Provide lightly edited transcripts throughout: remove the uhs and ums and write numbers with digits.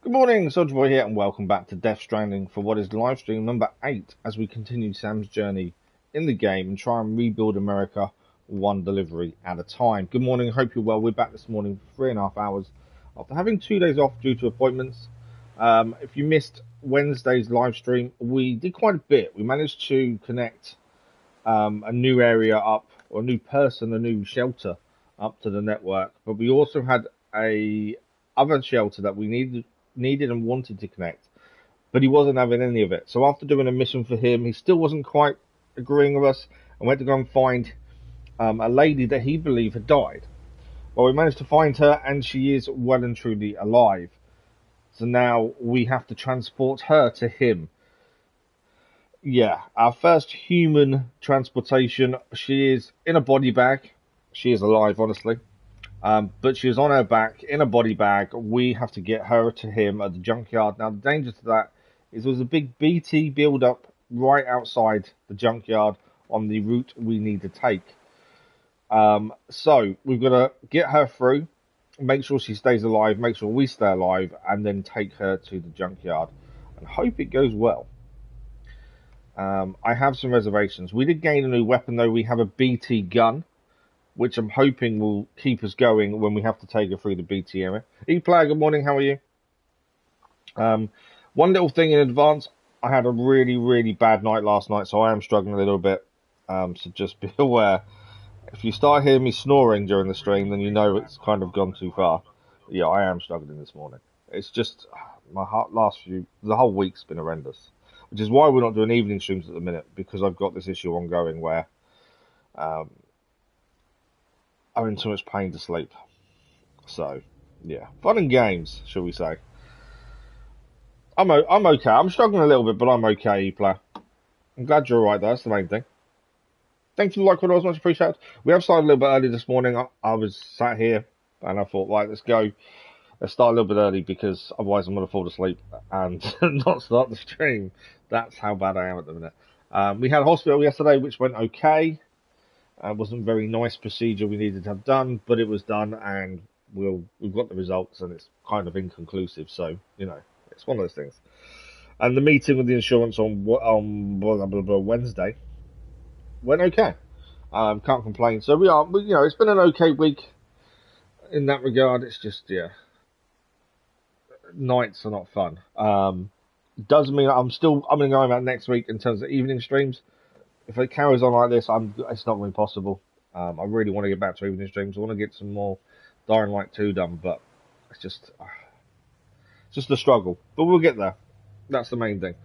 Good morning, Soldier Boy here, and welcome back to Death Stranding for what is live stream number 8 as we continue Sam's journey in the game and try and rebuild America one delivery at a time. Good morning, hope you're well. We're back this morning for 3.5 hours after having 2 days off due to appointments. If you missed Wednesday's live stream, we did quite a bit. We managed to connect a new area up, or a new person, a new shelter up to the network, but we also had a other shelter that we needed and wanted to connect, but he wasn't having any of it. So after doing a mission for him, he still wasn't quite agreeing with us, and went to go and find a lady that he believed had died. Well, we managed to find her, and she is well and truly alive. So now we have to transport her to him. Yeah, our first human transportation. She is in a body bag. She is alive, honestly. But she was on her back in a body bag. We have to get her to him at the junkyard. Now, the danger to that is there was a big BT build up right outside the junkyard on the route we need to take. So we've got to get her through, make sure she stays alive, make sure we stay alive, and then take her to the junkyard and hope it goes well. I have some reservations. We did gain a new weapon, though. We have a BT gun, which I'm hoping will keep us going when we have to take her through the BT area. E-Player, good morning, how are you? One little thing in advance, I had a really, really bad night last night, so I am struggling a little bit. So just be aware. If you start hearing me snoring during the stream, then you know it's kind of gone too far. But yeah, I am struggling this morning. It's just, the whole week's been horrendous. Which is why we're not doing evening streams at the minute, because I've got this issue ongoing where I'm in too much pain to sleep. So, yeah, fun and games, shall we say? I'm okay. I'm struggling a little bit, but I'm okay, E-Player. I'm glad you're alright. That's the main thing. Thanks for the like, followers, much appreciated. We have started a little bit early this morning. I was sat here and I thought, right, let's go. Let's start a little bit early because otherwise I'm going to fall asleep and not start the stream. That's how bad I am at the minute. We had hospital yesterday, which went okay. It wasn't a very nice procedure we needed to have done, but it was done, and we've got the results, and it's kind of inconclusive. So it's one of those things. And the meeting with the insurance on Wednesday went okay. Can't complain. So it's been an okay week in that regard. It's just nights are not fun. Doesn't mean I'm going to go about next week in terms of evening streams. If it carries on like this, it's not really possible. I really want to get back to evening streams. I want to get some more Dying Light 2 done, but it's just a struggle. But we'll get there. That's the main thing.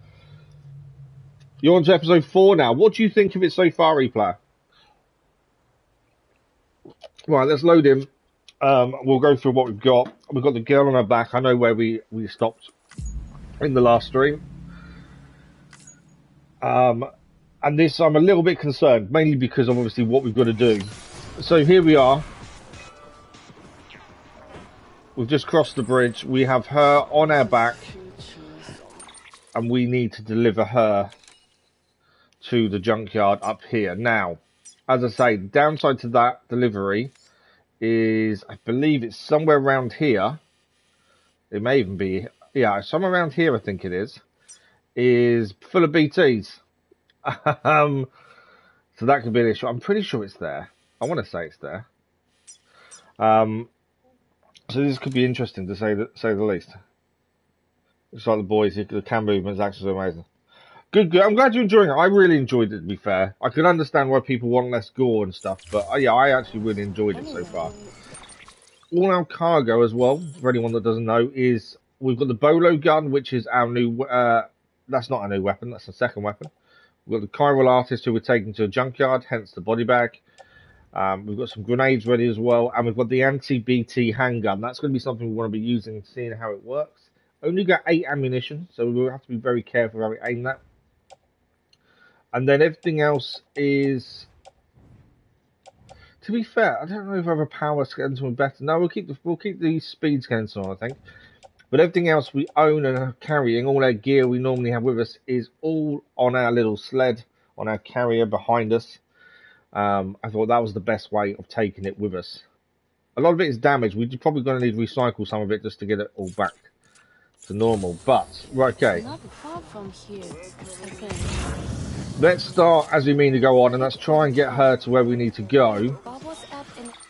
You're on to episode 4 now. What do you think of it so far, E-Player? Right, let's load in. We'll go through what we've got. We've got the girl on her back. I know where we stopped in the last stream. And this, I'm a little bit concerned, mainly because of obviously what we've got to do. So here we are. We've just crossed the bridge. We have her on our back, and we need to deliver her to the junkyard up here. Now, as I say, the downside to that delivery is, I believe it's somewhere around here. It may even be, somewhere around here, I think it is full of BTs. So that could be an issue. I'm pretty sure it's there. I want to say it's there. So this could be interesting to say the least. It's like the boys, the cam movement is actually so amazing. Good. I'm glad you're enjoying it. I really enjoyed it, to be fair. I can understand why people want less gore and stuff, but I actually really enjoyed it so far. All our cargo as well, for anyone that doesn't know, is we've got the Bolo gun, which is our new, that's not a new weapon, that's a second weapon. We've got the chiral artist who we're taking to a junkyard, hence the body bag. We've got some grenades ready as well, and we've got the anti-BT handgun. That's going to be something we want to be using, seeing how it works. Only got 8 ammunition, so we'll have to be very careful how we aim that. And then everything else is, to be fair, I don't know if I have a power skeleton or better. No, we'll keep the speed skeleton on, I think. But everything else we own and are carrying, all our gear we normally have with us, is all on our little sled, on our carrier behind us. I thought that was the best way of taking it with us. A lot of it is damaged. We're probably going to need to recycle some of it just to get it all back to normal. But right, okay. Not far from here, I think. Let's start as we mean to go on, and let's try and get her to where we need to go. Bubbles up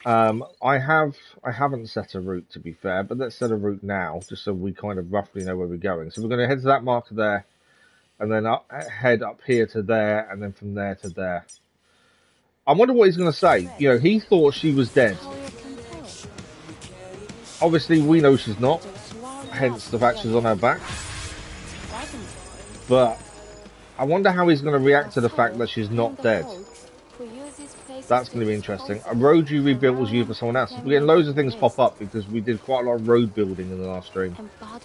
in I haven't set a route, to be fair, but let's set a route now, just so we kind of roughly know where we're going. So we're going to head to that marker there, and then head up here to there, and then from there to there. I wonder what he's going to say. You know, he thought she was dead. Obviously, we know she's not, hence the fact she's on her back. But I wonder how he's going to react to the fact that she's not dead. That's going to be interesting. A road you rebuilt was used for someone else. We're getting loads of things pop up because we did quite a lot of road building in the last stream.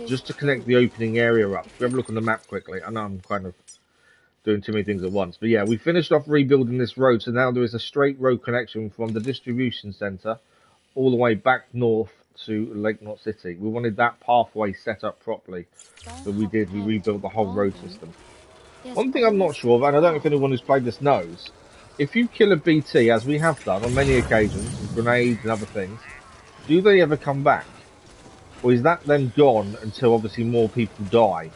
Just to connect the opening area up. If we have a look on the map quickly. I know I'm kind of doing too many things at once. But yeah, we finished off rebuilding this road. So now there is a straight road connection from the distribution centre all the way back north to Lake Knot City. We wanted that pathway set up properly. But we did. We rebuilt the whole road system. One thing I'm not sure of, and I don't know if anyone who's played this knows, if you kill a BT, as we have done on many occasions, with grenades and other things, do they ever come back? Or is that then gone until obviously more people die?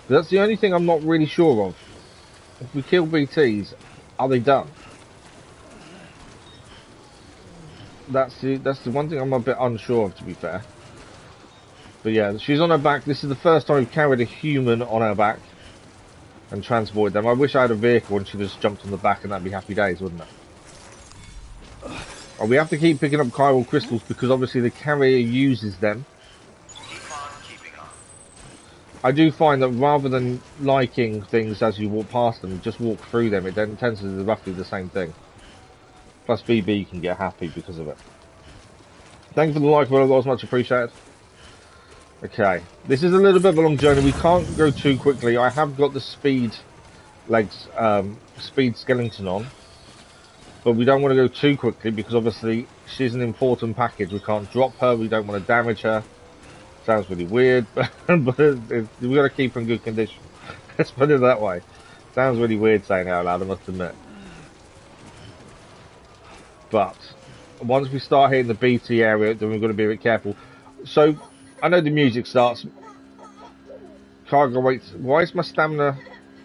That's the only thing I'm not really sure of. If we kill BTs, are they done? That's the one thing I'm a bit unsure of, to be fair. But yeah, she's on her back. This is the first time we've carried a human on her back and transported them. I wish I had a vehicle and she just jumped on the back, and that'd be happy days, wouldn't it? Oh, we have to keep picking up chiral crystals because obviously the carrier uses them. I do find that rather than liking things as you walk past them, just walk through them, it then tends to do roughly the same thing. Plus BB can get happy because of it. Thank you for the like, well, that was much appreciated. Okay, this is a little bit of a long journey. We can't go too quickly. I have got the speed legs, speed skeleton on, but we don't want to go too quickly because obviously she's an important package. We can't drop her. We don't want to damage her. Sounds really weird, but we got to keep her in good condition. Let's put it that way. Sounds really weird saying it out loud, I must admit. But once we start hitting the BT area, then we've got to be a bit careful. So I know the music starts. Cargo waits. Why is my stamina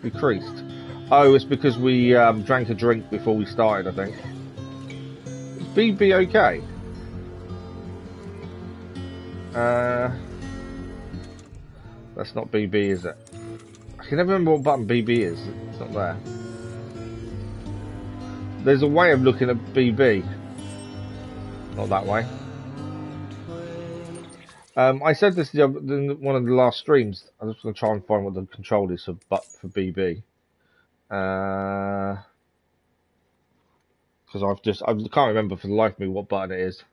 decreased? Oh, it's because we drank a drink before we started, I think. Is BB okay? That's not BB, is it? I can never remember what button BB is. It's not there. There's a way of looking at BB. Not that way. I said this in one of the last streams. I'm just going to try and find what the control is for BB. Because I can't remember for the life of me what button it is.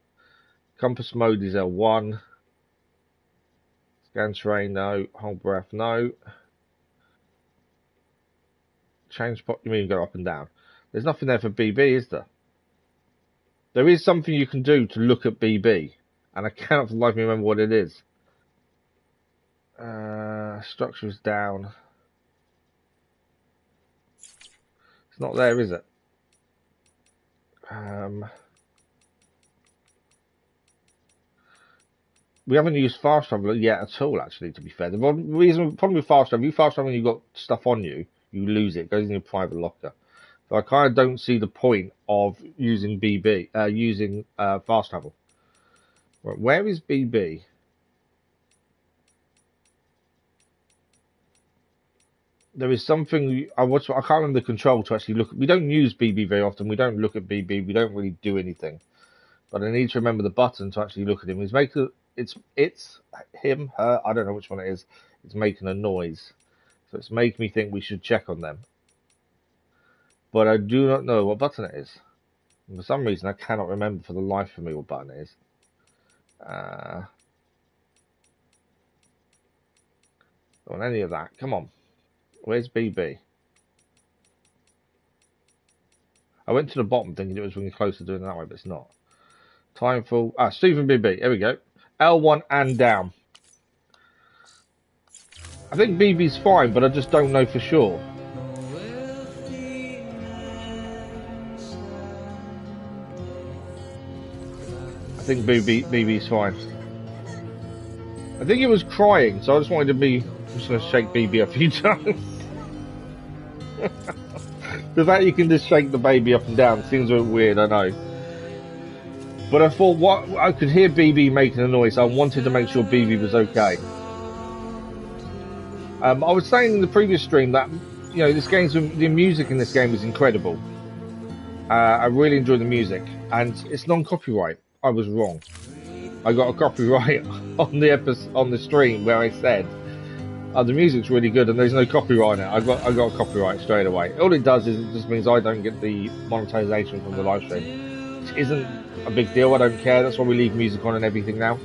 Compass mode is L1. Scan terrain, no. Hold breath, no. Change spot, you mean go up and down. There's nothing there for BB, is there? There is something you can do to look at BB. And I cannot for the life of me remember what it is. Structure is down. It's not there, is it? We haven't used fast travel yet at all, actually, to be fair. The reason, problem with fast travel, when you've got stuff on you, you lose it. It goes in your private locker. So I kind of don't see the point of using fast travel. Right, where is BB? There is something I can't remember the control to actually look at. We don't use BB very often. We don't look at BB. We don't really do anything. But I need to remember the button to actually look at him. It's him, her. I don't know which one it is. It's making a noise, so it's making me think we should check on them. But I do not know what button it is. And for some reason, I cannot remember for the life of me what button it is. On any of that. Come on. Where's BB? I went to the bottom thinking it was really close to doing it that way, but it's not. Timeful. Stephen BB. Here we go. L1 and down. I think BB's fine, but I just don't know for sure. I think BB's fine. I think he was crying, so I just wanted to be. I'm just going to shake BB a few times. The fact you can just shake the baby up and down seems a bit weird, I know. But I thought, what I could hear BB making a noise, so I wanted to make sure BB was okay. I was saying in the previous stream that, you know, the music in this game is incredible. I really enjoy the music, and it's non-copyright. I was wrong. I got a copyright on the stream where I said, "Oh, the music's really good and there's no copyright on it." I got a copyright straight away. All it does is it just means I don't get the monetization from the live stream, which isn't a big deal. I don't care. That's why we leave music on and everything now.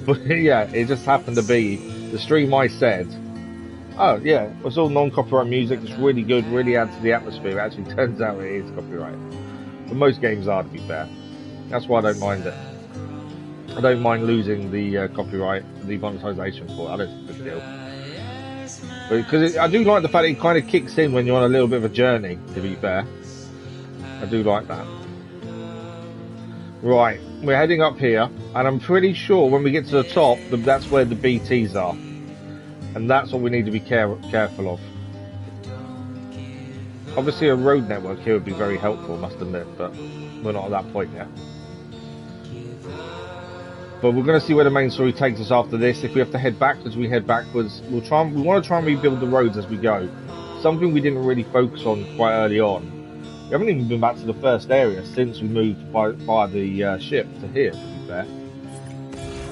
But yeah, it just happened to be the stream I said, "Oh yeah, it's all non-copyright music. It's really good. Really adds to the atmosphere." It actually turns out it is copyright. But most games are, to be fair. That's why I don't mind it. I don't mind losing the copyright, the monetization for it. I don't think it's a big deal. Because I do like the fact that it kind of kicks in when you're on a little bit of a journey, to be fair. I do like that. Right, we're heading up here, and I'm pretty sure when we get to the top, that's where the BTs are. And that's what we need to be careful of. Obviously a road network here would be very helpful, must admit, but we're not at that point yet. But we're going to see where the main story takes us after this. If we have to head backwards, we head backwards. We want to try and rebuild the roads as we go. Something we didn't really focus on quite early on. We haven't even been back to the first area since we moved via the ship to here, to be fair.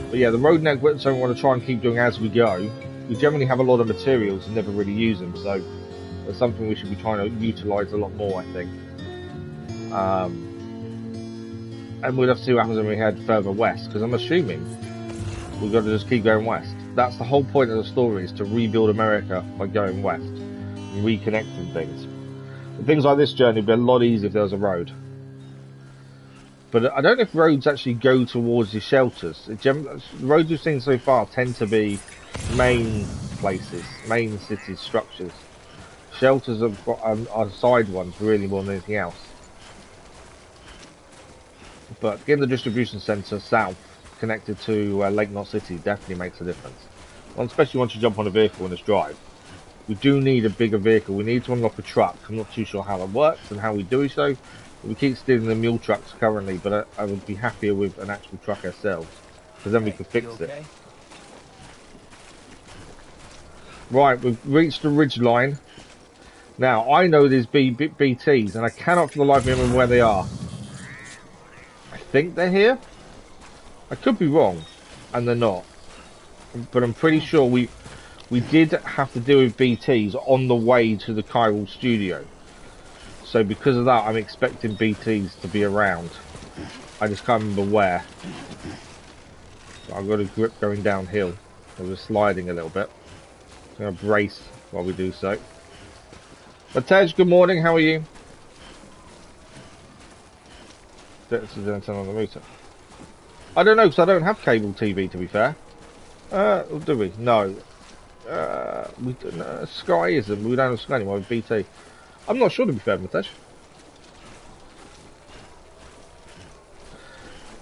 But yeah, the road network, so we want to try and keep doing as we go. We generally have a lot of materials and never really use them, so that's something we should be trying to utilise a lot more, I think. And we'll have to see what happens when we head further west, because I'm assuming we've got to just keep going west. That's the whole point of the story, is to rebuild America by going west and reconnecting things. And things like this journey would be a lot easier if there was a road. But I don't know if roads actually go towards the shelters. The roads we've seen so far tend to be main places, main city structures. Shelters are side ones, really, more than anything else. But getting the distribution centre south, connected to Lake Knot City, definitely makes a difference. Well, especially once you jump on a vehicle and just drive. We do need a bigger vehicle. We need to unlock a truck. I'm not too sure how that works and how we do so. We keep stealing the mule trucks currently, but I would be happier with an actual truck ourselves, because then we can fix it. Right, we've reached the ridge line. Now, I know there's BTs, and I cannot for the life of me remember where they are. I think they're here. I could be wrong, and they're not. But I'm pretty sure we did have to deal with BTs on the way to the chiral studio. So because of that, I'm expecting BTs to be around. I just can't remember where. So I've got a grip going downhill. So we're sliding a little bit. I'm going to brace while we do so. But Tej, good morning, how are you? This is turn on the router. I don't know, because I don't have cable TV, to be fair. Do we? No. Sky isn't. We don't have Sky anymore with BT. I'm not sure, to be fair, Matesh.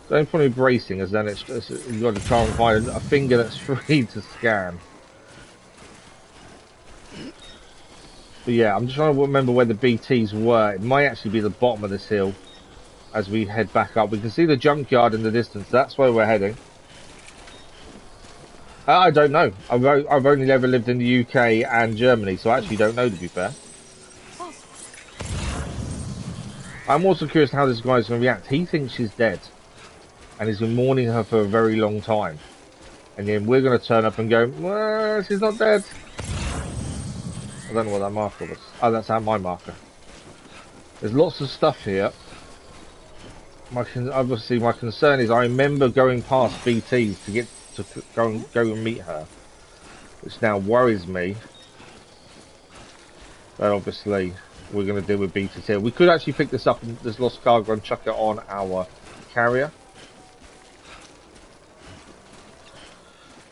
The only point of bracing is then you've got to try and find a finger that's free to scan. But yeah, I'm just trying to remember where the BTs were. It might actually be the bottom of this hill as we head back up. We can see the junkyard in the distance. That's where we're heading. I don't know. I've only ever lived in the UK and Germany, so I actually don't know, to be fair. I'm also curious how this guy's going to react. He thinks she's dead, and he's been mourning her for a very long time. And then we're going to turn up and go, well, she's not dead. I don't know what that marker was. Oh, that's my marker. There's lots of stuff here. Obviously, my concern is I remember going past BTs to get to go and meet her, which now worries me. But obviously, we're going to deal with BTs here. We could actually pick this up, this lost cargo, and chuck it on our carrier.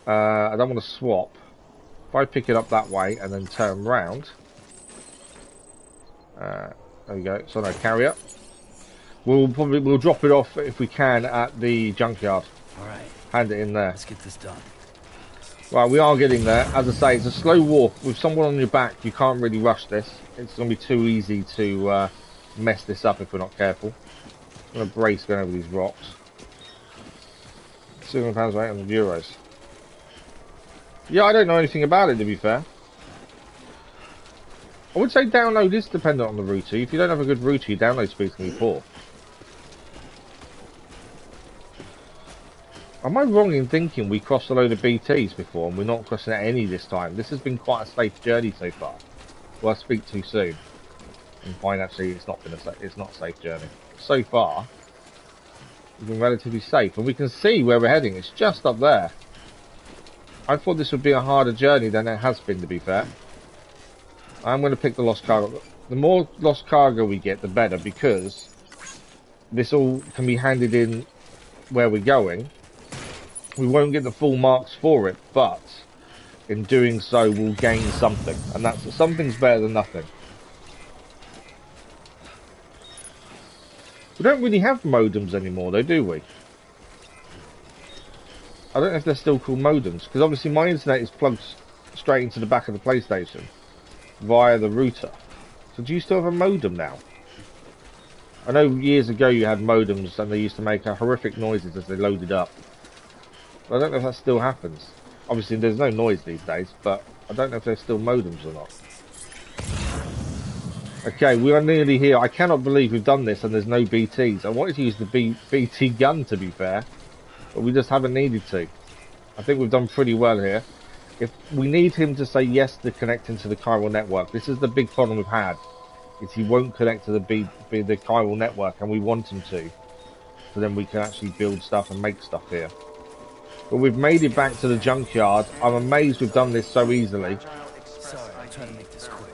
I don't want to swap. If I pick it up that way and then turn round, there we go. It's on our carrier. We'll drop it off if we can at the junkyard. All right. Hand it in there. Let's get this done. Right, we are getting there. As I say, it's a slow walk. With someone on your back, you can't really rush this. It's going to be too easy to mess this up if we're not careful. I'm going to brace going over these rocks. £200, €800. Yeah, I don't know anything about it, to be fair. I would say download is dependent on the router. If you don't have a good router, your download speed's going to be poor. Am I wrong in thinking we crossed a load of BTs before and we're not crossing any this time? This has been quite a safe journey so far. Well, I speak too soon and find actually it's not a safe journey. So far, we've been relatively safe, and we can see where we're heading. It's just up there. I thought this would be a harder journey than it has been, to be fair. I'm going to pick the lost cargo. The more lost cargo we get, the better, because this all can be handed in where we're going. We won't get the full marks for it, but in doing so, we'll gain something, and that's something's better than nothing. We don't really have modems anymore, though, do we? I don't know if they're still called modems, because obviously my internet is plugged straight into the back of the PlayStation via the router. So do you still have a modem now? I know years ago you had modems and they used to make horrific noises as they loaded up. I don't know if that still happens. Obviously there's no noise these days, but I don't know if there's still modems or not. Okay, we are nearly here. I cannot believe we've done this and there's no BTs. I wanted to use the BT gun, to be fair, but we just haven't needed to. I think we've done pretty well here. If we need him to say yes to connecting to the chiral network, this is the big problem we've had, is he won't connect to the chiral network, and we want him to, so then we can actually build stuff and make stuff here. But we've made it back to the junkyard. I'm amazed we've done this so easily. Sorry, I'm trying to make this quick.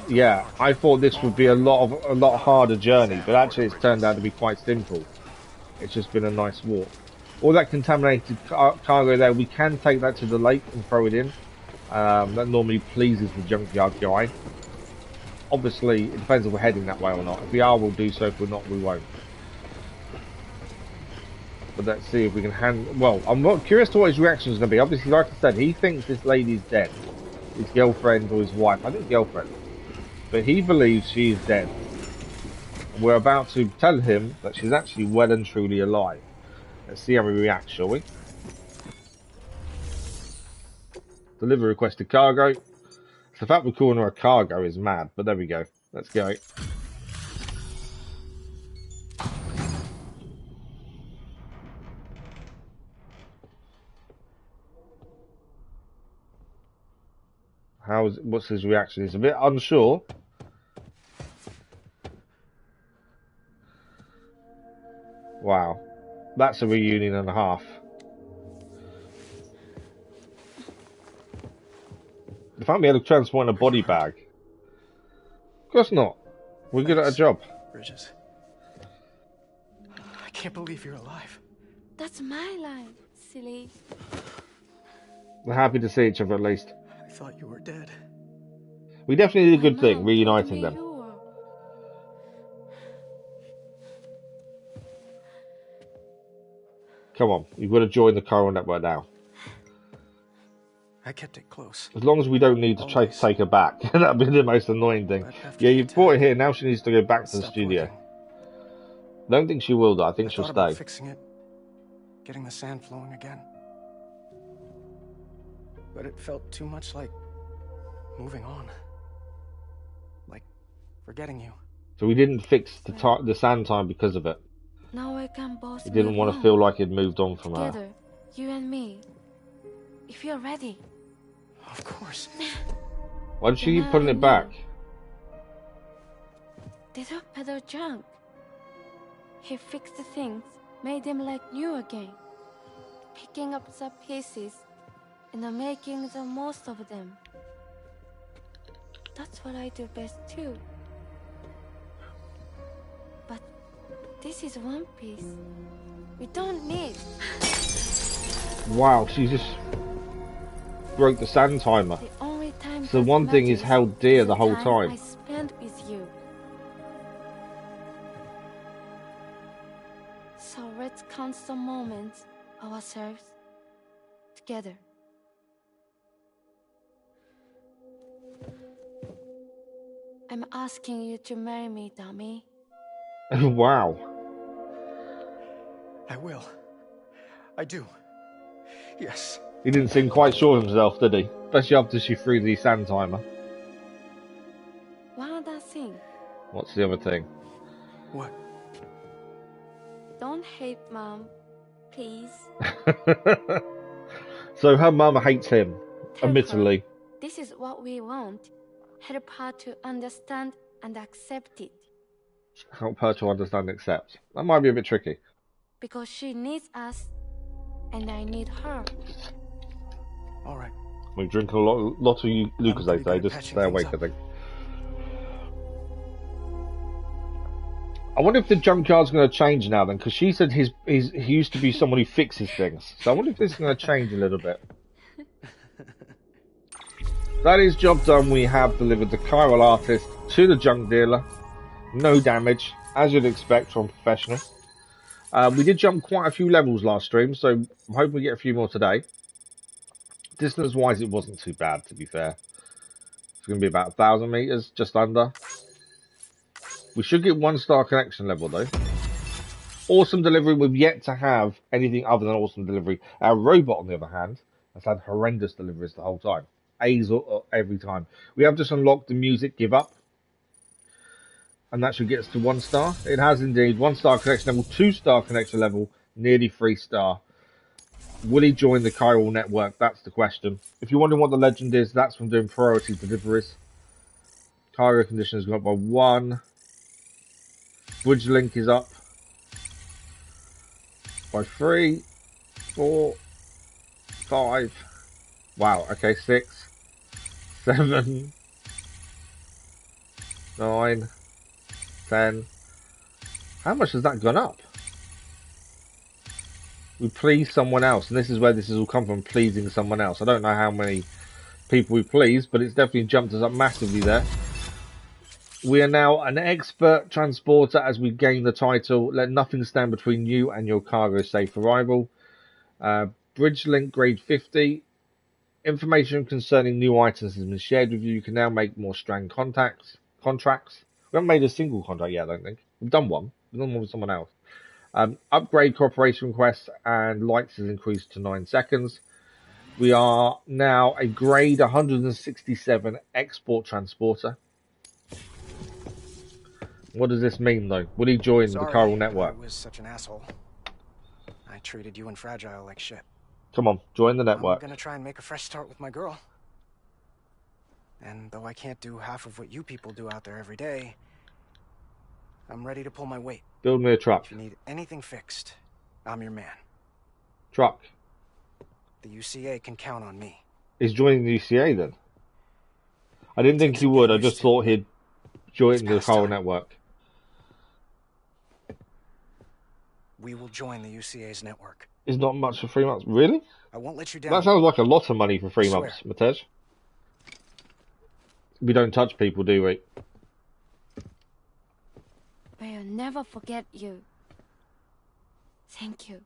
Yeah, I thought this would be a lot harder journey, but actually it's turned out to be quite simple. It's just been a nice walk. All that contaminated cargo there, we can take that to the lake and throw it in. That normally pleases the junkyard guy. Obviously, it depends if we're heading that way or not. If we are, we'll do so. If we're not, we won't. But let's see if we can well, I'm not curious to what his reaction is going to be. Obviously, like I said, he thinks this lady's dead. His girlfriend or his wife. I think girlfriend. But he believes she is dead. We're about to tell him that she's actually well and truly alive. Let's see how he reacts, shall we? Deliver requested cargo. The fact we're calling her a cargo is mad, but there we go. Let's go. What's his reaction? He's a bit unsure. Wow. That's a reunion and a half. The fact we had to transport in a body bag. Of course not. We're good at our job. Bridges. I can't believe you're alive. That's my line, silly. We're happy to see each other at least. I thought you were dead. We definitely did a good My thing, mom reuniting told me them. you were. Come on, you've got to join the chiral network now. I kept it close. As long as we don't need to take her back. That'd be the most annoying thing. Yeah, you've brought her here, now she needs to go back to the studio. Working. I don't think she will though, I think she'll thought about stay. fixing it, getting the sand flowing again. But it felt too much like moving on. Like forgetting you. So we didn't fix the sand time because of it. Now I can both He didn't move want to on. feel like he'd moved on from her. Together, you and me. If you're ready. Of course. Why did she keep putting it back? They took Peter junk. He fixed the things, made them like new again. Picking up the pieces and then making the most of them. That's what I do best too. But this is one piece. We don't need. Wow, she just broke the sand timer. The only time So that one thing is matters held dear the whole I time. spent with you. So let's count some moments ourselves together. I'm asking you to marry me, dummy. Wow. I will. I do. Yes. He didn't seem quite sure of himself, did he? Especially after she threw the sand timer. One other thing. What's the other thing? What? Don't hate Mom, please. So her mum hates him, Tell admittedly. her this is what we want. Help her to understand and accept it. Help her to understand and accept. That might be a bit tricky. Because she needs us, and I need her. All right. We drink a lot of Lucozade today, just stay awake, I think. I wonder if the junkyard's going to change now then, because she said he used to be someone who fixes things. So I wonder if this is going to change a little bit. That is job done. We have delivered the chiral artist to the junk dealer. No damage, as you'd expect from a professional. We did jump quite a few levels last stream, so I'm hoping we get a few more today. Distance-wise, it wasn't too bad, to be fair. It's going to be about 1,000 meters, just under. We should get 1-star connection level, though. Awesome delivery. We've yet to have anything other than awesome delivery. Our robot, on the other hand, has had horrendous deliveries the whole time. A's every time. We have just unlocked the music give up. And that should get us to 1 star. It has indeed. 1-star connection level, 2-star connection level, nearly 3-star. Will he join the chiral network? That's the question. If you're wondering what the legend is, that's from doing priority deliveries. Cargo condition has gone up by 1. Bridge link is up by 3, 4, 5. Wow, okay, 6, 7, 9, 10. How much has that gone up? We please someone else, and this is where this has all come from, pleasing someone else. I don't know how many people we please, but it's definitely jumped us up massively there. We are now an expert transporter as we gain the title. Let nothing stand between you and your cargo safe arrival. Bridge link grade 50. Information concerning new items has been shared with you. You can now make more strand contracts. We haven't made a single contract yet, I don't think. We've done one. We've done one with someone else. Upgrade cooperation requests and lights has increased to 9 seconds. We are now a grade 167 export transporter. What does this mean, though? Will he join the chiral network? I was such an asshole. I treated you and Fragile like shit. Come on, join the network. I'm gonna try and make a fresh start with my girl. And though I can't do half of what you people do out there every day, I'm ready to pull my weight. Build me a truck. If you need anything fixed, I'm your man. Truck. The UCA can count on me. He's joining the UCA then? I didn't think he would. I just thought he'd join the chiral network. We will join the UCA's network. It's not much for 3 months. Really? I won't let you down. That sounds like a lot of money for 3 months, Matej. We don't touch people, do we? We'll never forget you. Thank you.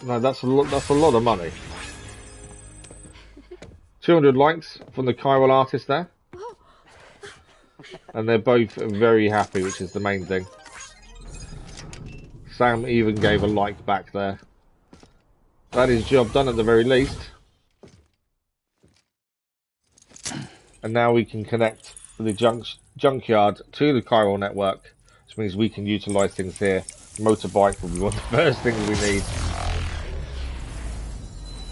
No, that's a lot of money. 200 likes from the chiral artist there. And they're both very happy, which is the main thing. Sam even gave a like back there. That is job done at the very least. And now we can connect the junkyard to the chiral network, which means we can utilise things here. Motorbike will be one of the first things we need.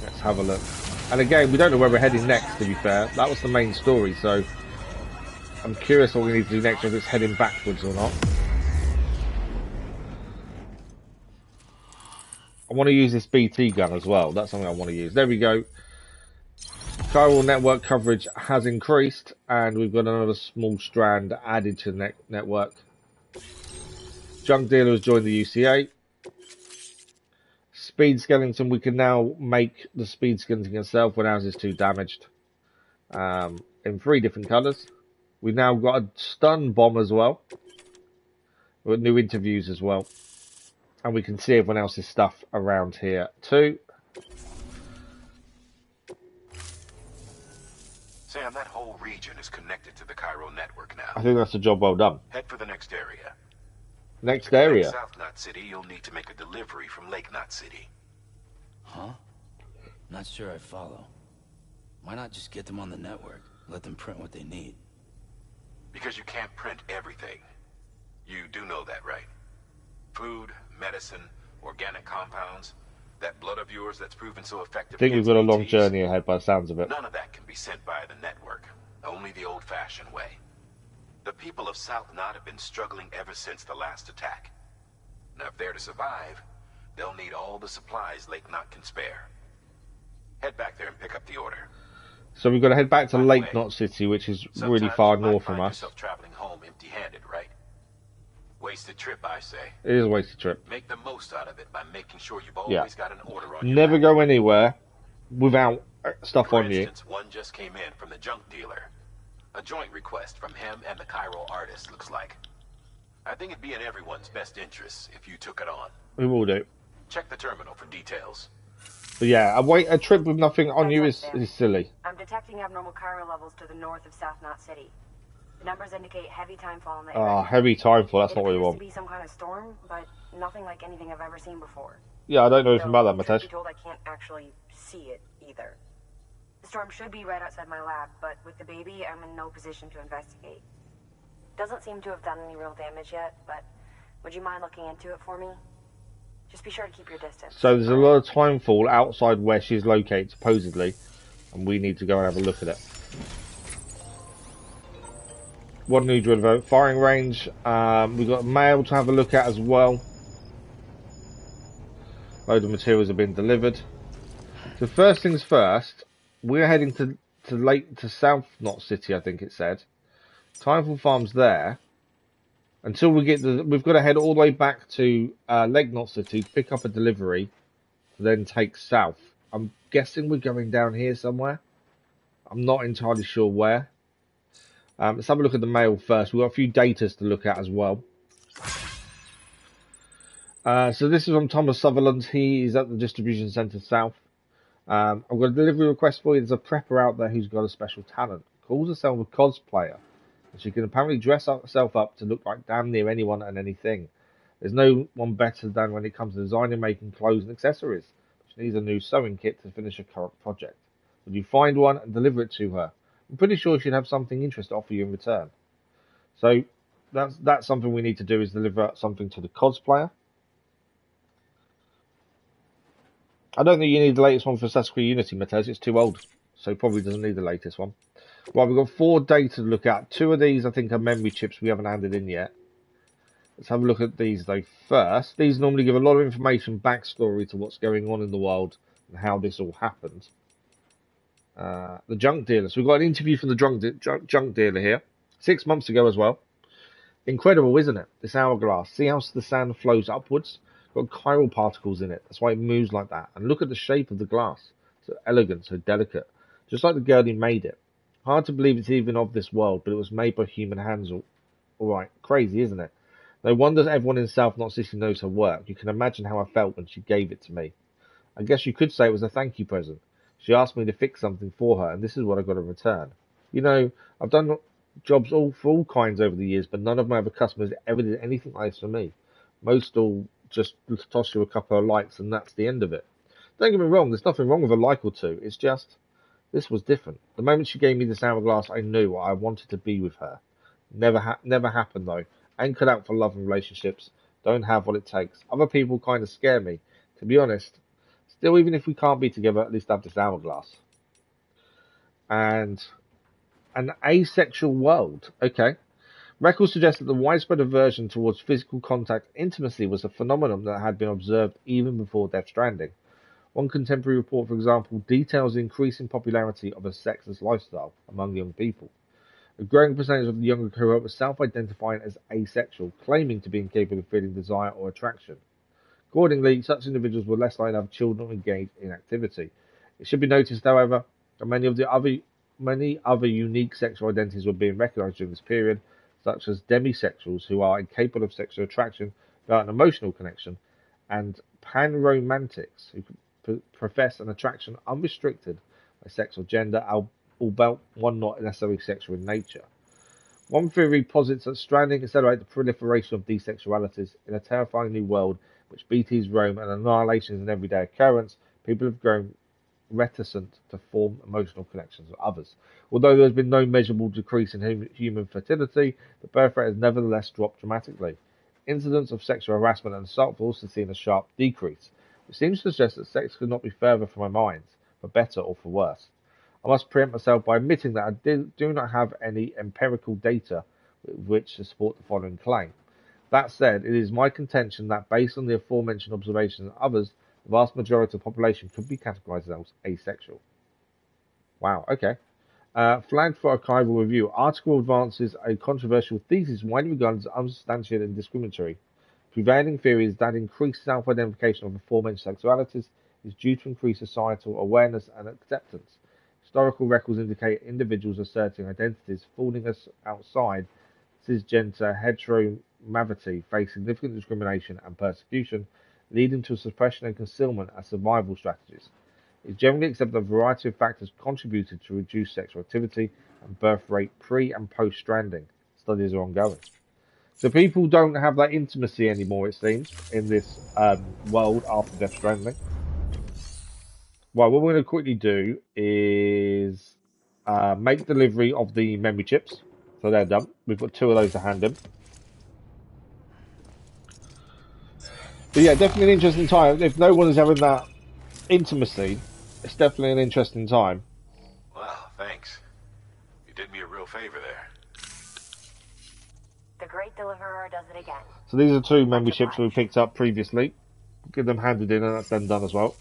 Let's have a look. And again, we don't know where we're heading next, to be fair. That was the main story, so I'm curious what we need to do next, whether it's heading backwards or not. I want to use this BT gun as well. That's something I want to use. There we go. Chiral network coverage has increased, and we've got another small strand added to the network. Junk dealer has joined the UCA. Speed skeleton, we can now make the speed skeleton itself when ours is too damaged. In 3 different colours. We've now got a stun bomb as well. With new interviews as well. And we can see everyone else's stuff around here too. Sam, that whole region is connected to the Cairo network now. I think that's a job well done. Head for the next area. Next to connect area. South Knot City, you'll need to make a delivery from Lake Knot City. Huh? Not sure I follow. Why not just get them on the network? Let them print what they need. Because you can't print everything. You do know that, right? Food, medicine, organic compounds, that blood of yours that's proven so effective. I think we've got a long ATs, journey ahead by the sounds of it. None of that can be sent by the network. Only the old-fashioned way. The people of South Knot have been struggling ever since the last attack. Now, if they're to survive, they'll need all the supplies Lake Knot can spare. Head back there and pick up the order. So we've got to head back to By the Lake way, Knot City, which is sometimes really far you might north from find us. yourself traveling home empty-handed, right? Wasted trip, I say. It is a wasted trip. Make the most out of it by making sure you've always got an order on your Never back. go anywhere without stuff For on you. instance, one just came in from the junk dealer. A joint request from him and the Cairo artist, looks like. I think it'd be in everyone's best interest if you took it on. We will do. Check the terminal for details. But yeah, a trip with nothing on you is silly. I'm detecting abnormal Cairo levels to the north of South Knot City. The numbers indicate heavy timefall in the area. Ah, heavy timefall, that's It not what we appears want. to be some kind of storm, but nothing like anything I've ever seen before. Yeah, I don't know anything Though, about that, truth be Matesh. told, I can't actually see it either. The storm should be right outside my lab, but with the baby, I'm in no position to investigate. Doesn't seem to have done any real damage yet, but would you mind looking into it for me? Just be sure to keep your distance. So there's a lot of timefall outside where she's located, supposedly, and we need to go and have a look at it. One new drill vote. Firing range. We've got mail to have a look at as well. Load of materials have been delivered. So first things first, we're heading to South Knot City, I think it said. Timefall Farm's there. Until we get we've got to head all the way back to Lake Knot City to pick up a delivery, then take south. I'm guessing we're going down here somewhere. I'm not entirely sure where. Let's have a look at the mail first. We've got a few datas to look at as well. So this is from Thomas Sutherland. He is at the distribution centre south. I've got a delivery request for you. There's a prepper out there who's got a special talent. Calls herself a cosplayer. And she can apparently dress herself up to look like damn near anyone and anything. There's no one better than when it comes to designing, making clothes and accessories. She needs a new sewing kit to finish her current project. Would you find one and deliver it to her? I'm pretty sure she'd have something interesting to offer you in return. So that's something we need to do, is deliver something to the cosplayer. I don't think you need the latest one for Assassin's Creed Unity, Matez. It's too old, so probably doesn't need the latest one. Right, we've got 4 data to look at. 2 of these, I think, are memory chips we haven't handed in yet. Let's have a look at these, though, first. These normally give a lot of information, backstory to what's going on in the world and how this all happened. The junk dealer. So we've got an interview from the junk dealer here. 6 months ago as well. Incredible, isn't it? This hourglass. See how the sand flows upwards? Got chiral particles in it. That's why it moves like that. And look at the shape of the glass. So elegant, so delicate. Just like the girl who made it. Hard to believe it's even of this world, but it was made by human hands. Alright, crazy, isn't it? No wonder everyone in South Knot City knows her work. You can imagine how I felt when she gave it to me. I guess you could say it was a thank you present. She asked me to fix something for her, and this is what I got in return. You know, I've done jobs for all kinds over the years, but none of my other customers ever did anything like this for me. Most all just toss you a couple of likes, and that's the end of it. Don't get me wrong, there's nothing wrong with a like or two. It's just, this was different. The moment she gave me this hourglass, I knew I wanted to be with her. Never happened, though. Ain't cut out for love and relationships. Don't have what it takes. Other people kind of scare me. To be honest, still, even if we can't be together, at least have this hourglass. And an asexual world. Okay. Records suggest that the widespread aversion towards physical contact intimacy was a phenomenon that had been observed even before Death Stranding. One contemporary report, for example, details the increasing popularity of a sexless lifestyle among young people. A growing percentage of the younger cohort was self-identifying as asexual, claiming to be incapable of feeling desire or attraction. Accordingly, such individuals were less likely to have children or engage in activity. It should be noticed, however, that many other unique sexual identities were being recognised during this period, such as demisexuals who are incapable of sexual attraction without an emotional connection, and panromantics who profess an attraction unrestricted by sex or gender, albeit one not necessarily sexual in nature. One theory posits that Stranding accelerates the proliferation of desexualities in a terrifying new world which BT's roam and annihilation is an everyday occurrence. People have grown reticent to form emotional connections with others. Although there has been no measurable decrease in human fertility, the birth rate has nevertheless dropped dramatically. Incidents of sexual harassment and assault have also seen a sharp decrease, which seems to suggest that sex could not be further from our minds, for better or for worse. I must preempt myself by admitting that I do not have any empirical data with which to support the following claim. That said, it is my contention that based on the aforementioned observations and others, the vast majority of the population could be categorized as asexual. Wow, okay. Flagged for archival review. Article advances a controversial thesis widely regarded as unsubstantiated and discriminatory. Prevailing theory is that increased self-identification of aforementioned sexualities is due to increased societal awareness and acceptance. Historical records indicate individuals asserting identities falling us outside cisgender heteronormativity face significant discrimination and persecution, leading to suppression and concealment as survival strategies. It is generally accepted that a variety of factors contributed to reduced sexual activity and birth rate pre- and post-stranding. Studies are ongoing. So people don't have that intimacy anymore, it seems, in this world after Death Stranding. Right, what we're going to quickly do is make delivery of the memory chips. So they're done. We've got 2 of those to hand him. But yeah, definitely an interesting time. If no one is having that intimacy, it's definitely an interesting time. Well, thanks. You did me a real favor there. The great deliverer does it again. So these are 2 memory chips we picked up previously. Get them handed in and that's then done as well.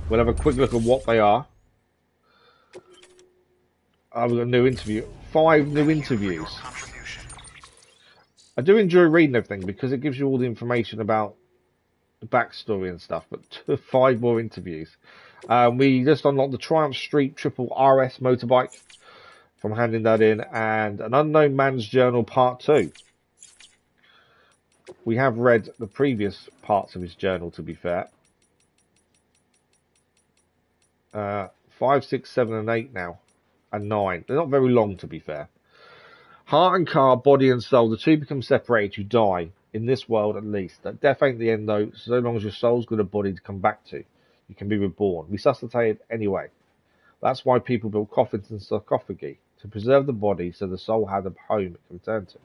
We'll have a quick look at what they are. We've got a new interview. 5 new interviews. I do enjoy reading everything because it gives you all the information about the backstory and stuff, but 5 more interviews. We just unlocked the Triumph Street Triple RS motorbike from handing that in, and an Unknown Man's Journal Part 2. We have read the previous parts of his journal, to be fair. 5, 6, 7, and 8 now, and 9. They're not very long, to be fair. Heart and car, body and soul, the 2 become separated, you die. In this world, at least. That death ain't the end, though, so long as your soul's got a body to come back to. You can be reborn. Resuscitated anyway. That's why people built coffins and sarcophagi, to preserve the body so the soul had a home it can return to.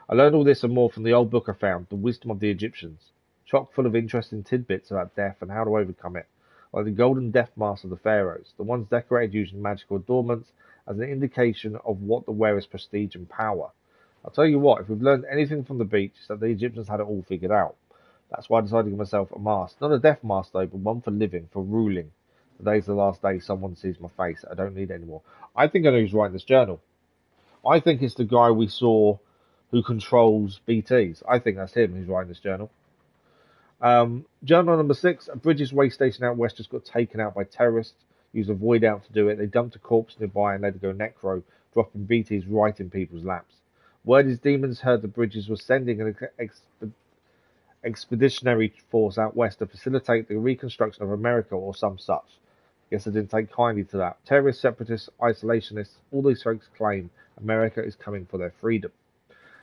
I learned all this and more from the old book I found, The Wisdom of the Egyptians, chock full of interesting tidbits about death and how to overcome it, like the golden death masks of the pharaohs, the ones decorated using magical adornments as an indication of what the wearer's prestige and power. I'll tell you what, if we've learned anything from the beach, it's that the Egyptians had it all figured out. That's why I decided to give myself a mask. Not a death mask though, but one for living, for ruling. Today's the last day someone sees my face. I don't need it anymore. I think I know who's writing this journal. I think it's the guy we saw who controls BTs. I think that's him who's writing this journal. Journal number 6, a British way station out west just got taken out by terrorists. Used a void out to do it. They dumped a corpse nearby and let it go necro, dropping BTs right in people's laps. Word is demons heard the Bridges were sending an expeditionary force out west to facilitate the reconstruction of America or some such. Guess I didn't take kindly to that. Terrorists, separatists, isolationists, all these folks claim America is coming for their freedom.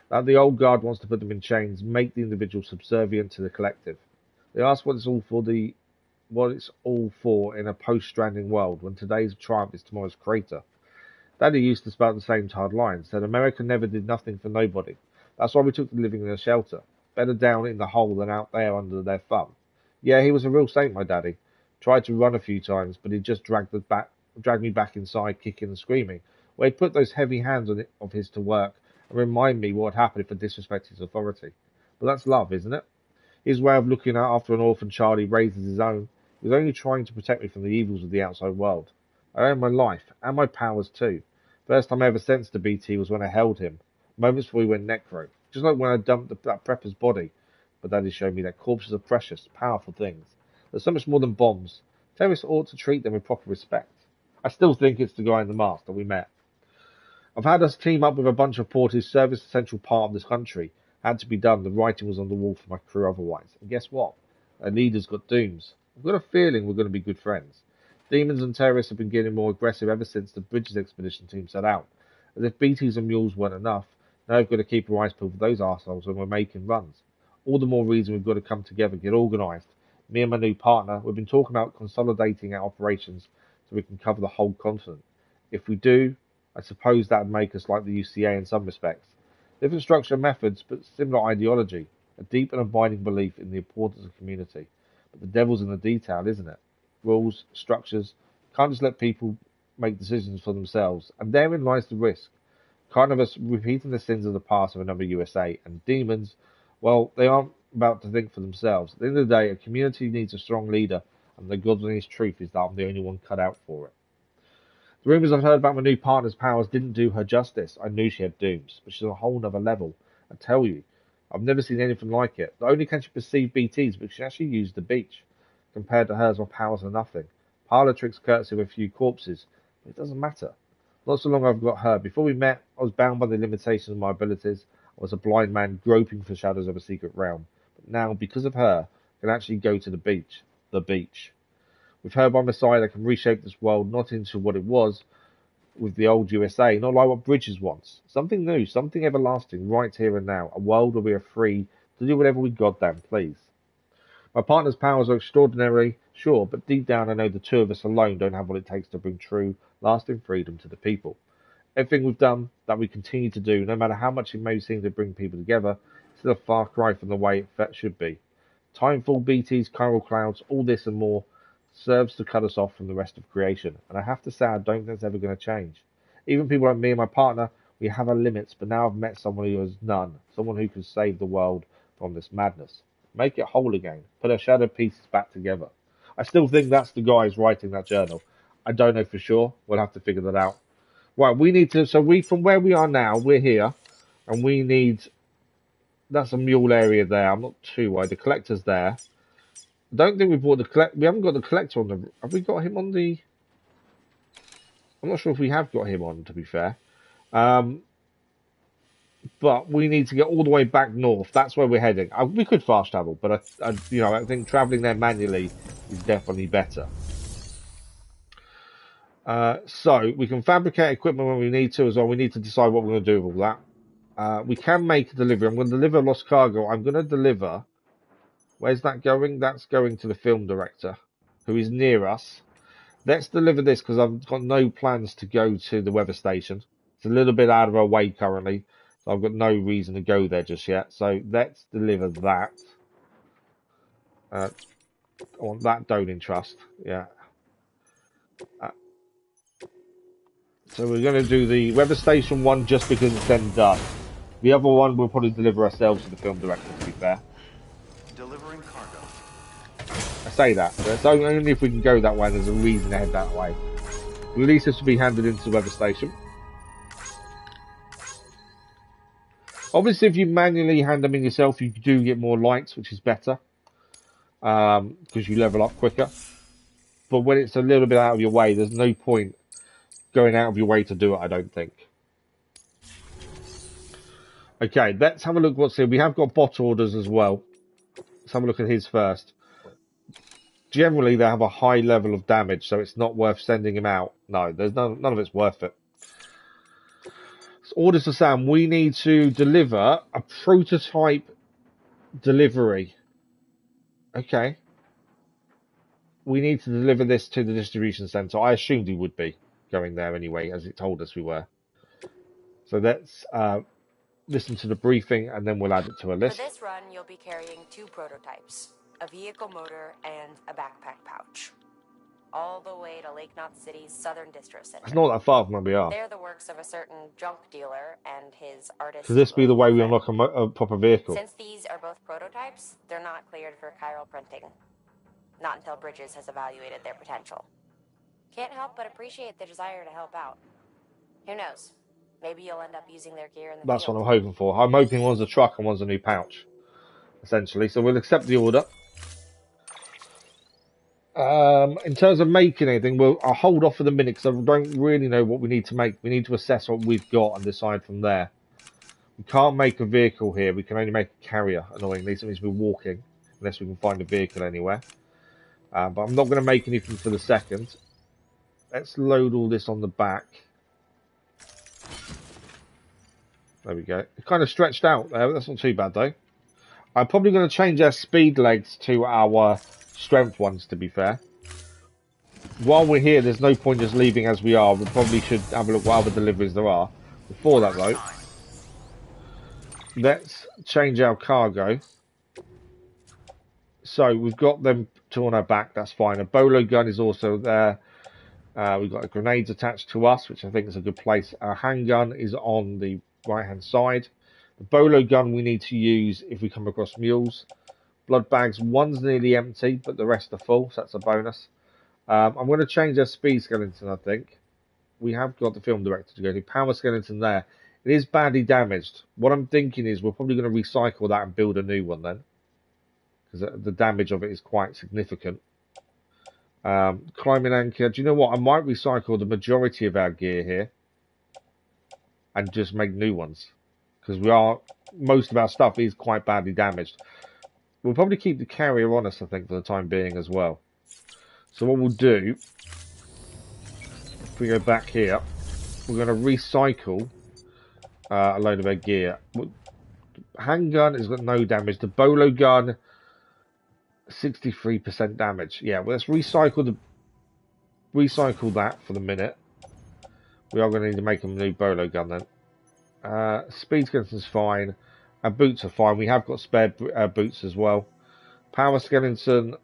That the old guard wants to put them in chains, make the individual subservient to the collective. They ask what it's all for in a post-stranding world, when today's triumph is tomorrow's crater. Daddy used to spout the same tired lines, said America never did nothing for nobody. That's why we took to living in a shelter. Better down in the hole than out there under their thumb. Yeah, he was a real saint, my daddy. Tried to run a few times, but he just dragged me back inside, kicking and screaming. Well, he'd put those heavy hands of his to work and remind me what had happened if I disrespected his authority. But that's love, isn't it? His way of looking after an orphan child he raised as his own. He was only trying to protect me from the evils of the outside world. I owe him my life, and my powers too. First time I ever sensed a BT was when I held him, moments before he went necro, just like when I dumped that prepper's body. But Daddy showed me that corpses are precious, powerful things. They're so much more than bombs. Terrorists ought to treat them with proper respect. I still think it's the guy in the mask that we met. I've had us team up with a bunch of porters, service the central part of this country. Had to be done, the writing was on the wall for my crew otherwise. And guess what? Their leader's got dooms. I've got a feeling we're going to be good friends. Demons and terrorists have been getting more aggressive ever since the Bridges expedition team set out. As if BTs and mules weren't enough, now we've got to keep our eyes peeled for those arseholes when we're making runs. All the more reason we've got to come together, get organised. Me and my new partner, we've been talking about consolidating our operations so we can cover the whole continent. If we do, I suppose that would make us like the UCA in some respects. Different structure and methods, but similar ideology. A deep and abiding belief in the importance of community. But the devil's in the detail, isn't it? Rules, structures, can't just let people make decisions for themselves. And therein lies the risk. Kind of us repeating the sins of the past of another USA. And demons, well, they aren't about to think for themselves. At the end of the day, a community needs a strong leader, and the God's honest truth is that I'm the only one cut out for it. The rumours I've heard about my new partner's powers didn't do her justice. I knew she had dooms, but she's on a whole nother level. I tell you, I've never seen anything like it. Not only can she perceive BTs, but she can actually use the beach. Compared to hers, my powers are nothing. Parlour tricks courtesy of a few corpses, but it doesn't matter. Not so long I've got her. Before we met, I was bound by the limitations of my abilities. I was a blind man groping for shadows of a secret realm. But now, because of her, I can actually go to the beach. The beach. With her by my side, I can reshape this world not into what it was with the old USA, not like what Bridges wants. Something new, something everlasting, right here and now. A world where we are free to do whatever we goddamn please. My partner's powers are extraordinary, sure, but deep down I know the two of us alone don't have what it takes to bring true, lasting freedom to the people. Everything we've done, that we continue to do, no matter how much it may seem to bring people together, is still a far cry from the way it should be. Timefall, BTs, chiral clouds, all this and more serves to cut us off from the rest of creation, and I have to say I don't think it's ever going to change. Even people like me and my partner, we have our limits, but now I've met someone who has none, someone who can save the world from this madness. Make it whole again, put our shattered pieces back together. I still think that's the guy who's writing that journal. I don't know for sure, we'll have to figure that out. Right, we need to, from where we are now, we're here, and we need, that's a mule area there, I'm not too worried, the collector's there. I don't think we bought we haven't got the collector on the, have we got him on the, I'm not sure if we have got him on, to be fair. But we need to get all the way back north. That's where we're heading. We could fast travel, but I think traveling there manually is definitely better. So we can fabricate equipment when we need to as well. We need to decide what we're going to do with all that. We can make a delivery. I'm going to deliver lost cargo. I'm going to deliver. Where's that going? That's going to the film director, who is near us. Let's deliver this because I've got no plans to go to the weather station. It's a little bit out of our way currently, so I've got no reason to go there just yet. So let's deliver that. I want that Donin Trust. Yeah. So we're going to do the weather station one just because it's then done. The other one we'll probably deliver ourselves to the film director, to be fair. Delivering cargo. I say that, but it's only if we can go that way, there's a reason to head that way. At least this will be handed into the weather station. Obviously, if you manually hand them in yourself, you do get more lights, which is better. Because you level up quicker. But when it's a little bit out of your way, there's no point going out of your way to do it, I don't think. Okay, let's have a look what's here. We have got bot orders as well. Let's have a look at his first. Generally, they have a high level of damage, so it's not worth sending him out. No, there's none of it's worth it. So orders for Sam. We need to deliver a prototype delivery. Okay. We need to deliver this to the distribution center. I assumed he would be going there anyway, as it told us we were. So let's listen to the briefing, and then we'll add it to a list. For this run, you'll be carrying 2 prototypes, a vehicle motor and a backpack pouch. All the way to Lake Knot City's Southern Distro Center. It's not that far from where we are. They're the works of a certain junk dealer and his artist. Could this be the way we unlock a proper vehicle? Since these are both prototypes, they're not cleared for chiral printing. Not until Bridges has evaluated their potential. Can't help but appreciate the desire to help out. Who knows? Maybe you'll end up using their gear in the That's field. what I'm hoping for. I'm hoping one's a truck and one's a new pouch, essentially. So we'll accept the order. In terms of making anything, I'll hold off for the minute because I don't really know what we need to make. We need to assess what we've got and decide from there. We can't make a vehicle here. We can only make a carrier, annoyingly. So it means we're walking. unless we can find a vehicle anywhere. But I'm not going to make anything for the second. Let's load all this on the back. There we go. It kind of stretched out there. That's not too bad, though. I'm probably going to change our speed legs to our strength ones, to be fair. While we're here, there's no point just leaving as we are. We probably should have a look what other deliveries there are. Before that, though, let's change our cargo. So we've got them two on our back. That's fine. A bolo gun is also there. We've got grenades attached to us, which I think is a good place. Our handgun is on the right-hand side. The bolo gun we need to use if we come across mules. Blood bags, one's nearly empty, but the rest are full, so that's a bonus. I'm going to change our speed skeleton, I think. We have got the film director to go to. Power skeleton there. It is badly damaged. What I'm thinking is we're probably going to recycle that and build a new one then. Because the damage of it is quite significant. Climbing anchor. Do you know what? I might recycle the majority of our gear here. And just make new ones. Because most of our stuff is quite badly damaged. We'll probably keep the carrier on us, I think, for the time being as well. So what we'll do, if we go back here, we're going to recycle a load of our gear. Handgun has got no damage. The bolo gun, 63% damage. Yeah, well, let's recycle that for the minute. We are going to need to make a new bolo gun then. Speed skeleton's fine. Our boots are fine. We have got spare boots as well. Power skeleton.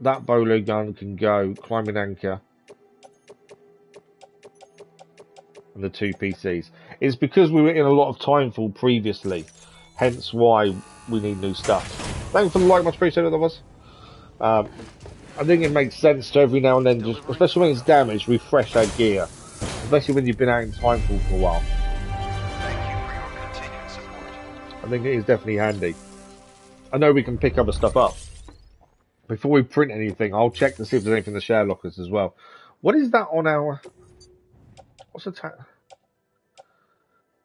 That bolo gun can go. Climbing anchor. And the 2 PCs. It's because we were in a lot of Timefall previously. Hence why we need new stuff. Thanks for the like, much appreciated, of us. I think it makes sense to every now and then, just especially when it's damaged, refresh our gear. Especially when you've been out in Timefall for a while. I think it is definitely handy. I know we can pick other stuff up. Before we print anything, I'll check to see if there's anything in the share lockers as well. What is that on our... What's the tag?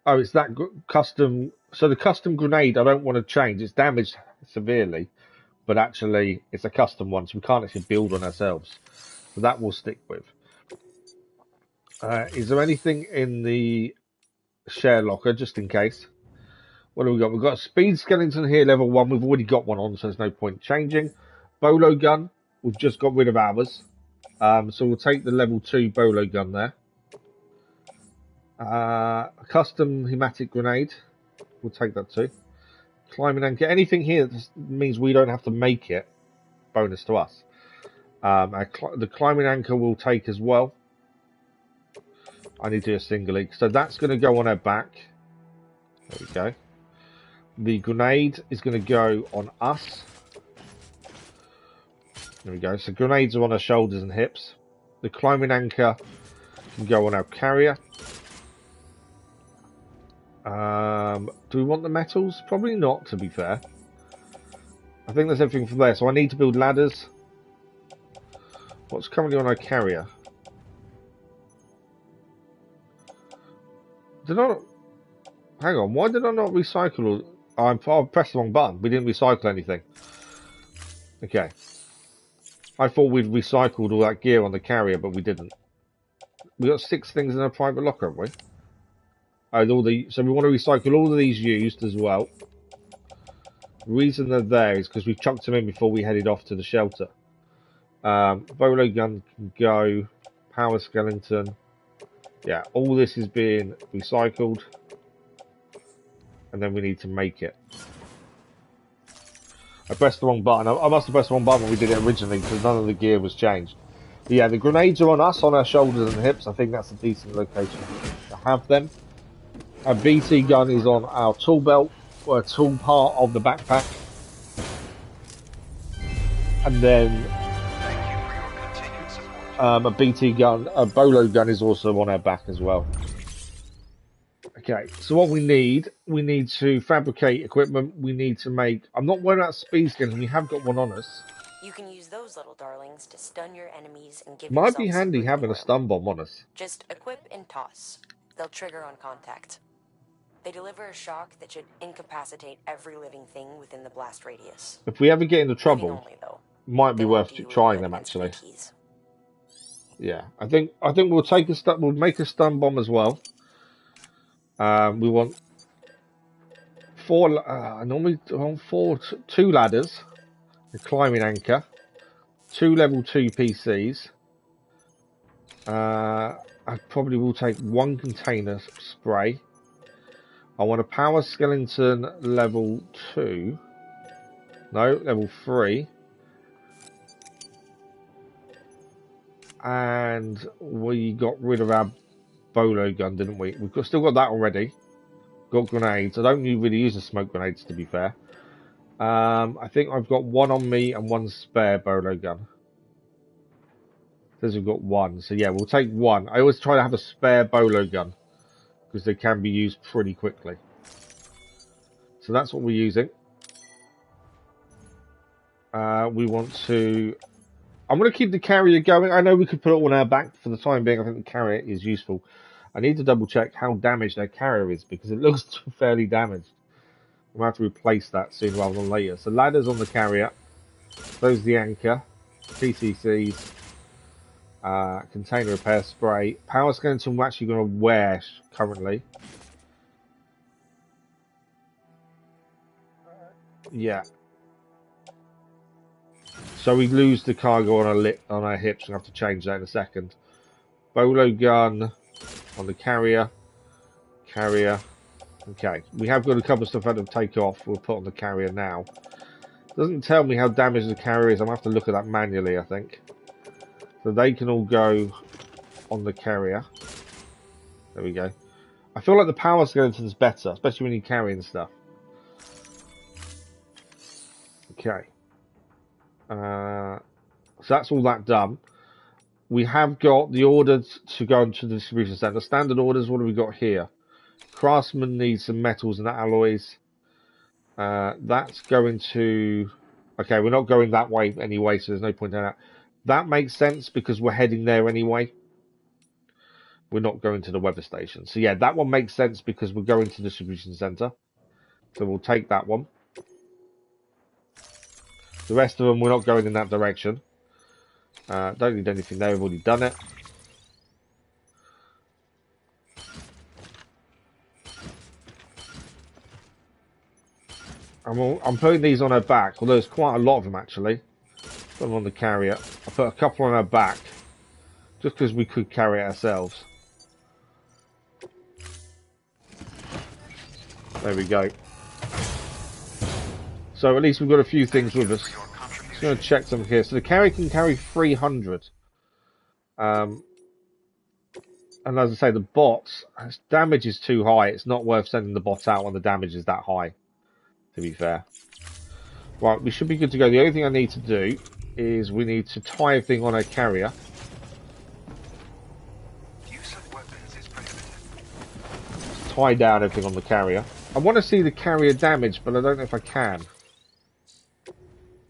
Oh, it's that custom... So the custom grenade I don't want to change. It's damaged severely. But actually, it's a custom one, so we can't actually build on ourselves. So that we'll stick with. Is there anything in the share locker, just in case? What have we got? We've got a speed skeleton here, level 1. We've already got one on, so there's no point changing. Bolo gun, we've just got rid of ours. So we'll take the level 2 bolo gun there. A custom hematic grenade, we'll take that too. Climbing anchor, anything here that means we don't have to make it, bonus to us. The climbing anchor we'll take as well. I need to do a single leak. So that's going to go on our back. There we go. The grenade is going to go on us. There we go. So grenades are on our shoulders and hips. The climbing anchor can go on our carrier. Do we want the metals? Probably not, to be fair. I think there's everything from there. So I need to build ladders. What's currently on our carrier? Did I not... Hang on, why did I not recycle all... I pressed the wrong button. We didn't recycle anything. Okay. I thought we'd recycled all that gear on the carrier, but we didn't. We got 6 things in a private locker, haven't we? Oh, so we want to recycle all of these used as well. The reason they're there is because we chucked them in before we headed off to the shelter. Bolo gun can go. Power skeleton. Yeah, all this is being recycled. And then we need to make it. I pressed the wrong button. I must have pressed the wrong button when we did it originally because none of the gear was changed. But yeah, the grenades are on us, on our shoulders and hips. I think that's a decent location to have them. Our BT gun is on our tool belt, or a tool part of the backpack. And then a BT gun, a bolo gun is also on our back as well. Okay, so what we need to fabricate equipment. We need to make... I'm not worried about speed skins. We have got one on us. You can use those little darlings to stun your enemies and give Might be yourself some handy breathing having a room. stun bomb on us. Just equip and toss. They'll trigger on contact. They deliver a shock that should incapacitate every living thing within the blast radius. If we ever get into Living trouble, only, though. might be They won't worth do you any trying good them against actually. ATs. Yeah, I think we'll take a we'll make a stun bomb as well. We want four. Normally on two ladders, a climbing anchor, 2 level 2 PCs. I probably will take 1 container spray. I want a power skeleton level 2. No, level 3. And we got rid of our bolo gun, didn't we? We've still got that already. Got grenades. I don't really use the smoke grenades, to be fair. I think I've got 1 on me and 1 spare bolo gun. Says we've got 1. So yeah, we'll take 1. I always try to have a spare bolo gun because they can be used pretty quickly. So that's what we're using. We want to... I'm going to keep the carrier going. I know we could put it on our back for the time being. I think the carrier is useful. I need to double check how damaged their carrier is because it looks fairly damaged. We'll have to replace that sooner rather than later. So ladders on the carrier. Close the anchor. PCCs. Container repair spray. Power skeleton we're actually going to wear currently. Yeah. So we lose the cargo on our hips. We'll have to change that in a second. Bolo gun on the carrier. Carrier. Okay. We have got a couple of stuff out to take off. We'll put on the carrier now. Doesn't tell me how damaged the carrier is. I'm going to have to look at that manually, I think. So they can all go on the carrier. There we go. I feel like the power skeleton's better, especially when you're carrying stuff. Okay. So that's all that done. We have got the orders to go into the distribution center. Standard orders, what have we got here? Craftsman needs some metals and alloys. That's going to... Okay, we're not going that way anyway, so there's no point in that. That makes sense because we're heading there anyway. We're not going to the weather station. So yeah, that one makes sense because we're going to the distribution center. So we'll take that one. The rest of them, we're not going in that direction. Don't need anything there, we've already done it. I'm putting these on her back, although there's quite a lot of them actually. Put them on the carrier. I put a couple on her back, just because we could carry it ourselves. There we go. So at least we've got a few things with us. Just going to check some here. So the carrier can carry 300. And as I say, the bots, damage is too high. It's not worth sending the bot out when the damage is that high, to be fair. Right, we should be good to go. The only thing I need to do is we need to tie everything on a carrier. Tie down everything on the carrier. I want to see the carrier damage, but I don't know if I can.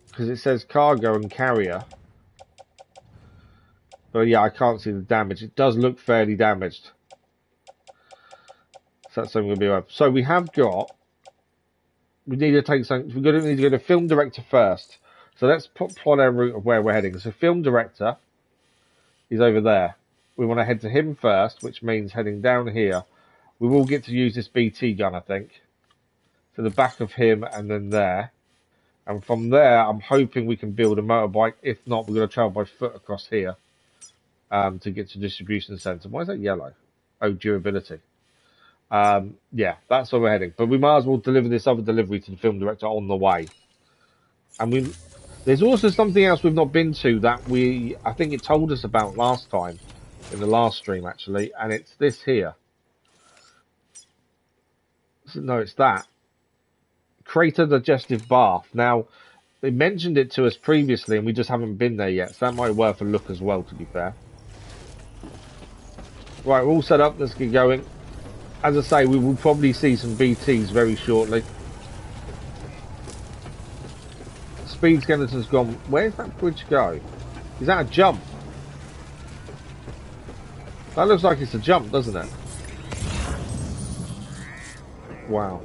Because it says cargo and carrier. But yeah, I can't see the damage. It does look fairly damaged. So that's something we'll be right. So we have got... We need to take something... We're going to need to go to film director first. So let's plot our route of where we're heading. So film director is over there. We want to head to him first, which means heading down here. We will get to use this BT gun, I think. To the back of him and then there. And from there, I'm hoping we can build a motorbike. If not, we're going to travel by foot across here. To get to distribution center. Why is that yellow? Oh, durability. Yeah, that's where we're heading. But we might as well deliver this other delivery to the film director on the way. And there's also something else we've not been to that I think it told us about last time, in the last stream actually, and it's this here. No, it's that. Crater digestive bath. Now, they mentioned it to us previously and we just haven't been there yet, so that might be worth a look as well, to be fair. Right, we're all set up, let's get going. As I say, we will probably see some BTs very shortly. Speed skeleton's gone. Where's that bridge go? Is that a jump? That looks like it's a jump, doesn't it? Wow.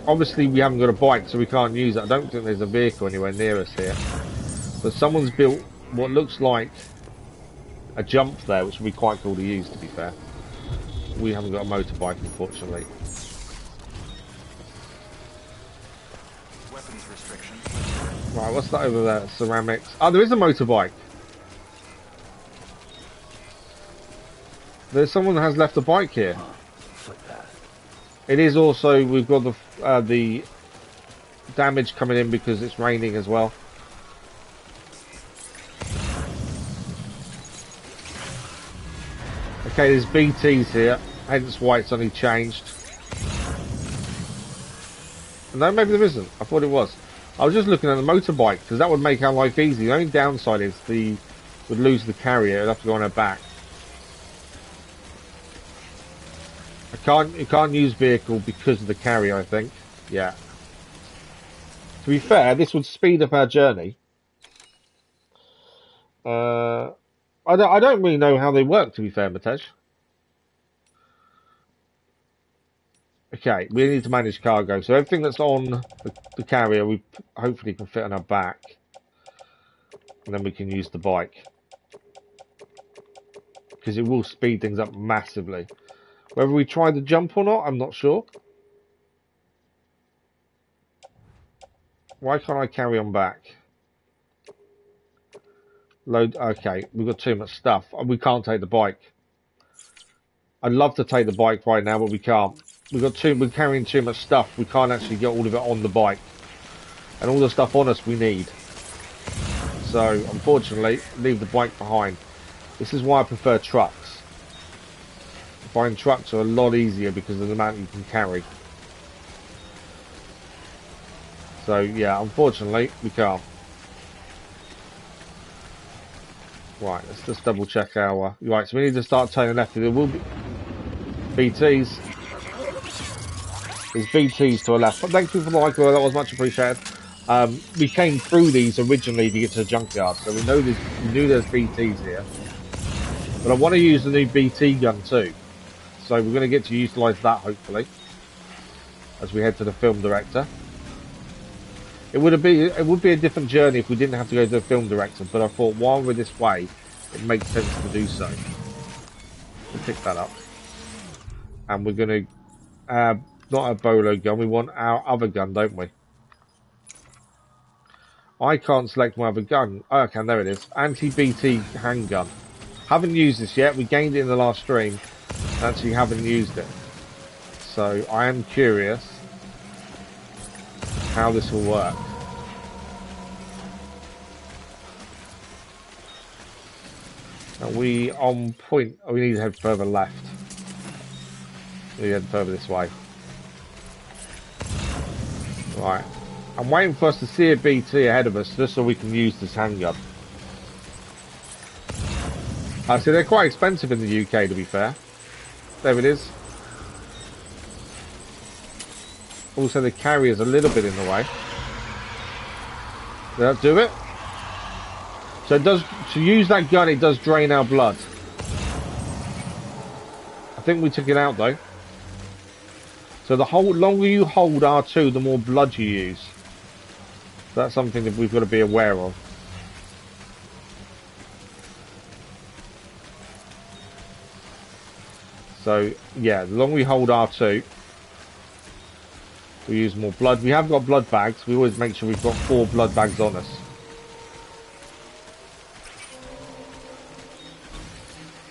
Obviously, we haven't got a bike, so we can't use it. I don't think there's a vehicle anywhere near us here. But someone's built what looks like a jump there, which would be quite cool to use, to be fair. We haven't got a motorbike, unfortunately. Weapons restriction. Right, what's that over there? Ceramics. Oh, there is a motorbike. There's someone that has left a bike here. Footpath. It is also, we've got the damage coming in because it's raining as well. Okay, there's BTs here, hence why it's only changed. No, maybe there isn't. I thought it was. I was just looking at the motorbike, because that would make our life easy. The only downside is we'd lose the carrier, it'd have to go on our back. You can't use vehicle because of the carrier, I think. Yeah. To be fair, this would speed up our journey. I don't really know how they work, to be fair, Matej. Okay, we need to manage cargo. So everything that's on the carrier, we hopefully can fit on our back. And then we can use the bike. Because it will speed things up massively. Whether we try the jump or not, I'm not sure. Why can't I carry on back? Load. Okay, we've got too much stuff. And we can't take the bike. I'd love to take the bike right now, but we can't. We're carrying too much stuff. We can't actually get all of it on the bike. And all the stuff on us we need. So, unfortunately, leave the bike behind. This is why I prefer trucks. Buying trucks are a lot easier because of the amount you can carry. So, yeah, unfortunately, we can't. Right, let's just double check our... Right, so we need to start turning left. There will be BTs. There's BTs to our left. But thank you for the like, that was much appreciated. We came through these originally to get to the junkyard, so we knew there's BTs here. But I want to use the new BT gun too. So we're going to get to utilise that, hopefully, as we head to the film director. It would be a different journey if we didn't have to go to the film director, but I thought while we're this way, it makes sense to do so. We'll pick that up. And we're going to, not a bolo gun, we want our other gun, don't we? I can't select my other gun. Oh, okay, there it is. Anti-BT handgun. Haven't used this yet. We gained it in the last stream. Actually haven't used it. So I am curious how this will work. Are we on point? Oh, we need to head further left. We need to head further this way. Right. I'm waiting for us to see a BT ahead of us just so we can use this handgun. So they're quite expensive in the UK, to be fair. There it is. Also, the carrier's a little bit in the way. Did that do it? So it does, to use that gun, it does drain our blood. I think we took it out though. So the longer you hold R2, the more blood you use. So that's something that we've got to be aware of. So yeah, the longer we hold R2, we use more blood. We have got blood bags. We always make sure we've got 4 blood bags on us.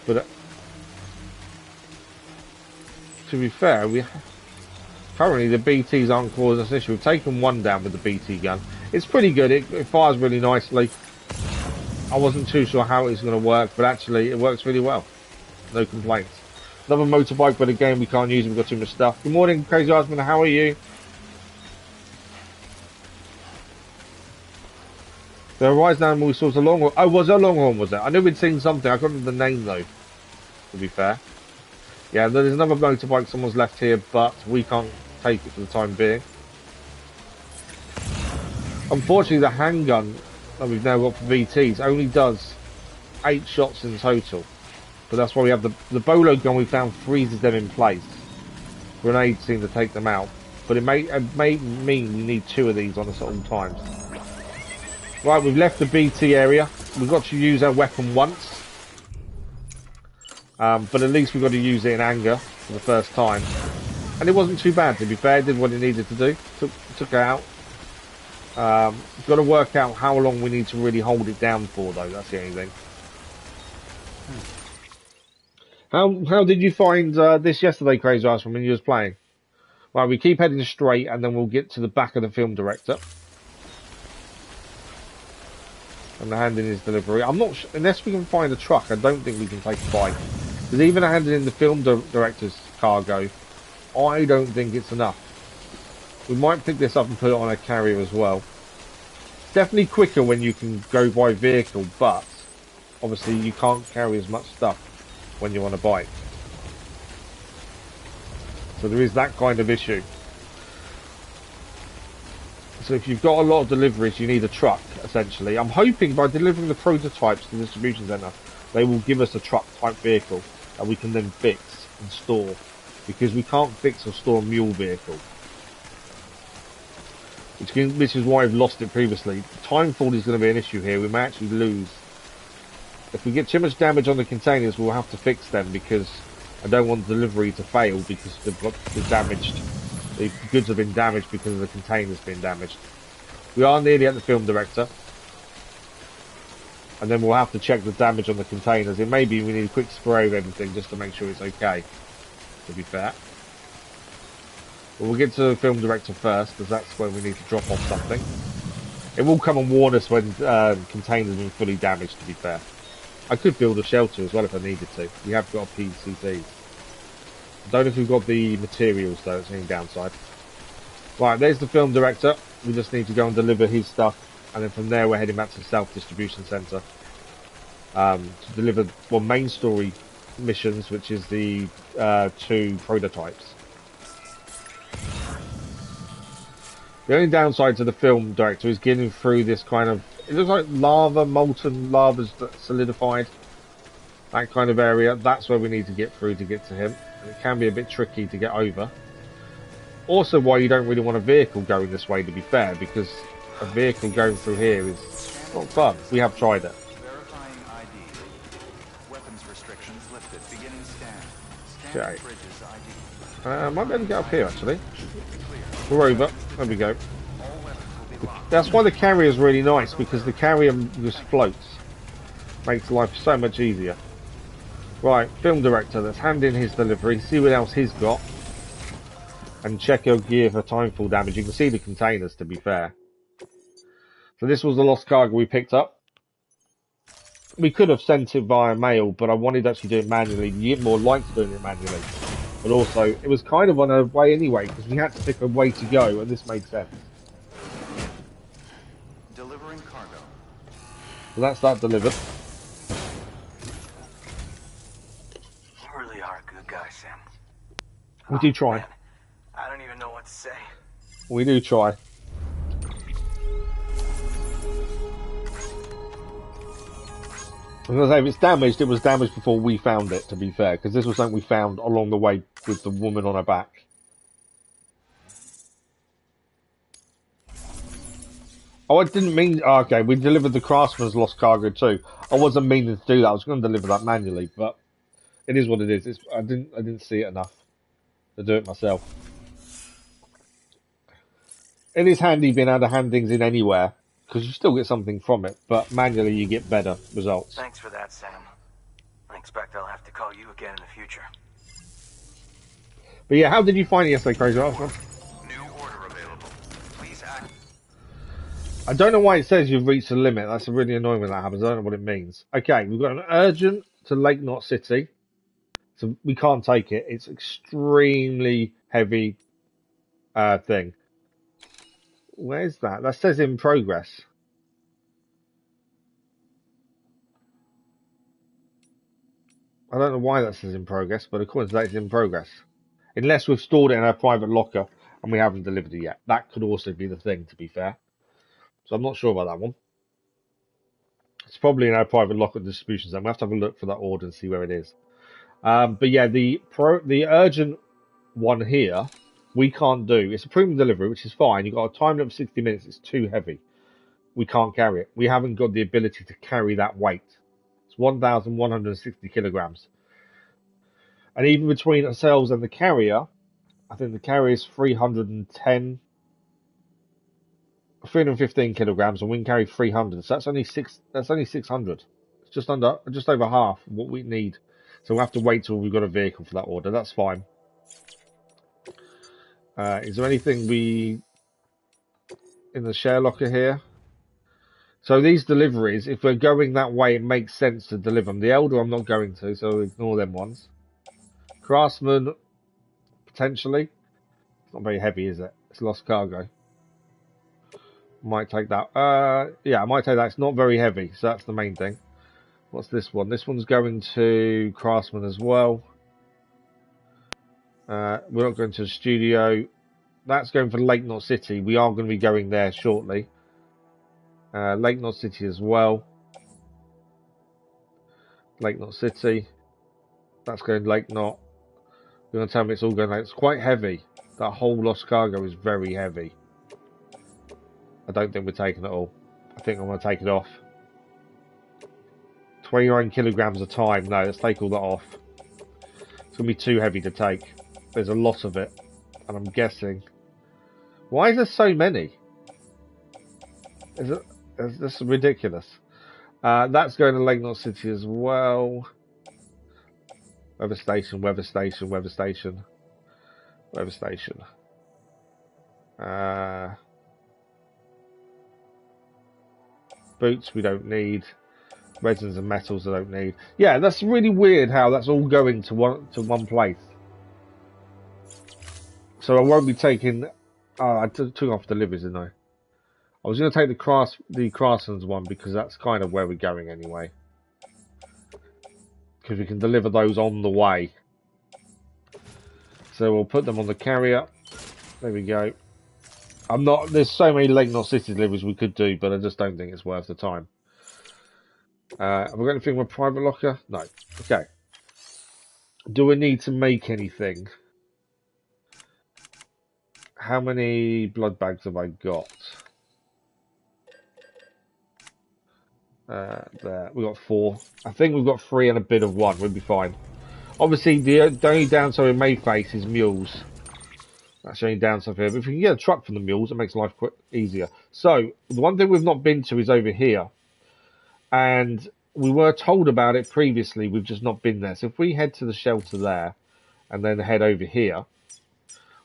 But to be fair, currently the BTs aren't causing us an issue. We've taken one down with the BT gun. It's pretty good. It fires really nicely. I wasn't too sure how it was going to work, but actually it works really well. No complaints. Another motorbike, but again we can't use it. We've got too much stuff. Good morning, Crazy Husband. How are you? The Horizon Animal we saw was a Longhorn. Oh, was it a Longhorn, was it? I knew we'd seen something. I couldn't remember the name, though, to be fair. Yeah, there's another motorbike someone's left here, but we can't take it for the time being. Unfortunately, the handgun that we've now got for VTs only does 8 shots in total. But that's why we have the bolo gun we found freezes them in place. Grenades seem to take them out. but it may mean we need 2 of these on us at all times. Right, we've left the BT area. We've got to use our weapon once. But at least we've got to use it in anger for the first time. And it wasn't too bad, to be fair. It did what it needed to do. Took it out. We've got to work out how long we need to really hold it down for, though. That's the only thing. How did you find this yesterday, Crazy Eyes, when you was playing? Right, we keep heading straight, and then we'll get to the back of the film director. And the hand in his delivery. I'm not sure, unless we can find a truck, I don't think we can take a bike. Because even handing in the film director's cargo, I don't think it's enough. We might pick this up and put it on a carrier as well. Definitely quicker when you can go by vehicle, but obviously you can't carry as much stuff when you're on a bike. So there is that kind of issue. So if you've got a lot of deliveries, you need a truck, essentially. I'm hoping by delivering the prototypes to the distribution centre, they will give us a truck-type vehicle that we can then fix and store. Because we can't fix or store a mule vehicle. Which is why I've lost it previously. Timefall is going to be an issue here. We may actually lose. If we get too much damage on the containers, we'll have to fix them because I don't want delivery to fail because they're damaged. The goods have been damaged because the container's been damaged. We are nearly at the film director. And then we'll have to check the damage on the containers. It may be we need a quick spray of everything just to make sure it's okay, to be fair. But we'll get to the film director first, because that's when we need to drop off something. It will come and warn us when containers have been fully damaged, to be fair. I could build a shelter as well if I needed to. We have got a PCT. I don't know if we've got the materials though, it's any downside. Right, there's the film director. We just need to go and deliver his stuff, and then from there we're heading back to the South Distribution Centre to deliver main story missions, which is the 2 prototypes. The only downside to the film director is getting through this kind of, it looks like lava, molten lava's solidified, that kind of area. That's where we need to get through to get to him. It can be a bit tricky to get over. Also why you don't really want a vehicle going this way, to be fair, because a vehicle going through here is not fun. We have tried it. Verifying ID. Weapons restrictions lifted. Beginning scan. Okay. Bridges ID. Might be able to get up here actually. We're over. There we go. That's why the carrier is really nice, because the carrier just floats. Makes life so much easier. Right, film director, let's hand in his delivery, see what else he's got. And check your gear for timefall damage. You can see the containers, to be fair. So this was the lost cargo we picked up. We could have sent it via mail, but I wanted to actually do it manually. You get more likes doing it manually. But also, it was kind of on our way anyway, because we had to pick a way to go, and this made sense. Delivering cargo. So that's that delivered. You really are a good guy, Sam. We do try. Man, I don't even know what to say. We do try. I was going to say, if it's damaged, it was damaged before we found it, to be fair, because this was something we found along the way with the woman on her back. Oh, I didn't mean... Oh, okay, we delivered the Craftsman's lost cargo too. I wasn't meaning to do that. I was going to deliver that manually, but it is what it is. I didn't see it enough to do it myself. It is handy being able to hand things in anywhere, because you still get something from it, but manually you get better results. Thanks for that, Sam. I expect I'll have to call you again in the future. But yeah, how did you find it yesterday, Crazy Arsenal? New order available. Please act. I don't know why it says you've reached the limit. That's really annoying when that happens. I don't know what it means. Okay, we've got an urgent to Lake Knot City. So we can't take it. It's extremely heavy thing. Where's that? That says in progress. I don't know why that says in progress, but according to that, it's in progress. Unless we've stored it in our private locker and we haven't delivered it yet. That could also be the thing, to be fair. So I'm not sure about that one. It's probably in our private locker distribution zone. We'll have to have a look for that order and see where it is. But yeah, the urgent one here we can't do. It's a premium delivery, which is fine. You've got a time limit of 60 minutes. It's too heavy. We can't carry it. We haven't got the ability to carry that weight. It's 1,160 kilograms. And even between ourselves and the carrier, I think the carrier is 315 kilograms, and we can carry 300. So that's only 600. It's just over half what we need. So we'll have to wait till we've got a vehicle for that order. That's fine. Is there anything in the share locker here? So these deliveries, if we're going that way, it makes sense to deliver them. The Elder I'm not going to, so ignore them ones. Craftsman, potentially. It's not very heavy, is it? It's lost cargo. Might take that. Yeah, I might take that. It's not very heavy, so that's the main thing. What's this one? This one's going to Craftsman as well. We're not going to the studio. That's going for Lake Knot City. We are going to be going there shortly. Lake Knot City as well. Lake Knot City. That's going Lake Knot. You're going to tell me it's all going. It's quite heavy. That whole lost cargo is very heavy. I don't think we're taking it all. I think I'm going to take it off. 29 kilograms a time. No, let's take all that off. It's going to be too heavy to take. There's a lot of it. And I'm guessing... Why is there so many? Is this ridiculous? That's going to Lake Knot City as well. Weather station, weather station, weather station. Weather station. Boots we don't need. Resins and metals I don't need. Yeah, that's really weird how that's all going to one place. So I won't be taking... I took off deliveries, didn't I? I was going to take the Craftsman's one because that's kind of where we're going anyway. Because we can deliver those on the way. So we'll put them on the carrier. There we go. There's so many Lake Knot City deliveries we could do, but I just don't think it's worth the time. Have we got anything with private locker? No. Okay. Do we need to make anything? How many blood bags have I got? There. We've got 4. I think we've got 3 and a bit of 1. We'll be fine. Obviously, the only downside we may face is mules. That's the only downside here. But if we can get a truck from the mules, it makes life quite easier. So, the one thing we've not been to is over here. And we were told about it previously. We've just not been there. So, if we head to the shelter there and then head over here,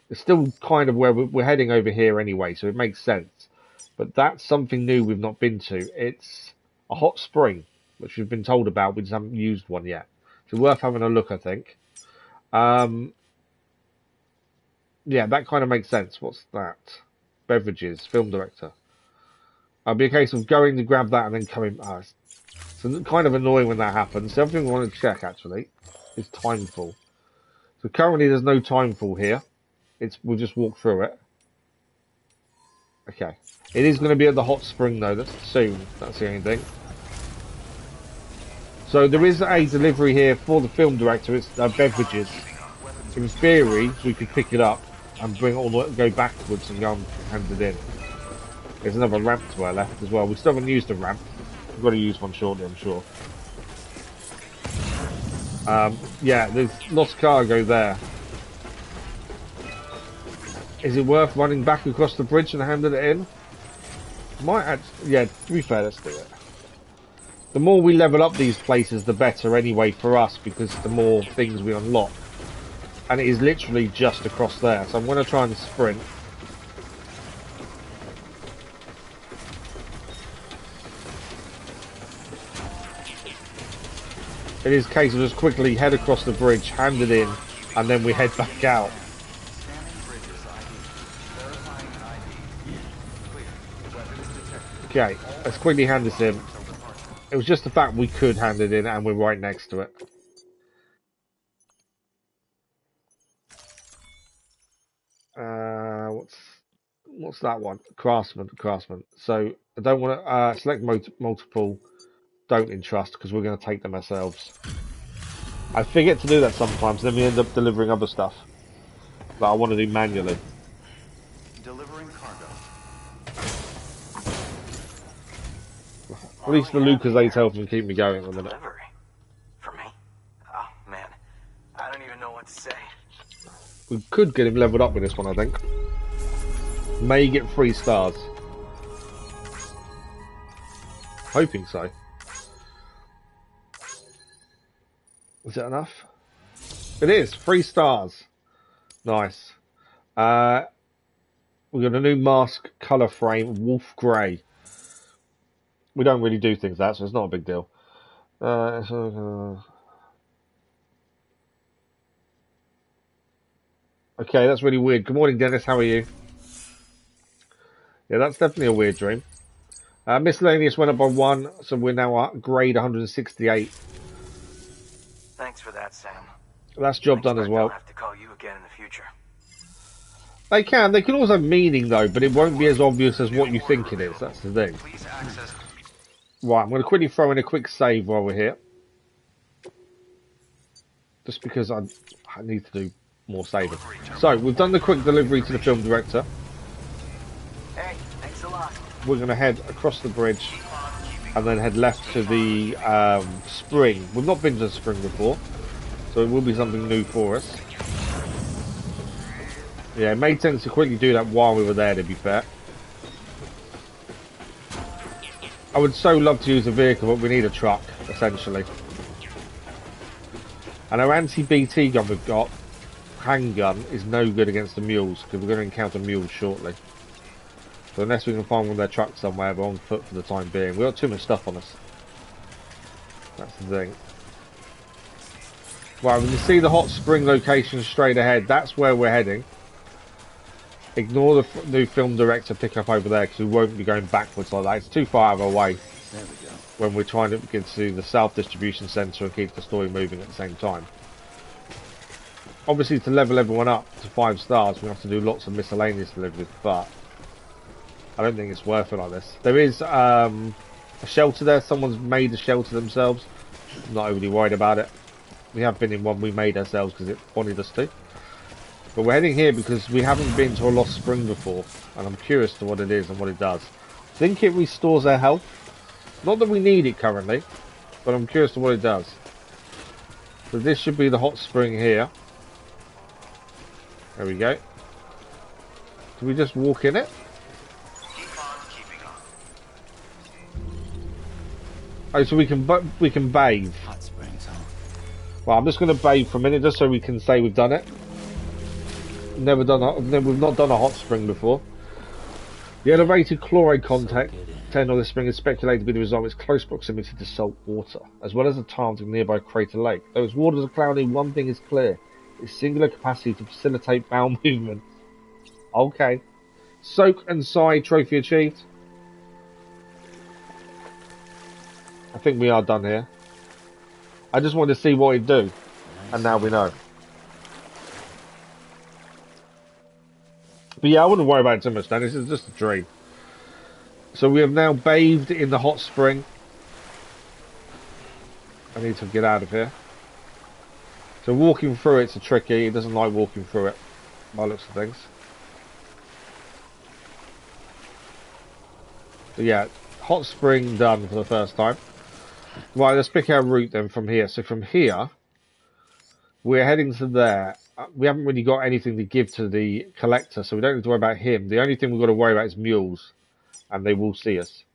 it's still kind of where we're heading over here anyway. So, it makes sense. But that's something new we've not been to. It's a hot spring, which we've been told about. We just haven't used one yet. So worth having a look, I think. Yeah, that kind of makes sense. What's that? Beverages, film director. It'll be a case of going to grab that and then coming... it's kind of annoying when that happens. The other thing I want to check, actually, is timefall. So currently there's no timefall here. We'll just walk through it. Okay. It is going to be at the hot spring, though. That's soon. That's the only thing. So there is a delivery here for the film director. It's beverages. In theory, we could pick it up and bring it all go backwards and go and hand it in. There's another ramp to our left as well. We still haven't used a ramp. We've got to use one shortly, I'm sure. Yeah, there's lost cargo there. Is it worth running back across the bridge and handing it in? Might actually, yeah, to be fair, let's do it. The more we level up these places, the better anyway for us, because the more things we unlock. And it is literally just across there, so I'm going to try and sprint. It is a case of just quickly head across the bridge, hand it in, and then we head back out. Okay, let's quickly hand this in. It was just the fact we could hand it in and we're right next to it. What's that one? Craftsman. So I don't want to select multiple. Don't entrust because we're going to take them ourselves. I forget to do that sometimes. Then we end up delivering other stuff. that I want to do manually. Delivering cargo. At least the Lucasades help me keep me going on the minute. Delivery? For me? Oh, man. I don't even know what to say. We could get him leveled up with this one, I think. May get 3 stars. Hoping so. Is it enough? It is, 3 stars. Nice. We've got a new mask colour frame, Wolf Grey. We don't really do things like that, so it's not a big deal. Okay, that's really weird. Good morning, Dennis. How are you? Yeah, that's definitely a weird dream. Miscellaneous went up by 1, so we're now at grade 168. Thanks for that, Sam. That's job done as well. I'll have to call you again in the future. They can. They can also have meaning, though, but it won't be as obvious as what you think it is. That's the thing. Please access. Right, I'm going to quickly throw in a quick save while we're here. Just because I need to do more saving. So, we've done the quick delivery to the film director. Hey, thanks a lot. We're going to head across the bridge and then head left to the spring. We've not been to the spring before, so it will be something new for us. Yeah, it made sense to quickly do that while we were there, to be fair. I would so love to use a vehicle, but we need a truck, essentially. And our anti-BT gun we've got, handgun, is no good against the mules, because we're going to encounter mules shortly. So unless we can find one of their trucks somewhere, we're on foot for the time being. We've got too much stuff on us. That's the thing. Right, we can see the hot spring location straight ahead. That's where we're heading. Ignore the new film director pick up over there, because we won't be going backwards like that. It's too far out of our way. There we go. When we're trying to get to the South Distribution Centre and keep the story moving at the same time. Obviously, to level everyone up to 5 stars, we have to do lots of miscellaneous deliveries, but I don't think it's worth it like this. There is a shelter there. Someone's made a shelter themselves. I'm not overly worried about it. We have been in one we made ourselves because it wanted us to. But we're heading here because we haven't been to a Lost Spring before, and I'm curious to what it is and what it does. I think it restores our health. Not that we need it currently, but I'm curious to what it does. So this should be the hot spring here. There we go. Do we just walk in it? Keep on keeping on. Oh, so we can bathe. Hot springs, huh? Well, I'm just going to bathe for a minute, just so we can say we've done it. We've not done a hot spring before. The elevated chloride content of the spring is speculated to be the result of its close proximity to salt water, as well as the tiles of nearby Crater Lake. Though its waters are cloudy, one thing is clear: its singular capacity to facilitate bowel movement. Okay. Soak and Sigh trophy achieved. I think we are done here. I just wanted to see what it'd do, and now we know. But yeah, I wouldn't worry about it too much, Dan. This is just a dream. So we have now bathed in the hot spring. I need to get out of here. So walking through it's a tricky. It doesn't like walking through it, by the looks of things. But yeah, hot spring done for the first time. Right, let's pick our route then from here. So from here, we're heading to there. We haven't really got anything to give to the collector, so we don't need to worry about him. The only thing we've got to worry about is mules, and they will see us.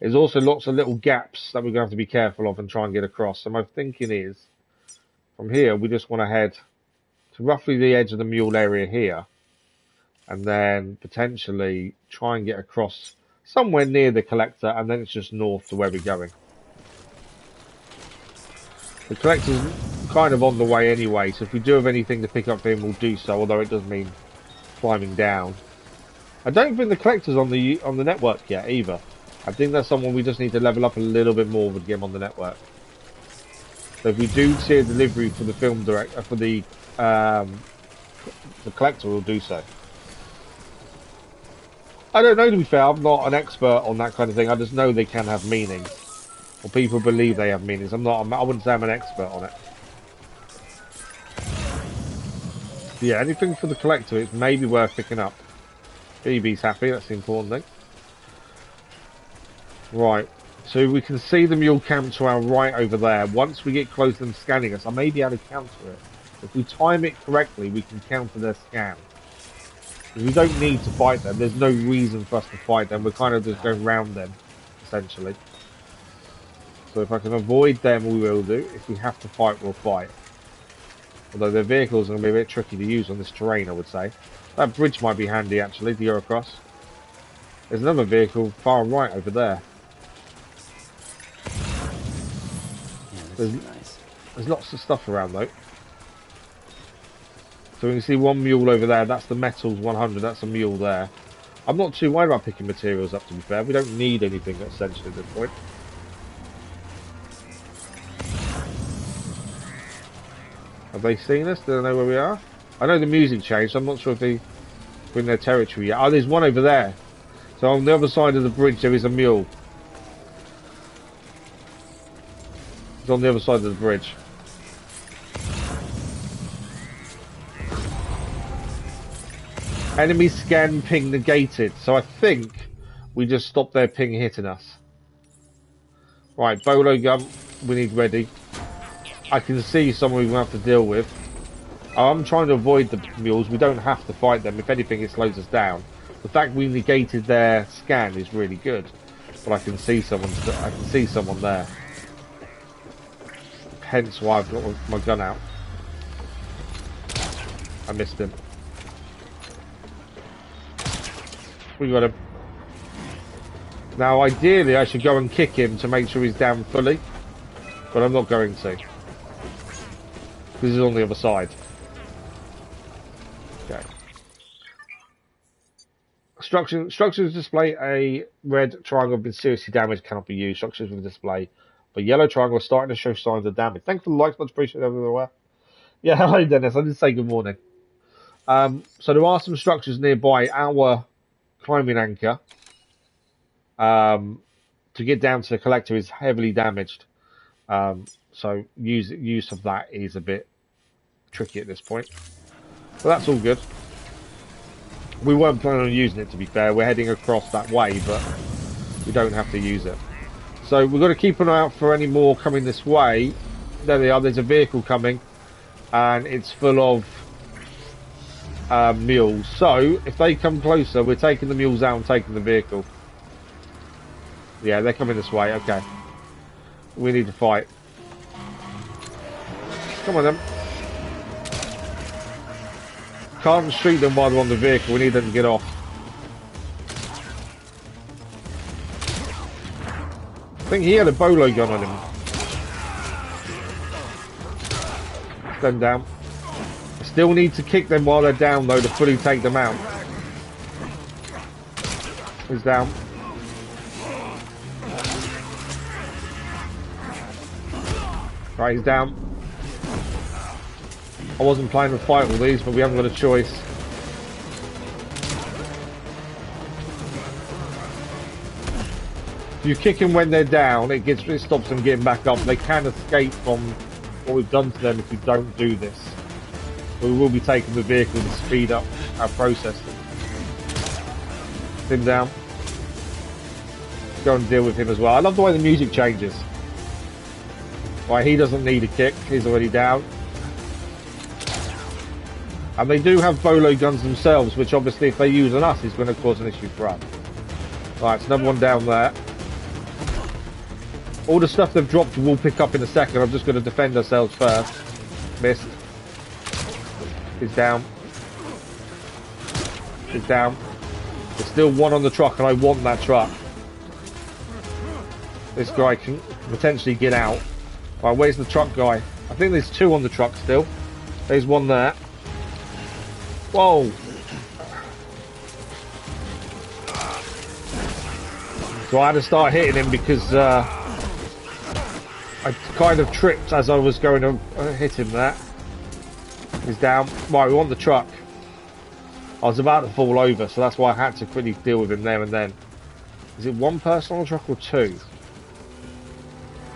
There's also lots of little gaps that we're going to have to be careful of and try and get across. So my thinking is, from here, we just want to head to roughly the edge of the mule area here, and then potentially try and get across somewhere near the collector, and then it's just north to where we're going. The collector's kind of on the way anyway, so if we do have anything to pick up for him, we'll do so, although it does mean climbing down. I don't think the collector's on the network yet either. I think that's someone we just need to level up a little bit more with him on the network. So if we do see a delivery for the film director, for the collector, we'll do so. I don't know, to be fair. I'm not an expert on that kind of thing. I just know they can have meanings, or people believe they have meanings. I wouldn't say I'm an expert on it. Yeah, anything for the collector, it may be worth picking up. BB's happy, that's the important thing. Right, so we can see the mule camp to our right over there. Once we get close to them scanning us, I may be able to counter it. If we time it correctly, we can counter their scan. We don't need to fight them. There's no reason for us to fight them. We're kind of just going round them, essentially. So if I can avoid them, we will do. If we have to fight, we'll fight. Although their vehicles are going to be a bit tricky to use on this terrain, I would say. That bridge might be handy, actually, to go across. There's another vehicle far right over there. There's lots of stuff around, though. So we can see one mule over there. That's the Metals 100. That's a mule there. I'm not too worried about picking materials up, to be fair. We don't need anything, essentially, at this point. Have they seen us? Do they know where we are? I know the music changed, so I'm not sure if they're in their territory yet. Oh, there's one over there. So on the other side of the bridge, there is a mule. It's on the other side of the bridge. Enemy scan ping negated. So I think we just stopped their ping hitting us. Right, bolo gun, we need ready. I can see someone we're going to have to deal with. I'm trying to avoid the mules. We don't have to fight them. If anything, it slows us down. The fact we negated their scan is really good. But I can see someone there. Hence why I've got my gun out. I missed him. We got him. Now, ideally, I should go and kick him to make sure he's down fully. But I'm not going to. This is on the other side. Okay. Structures display a red triangle have been seriously damaged, cannot be used. Structures with display. But yellow triangle are starting to show signs of damage. Thanks for the likes, much appreciated everywhere. Yeah, hello Dennis, I did say good morning. So there are some structures nearby our climbing anchor. To get down to the collector is heavily damaged. So use of that is a bit tricky at this point. But that's all good. We weren't planning on using it, to be fair. We're heading across that way, but we don't have to use it. So we've got to keep an eye out for any more coming this way. There they are. There's a vehicle coming, and it's full of mules. So if they come closer, we're taking the mules out and taking the vehicle. Yeah, they're coming this way. Okay. We need to fight. Come on, then. Can't shoot them while they're on the vehicle. We need them to get off. I think he had a bolo gun on him. Them down. Still need to kick them while they're down, though, to fully take them out. He's down. Right, he's down. I wasn't planning to fight all these, but we haven't got a choice. If you kick them when they're down, it stops them getting back up. They can escape from what we've done to them if we don't do this. But we will be taking the vehicle to speed up our process. Him down. Go and deal with him as well. I love the way the music changes. Right, he doesn't need a kick. He's already down. And they do have bolo guns themselves, which obviously if they use on us is going to cause an issue for us. Right, it's another one down there. All the stuff they've dropped we'll pick up in a second. I'm just going to defend ourselves first. Missed. He's down. He's down. There's still one on the truck and I want that truck. This guy can potentially get out. Right, where's the truck guy? I think there's two on the truck still. There's one there. Whoa! So I had to start hitting him because I kind of tripped as I was going to hit him there. He's down. Right, we want the truck. I was about to fall over, so that's why I had to quickly deal with him there and then. Is it one person on the truck or two?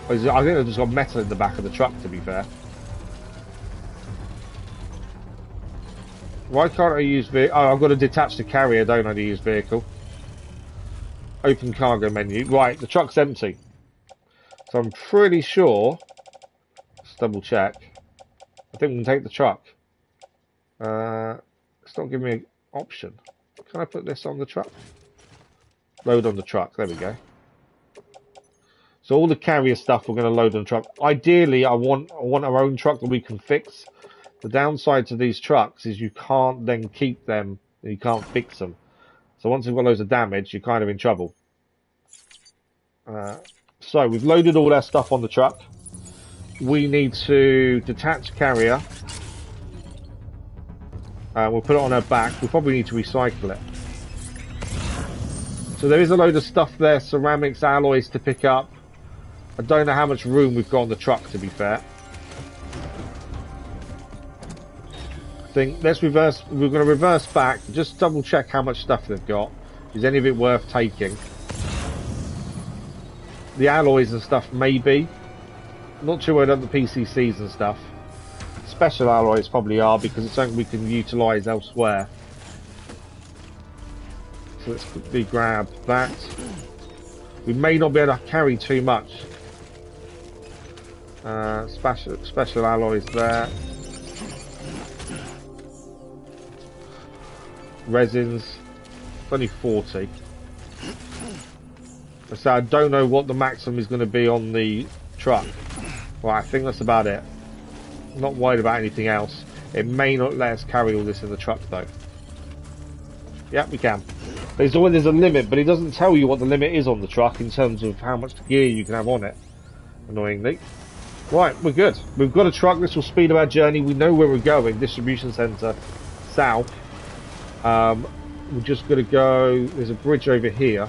Or is it, I think they've just got metal in the back of the truck, to be fair. Why can't I use vehicle? Oh, I've got to detach the carrier, don't I, to use vehicle? Open cargo menu. Right, the truck's empty. So I'm pretty sure, let's double check. I think we can take the truck. It's not giving me an option. Can I put this on the truck? Load on the truck, there we go. So all the carrier stuff we're going to load on the truck. Ideally, I want our own truck that we can fix. The downside to these trucks is you can't then keep them and you can't fix them. So once you've got loads of damage, you're kind of in trouble. So we've loaded all our stuff on the truck. We need to detach carrier. We'll put it on our back. We'll probably need to recycle it. So there is a load of stuff there, ceramics, alloys to pick up. I don't know how much room we've got on the truck, to be fair. I think let's reverse. We're going to reverse back. Just double check how much stuff they've got. Is any of it worth taking? The alloys and stuff, maybe. Not sure about the PCCs and stuff. Special alloys probably are because it's something we can utilise elsewhere. So let's quickly grab that. We may not be able to carry too much. Special alloys there. Resins. It's only 40. So I don't know what the maximum is going to be on the truck. Well, I think that's about it. I'm not worried about anything else. It may not let us carry all this in the truck though. Yeah, we can. There's a limit, but it doesn't tell you what the limit is on the truck in terms of how much gear you can have on it. Annoyingly. Right, we're good. We've got a truck. This will speed up our journey. We know where we're going. Distribution centre, south. We're just going to go. There's a bridge over here.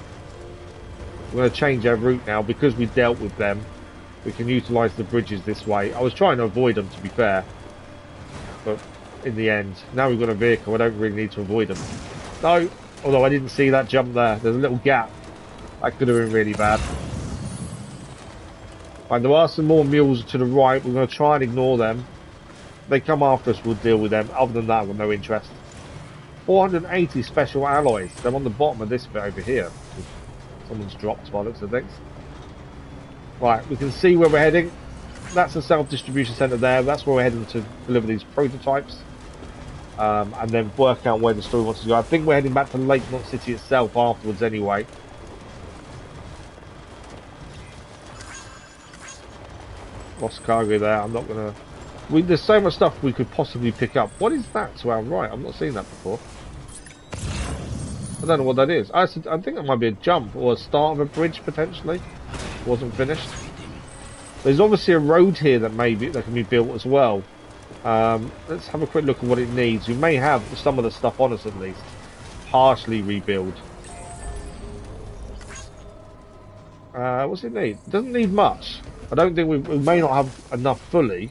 We're going to change our route now because we dealt with them. We can utilise the bridges this way. I was trying to avoid them, to be fair, but in the end, now we've got a vehicle. I don't really need to avoid them. No, although I didn't see that jump there. There's a little gap. That could have been really bad. Right, there are some more mules to the right. We're going to try and ignore them. If they come after us, we'll deal with them. Other than that, I've got no interest. 480 special alloys. They're on the bottom of this bit over here. Someone's dropped by the looks of things. Right, we can see where we're heading. That's the self-distribution centre there. That's where we're heading to deliver these prototypes. And then work out where the story wants to go. I think we're heading back to Lakemont City itself afterwards anyway. Lost cargo there. I'm not going to... There's so much stuff we could possibly pick up. What is that to our right? I've not seen that before. I don't know what that is. I think it might be a jump or a start of a bridge potentially. Wasn't finished. There's obviously a road here that can be built as well. Let's have a quick look at what it needs. We may have some of the stuff on us at least. Partially rebuild. What's it need? It doesn't need much. I don't think we may not have enough fully.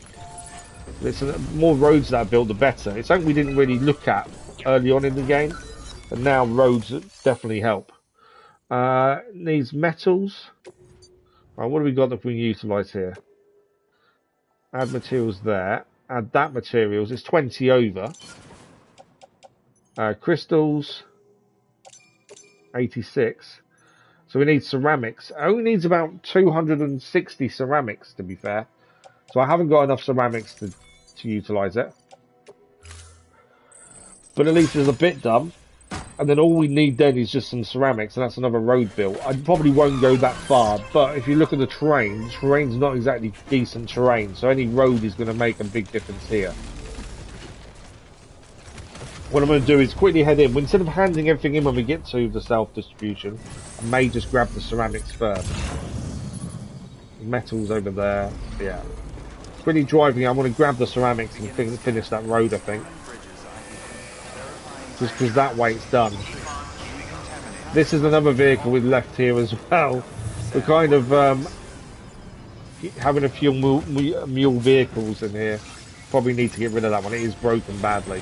It's more roads that are built, the better. It's something we didn't really look at early on in the game, but now roads definitely help. Needs metals. Right, what have we got that we can utilise here? Add materials there. Add that materials. It's 20 over. Crystals. 86. So we need ceramics. It only needs about 260 ceramics, to be fair. So I haven't got enough ceramics to utilise it. But at least there's a bit done. And then all we need then is just some ceramics, and that's another road built. I probably won't go that far, but if you look at the terrain's not exactly decent terrain, so any road is going to make a big difference here. What I'm going to do is quickly head in. Instead of handing everything in when we get to the self-distribution, I may just grab the ceramics first. Metals over there, yeah. Quickly driving, I want to grab the ceramics and finish that road, I think. Just because that way it's done. This is another vehicle we've left here as well. We're kind of having a few mule vehicles in here. Probably need to get rid of that one. It is broken badly.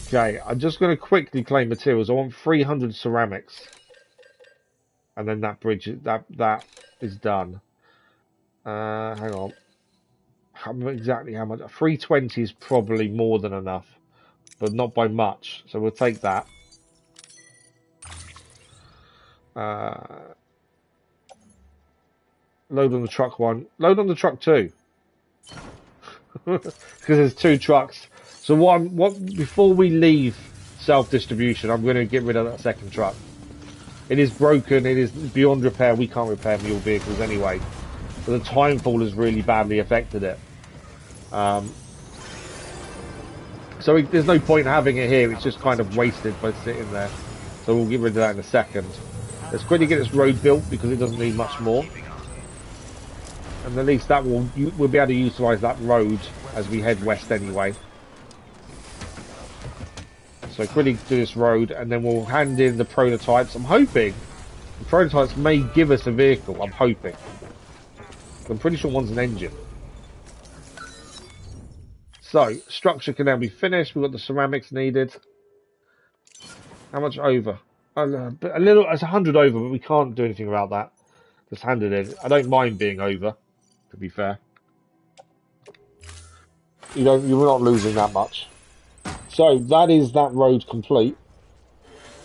Okay, I'm just going to quickly claim materials. I want 300 ceramics. And then that bridge, that is done. Hang on. can't remember exactly how much. 320 is probably more than enough, but not by much. So we'll take that. Load on the truck one. Load on the truck two. Because there's two trucks. So before we leave self-distribution, I'm going to get rid of that second truck. It is broken. It is beyond repair. We can't repair mule vehicles anyway. But the time fall has really badly affected it. So there's no point having it here. It's just kind of wasted by sitting there. So we'll get rid of that in a second. Let's quickly get this road built because it doesn't need much more. And at least that we'll be able to utilise that road as we head west anyway. So quickly do this road and then we'll hand in the prototypes. I'm hoping the prototypes may give us a vehicle. I'm hoping. I'm pretty sure one's an engine. So, structure can now be finished. We've got the ceramics needed. How much over? A little, it's 100 over, but we can't do anything about that. Just hand it in. I don't mind being over, to be fair. You're not losing that much. So, that is that road complete.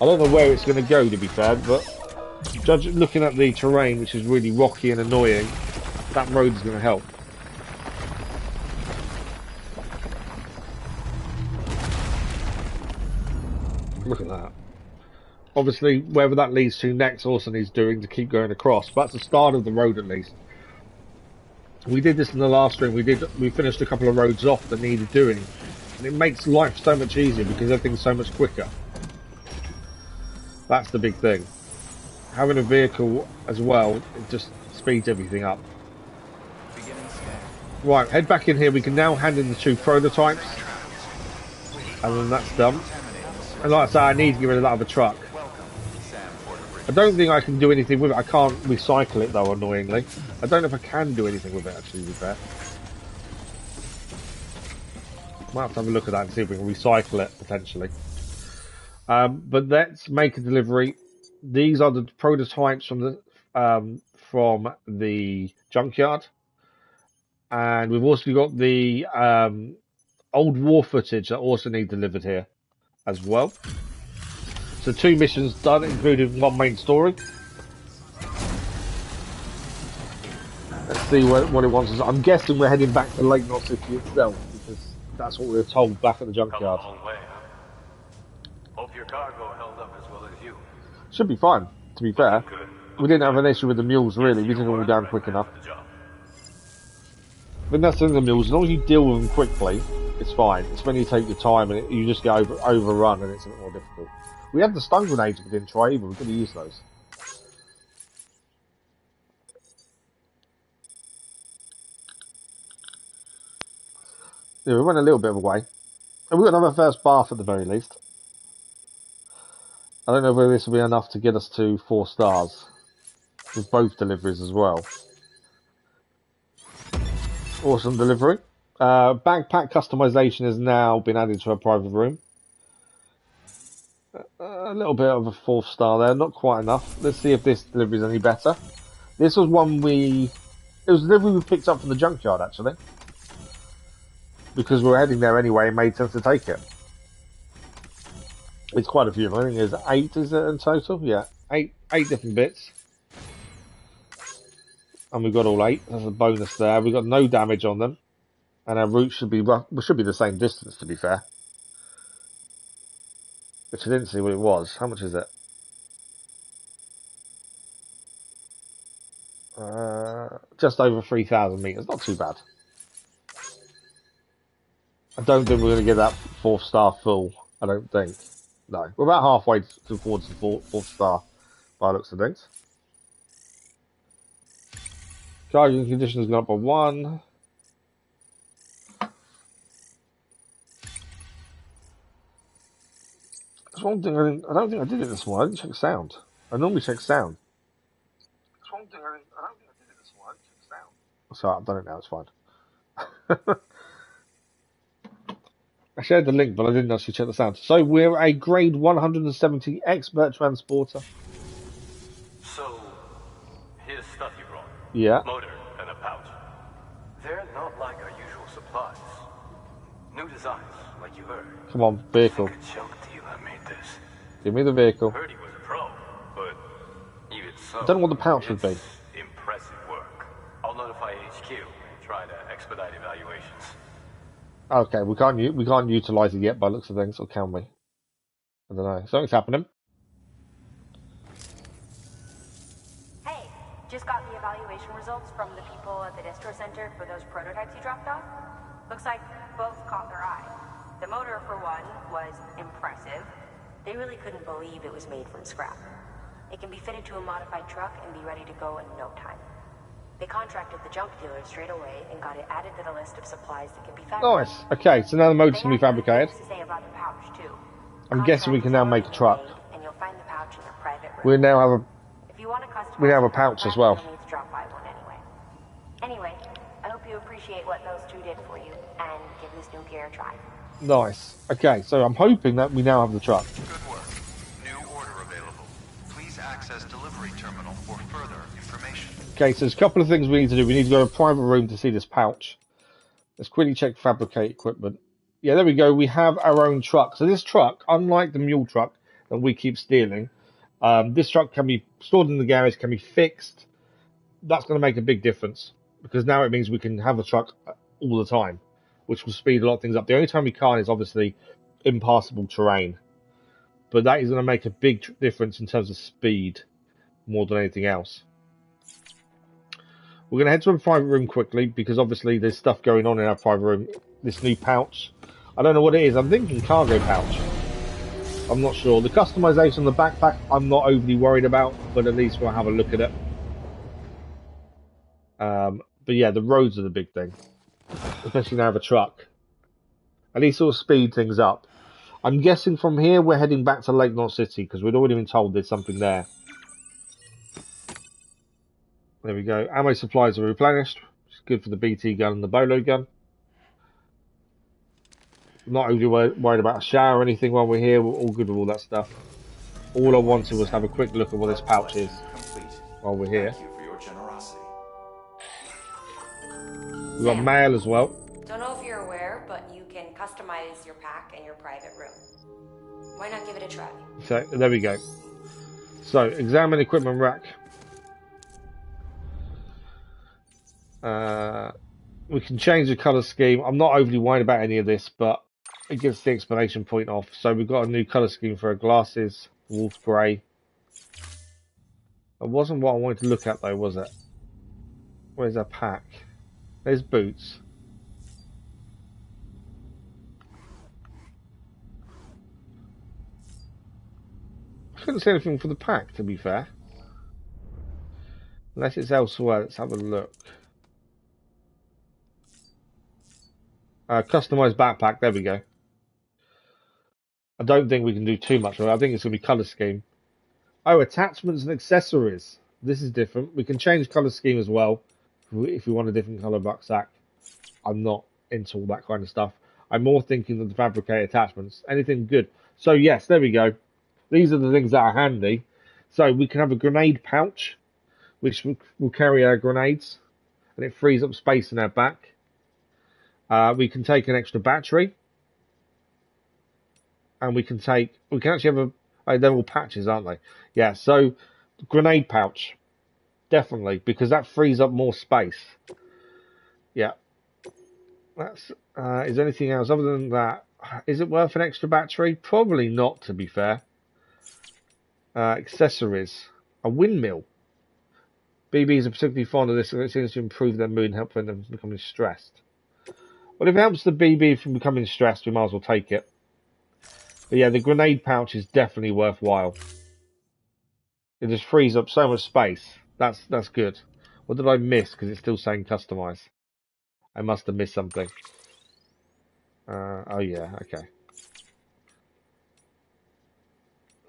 I don't know where it's going to go, to be fair, but looking at the terrain, which is really rocky and annoying, that road is going to help. Look at that. Obviously, wherever that leads to next also needs doing to keep going across. But that's the start of the road, at least. We did this in the last stream. We finished a couple of roads off that needed doing. And it makes life so much easier because everything's so much quicker. That's the big thing. Having a vehicle as well, it just speeds everything up. Right, head back in here. We can now hand in the two prototypes. And then that's done. And like I say, I need to get rid of that other truck. I don't think I can do anything with it. I can't recycle it though, annoyingly. I don't know if I can do anything with it, actually, to be fair. Might have to have a look at that and see if we can recycle it, potentially. But let's make a delivery. These are the prototypes from the junkyard. And we've also got the old war footage that also need delivered here as well. So 2 missions done, including 1 main story. Let's see what it wants us. I'm guessing we're heading back to Lake Knot City itself, because that's what we were told back at the junkyard. Come a long way, huh? Hope your cargo held up as well as you. Should be fine, to be fair. We didn't have an issue with the mules, really. We didn't all down quick enough. But that's the thing with the mules, as long as you deal with them quickly, it's fine. It's when you take your time and you just get overrun and it's a bit more difficult. We had the stun grenades we didn't try either. We could have used those. Yeah, we went a little bit of a way. And we got another first bath at the very least. I don't know whether this will be enough to get us to 4 stars. With both deliveries as well. Awesome delivery. Backpack customization has now been added to our private room. A little bit of a 4th star there, not quite enough. Let's see if this delivery is any better. This was one it was a delivery we picked up from the junkyard, actually. Because we were heading there anyway, it made sense to take it. It's quite a few. I think there's 8, is it, in total? Yeah, 8 different bits. And we've got all 8. That's a bonus there. We've got no damage on them. And our route should be the same distance, to be fair. Which I didn't see what it was. How much is it? Just over 3,000 meters. Not too bad. I don't think we're going to get that 4th star full. I don't think. No. We're about halfway towards the 4th star by the looks of things. Charging condition has gone up by 1. That's one thing I don't think I did it this morning. I didn't check sound. I normally check sound. That's one thing I don't think I did it this morning. I didn't check sound. Sorry, I've done it now. It's fine. I shared the link, but I didn't actually check the sound. So we're a grade 170 expert transporter. So, here's stuff you brought. Yeah. Motor and a pouch. They're not like our usual supplies. New designs, like you heard. Come on, vehicle. Think a joke to you I made this. Give me the vehicle. Heard he was a pro, but even so, I don't know what the pouch would be. it's impressive work. I'll notify HQ and try to expedite evaluations. Okay, we can't utilize it yet by the looks of things, or can we? I don't know. Something's happening. Hey, just got the evaluation results from the people at the distro center for those prototypes you dropped off. Looks like both caught their eye. The motor, for one, was impressive. They really couldn't believe it was made from scrap. It can be fitted to a modified truck and be ready to go in no time. They contracted the junk dealer straight away and got it added to the list of supplies that can be fabricated. Nice. Okay, so now the motor can be They have fabricated. things to say about the pouch, too. I'm guessing we can now make a truck. And you'll find the pouch in your private room. We now have a If you want to customize we have a your pouch as pack, well. you'll need to drop by one anyway. Anyway, I hope you appreciate what those two did for you and give this new gear a try. nice. Okay, so I'm hoping that we now have the truck. Good work. New order available. Please access delivery terminal for further information. Okay, so there's a couple of things we need to do. We need to go to a private room to see this pouch. Let's quickly check fabricate equipment. Yeah, there we go. We have our own truck. So this truck, unlike the mule truck that we keep stealing, this truck can be stored in the garage, can be fixed. That's going to make a big difference because now it means we can have a truck all the time, which will speed a lot of things up. The only time we can't is obviously impassable terrain. But that is going to make a big difference in terms of speed more than anything else. We're going to head to a private room quickly because obviously there's stuff going on in our private room. This new pouch. I don't know what it is. I'm thinking cargo pouch. I'm not sure. The customization on the backpack I'm not overly worried about, but at least we'll have a look at it. But yeah, the roads are the big thing. Especially now I have a truck. At least it'll speed things up. I'm guessing from here we're heading back to Lake Knot City because we'd already been told there's something there. There we go. Ammo supplies are replenished. It's good for the BT gun and the Bolo gun. I'm not overly worried about a shower or anything while we're here. We're all good with all that stuff. All I wanted was have a quick look at what this pouch is while we're here. Thank you for your generosity. We've got mail as well. Don't know if you're aware, but you can customize your pack in your private room. Why not give it a try? So there we go. So examine equipment rack. We can change the color scheme. I'm not overly worried about any of this, but it gives the explanation point off. So we've got a new color scheme for our glasses, wolf grey. It wasn't what I wanted to look at though, was it? Where's our pack? There's boots. I couldn't see anything for the pack, to be fair. Unless it's elsewhere, let's have a look. Customized backpack, there we go. I don't think we can do too much with it. I think it's going to be colour scheme. Oh, attachments and accessories. This is different. We can change colour scheme as well if we want a different colour rucksack. I'm not into all that kind of stuff. I'm more thinking of the fabricated attachments. Anything good. So yes, there we go. These are the things that are handy. So we can have a grenade pouch, which will carry our grenades, and it frees up space in our back. We can take an extra battery, and we can actually have they're all patches, aren't they? Yeah, so grenade pouch, definitely, because that frees up more space. Yeah. That's, is there anything else other than that? Is it worth an extra battery? Probably not, to be fair. Accessories. A windmill. BBs are particularly fond of this, and it seems to improve their mood and help them becoming stressed. Well, if it helps the BB from becoming stressed, we might as well take it. But yeah, the grenade pouch is definitely worthwhile. It just frees up so much space. That's good. What did I miss? Because it's still saying customize. I must have missed something. Oh yeah, okay.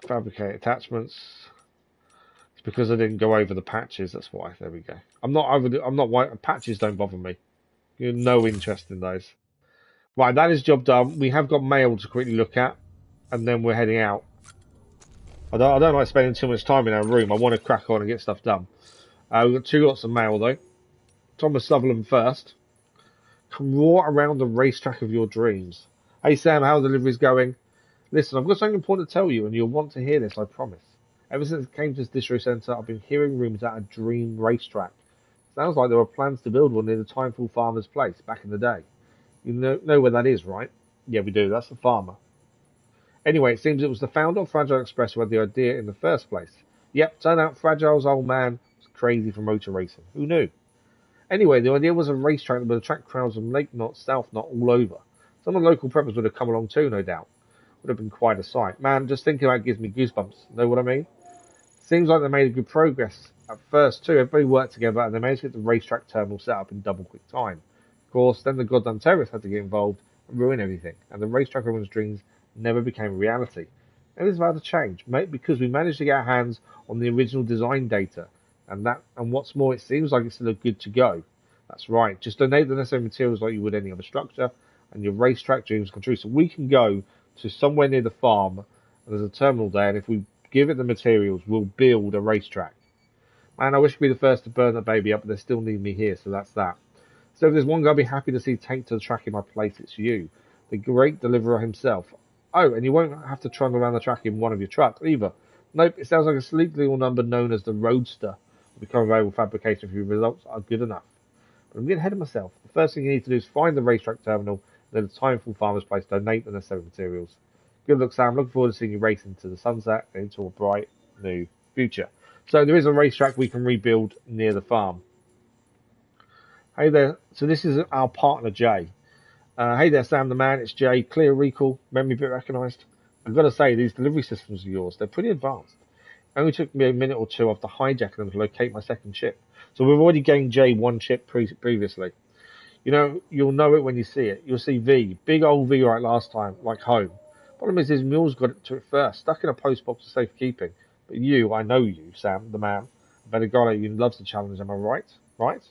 Fabricate attachments. It's because I didn't go over the patches. That's why. There we go. I'm not white. Patches don't bother me. You have no interest in those. Right, that is job done. We have got mail to quickly look at, and then we're heading out. I don't like spending too much time in our room. I want to crack on and get stuff done. We've got 2 lots of mail though. Thomas Sutherland first. Come roar around the racetrack of your dreams. Hey Sam, how are deliveries going? Listen, I've got something important to tell you, and you'll want to hear this, I promise. Ever since I came to this distro centre, I've been hearing rumours about a dream racetrack. Sounds like there were plans to build one near the Timefall Farmer's place back in the day. You know where that is, right? Yeah, we do. That's the farmer. Anyway, it seems it was the founder of Fragile Express who had the idea in the first place. Yep, turned out Fragile's old man was crazy for motor racing. Who knew? Anyway, the idea was a racetrack that would attract crowds from Lake Knot, South Knot, all over. Some of the local preppers would have come along too, no doubt. Would have been quite a sight. Man, just thinking about it gives me goosebumps. Know what I mean? Seems like they made good progress at first too. Everybody worked together and they managed to get the racetrack terminal set up in double quick time. Of course, then the goddamn terrorists had to get involved and ruin everything, and the racetrack everyone's dreams never became a reality. And it's about to change, mate, because we managed to get our hands on the original design data, and what's more, it seems like it's still good to go. That's right. Just donate the necessary materials like you would any other structure, and your racetrack dreams come true. So we can go to somewhere near the farm, and there's a terminal there, and if we give it the materials, we'll build a racetrack. Man, I wish to be the first to burn that baby up, but they still need me here, so that's that. So if there's one guy I'd be happy to see take to the track in my place, it's you, the great deliverer himself. Oh, and you won't have to trundle around the track in one of your trucks either. Nope, it sounds like a sleek little number known as the Roadster will become available for fabrication if your results are good enough. But I'm getting ahead of myself. The first thing you need to do is find the racetrack terminal, and then the Timefall Farmer's place, donate the necessary materials. Good luck, Sam. Looking forward to seeing you race into the sunset and into a bright new future. So there is a racetrack we can rebuild near the farm. Hey there. So this is our partner, Jay. Hey there, Sam the man. It's Jay. Clear recall. Memory bit recognised. I've got to say, these delivery systems of yours, they're pretty advanced. It only took me a minute or two after hijacking them to locate my second chip. So we've already gained Jay one chip previously. You know, you'll know it when you see it. You'll see V. Big old V right last time, like home. Problem is, his mule's got it to it first, stuck in a post box for safekeeping. But you, I know you, Sam, the man. I bet a guy like you loves the challenge, am I right? Right?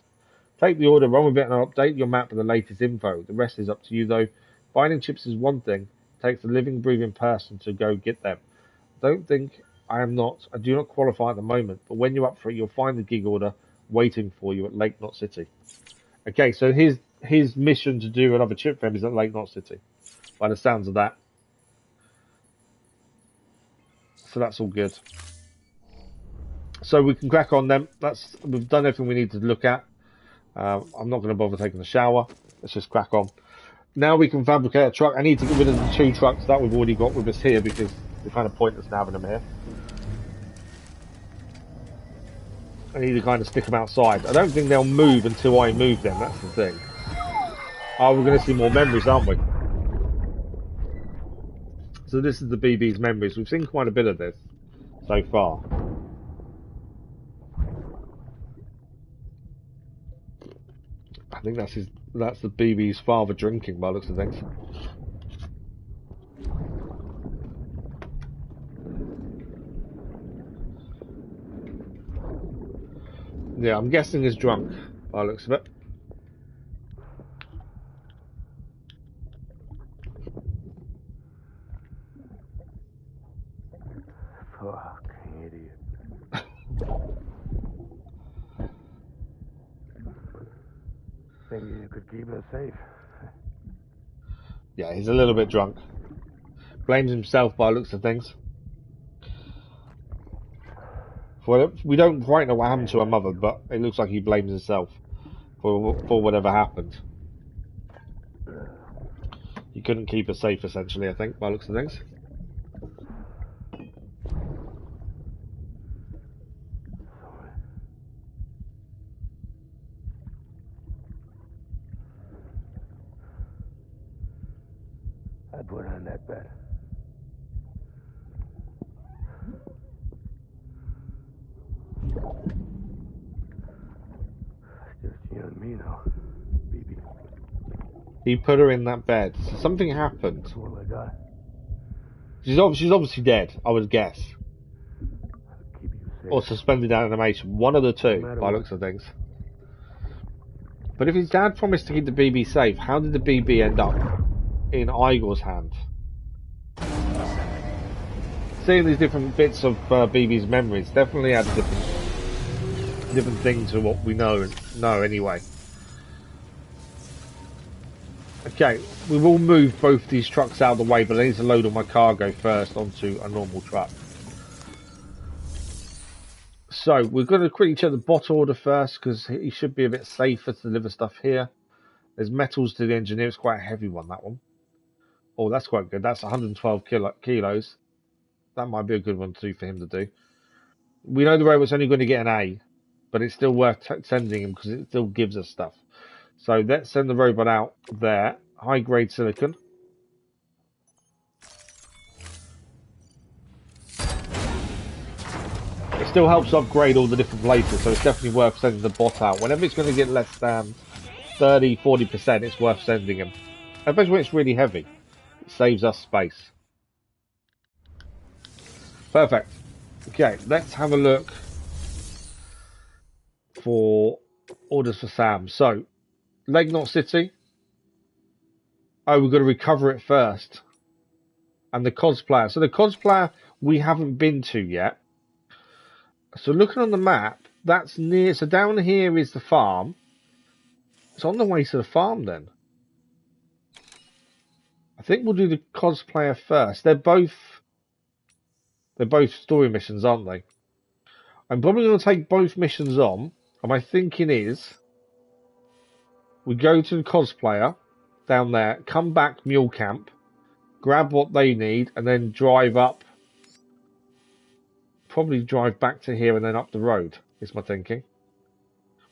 Take the order, run with it, and I'll update your map with the latest info. The rest is up to you, though. Finding chips is one thing. It takes a living, breathing person to go get them. I do not qualify at the moment, but when you're up for it, you'll find the gig order waiting for you at Lake Knot City. Okay, so his mission to do another chip for him is at Lake Knot City, by the sounds of that. So that's all good. So we can crack on then. We've done everything we need to look at. I'm not going to bother taking a shower. Let's just crack on. Now we can fabricate a truck. I need to get rid of the two trucks that we've already got with us here because they're kind of pointless having them here. I need to kind of stick them outside. I don't think they'll move until I move them. That's the thing. Oh, we're going to see more memories, aren't we? So this is the BB's memories. We've seen quite a bit of this so far. I think that's the BB's father drinking by the looks of things. Yeah, I'm guessing he's drunk by the looks of it. Fucking idiot. Maybe you could keep us safe. Yeah, he's a little bit drunk. Blames himself by the looks of things. We don't quite know what happened to her mother, but it looks like he blames himself for whatever happened. He couldn't keep her safe, essentially, I think, by the looks of things. I put on that bet. Just you and me now, baby. He put her in that bed. So something happened. That's all I got. She's obviously dead, I would guess. Keep you safe. Or suspended animation. One of the two, by the looks of things. But if his dad promised to keep the BB safe, how did the BB end up in Igor's hand? Seeing these different bits of BB's memories definitely adds a different thing to what we know anyway. Okay, we will move both these trucks out of the way, but I need to load all my cargo first onto a normal truck. So we're going to quickly check the bot order first, because he should be a bit safer to deliver stuff here. There's metals to the engineer. It's quite a heavy one, that one. Oh, that's quite good. That's 112 kilos. That might be a good one too for him to do. We know the robot's only going to get an A, but it's still worth sending him because it still gives us stuff. So let's send the robot out there. High grade silicon. It still helps upgrade all the different places, so it's definitely worth sending the bot out. Whenever it's going to get less than 30-40%, it's worth sending him. Especially when it's really heavy. It saves us space. Perfect. Okay, let's have a look for orders for Sam. So, Lake Knot City. Oh, we've got to recover it first. And the cosplayer. So the cosplayer we haven't been to yet. So looking on the map, that's near. So down here is the farm. It's on the way to the farm then. I think we'll do the cosplayer first. They're both story missions, aren't they? I'm probably going to take both missions on. And my thinking is, we go to the cosplayer down there, come back Mule Camp, grab what they need, and then drive up. Probably drive back to here and then up the road, is my thinking.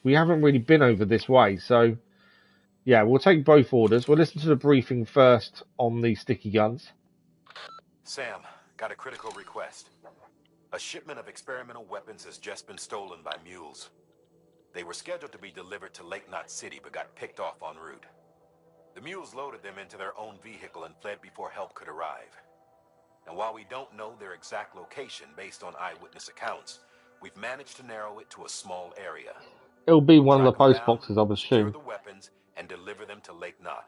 We haven't really been over this way, so yeah, we'll take both orders. We'll listen to the briefing first on the sticky guns. Sam, got a critical request. A shipment of experimental weapons has just been stolen by mules. They were scheduled to be delivered to Lake Knot City, but got picked off en route. The mules loaded them into their own vehicle and fled before help could arrive. And while we don't know their exact location based on eyewitness accounts, we've managed to narrow it to a small area. It'll be one of the post boxes, I would assume. Secure the weapons and deliver them to Lake Knot.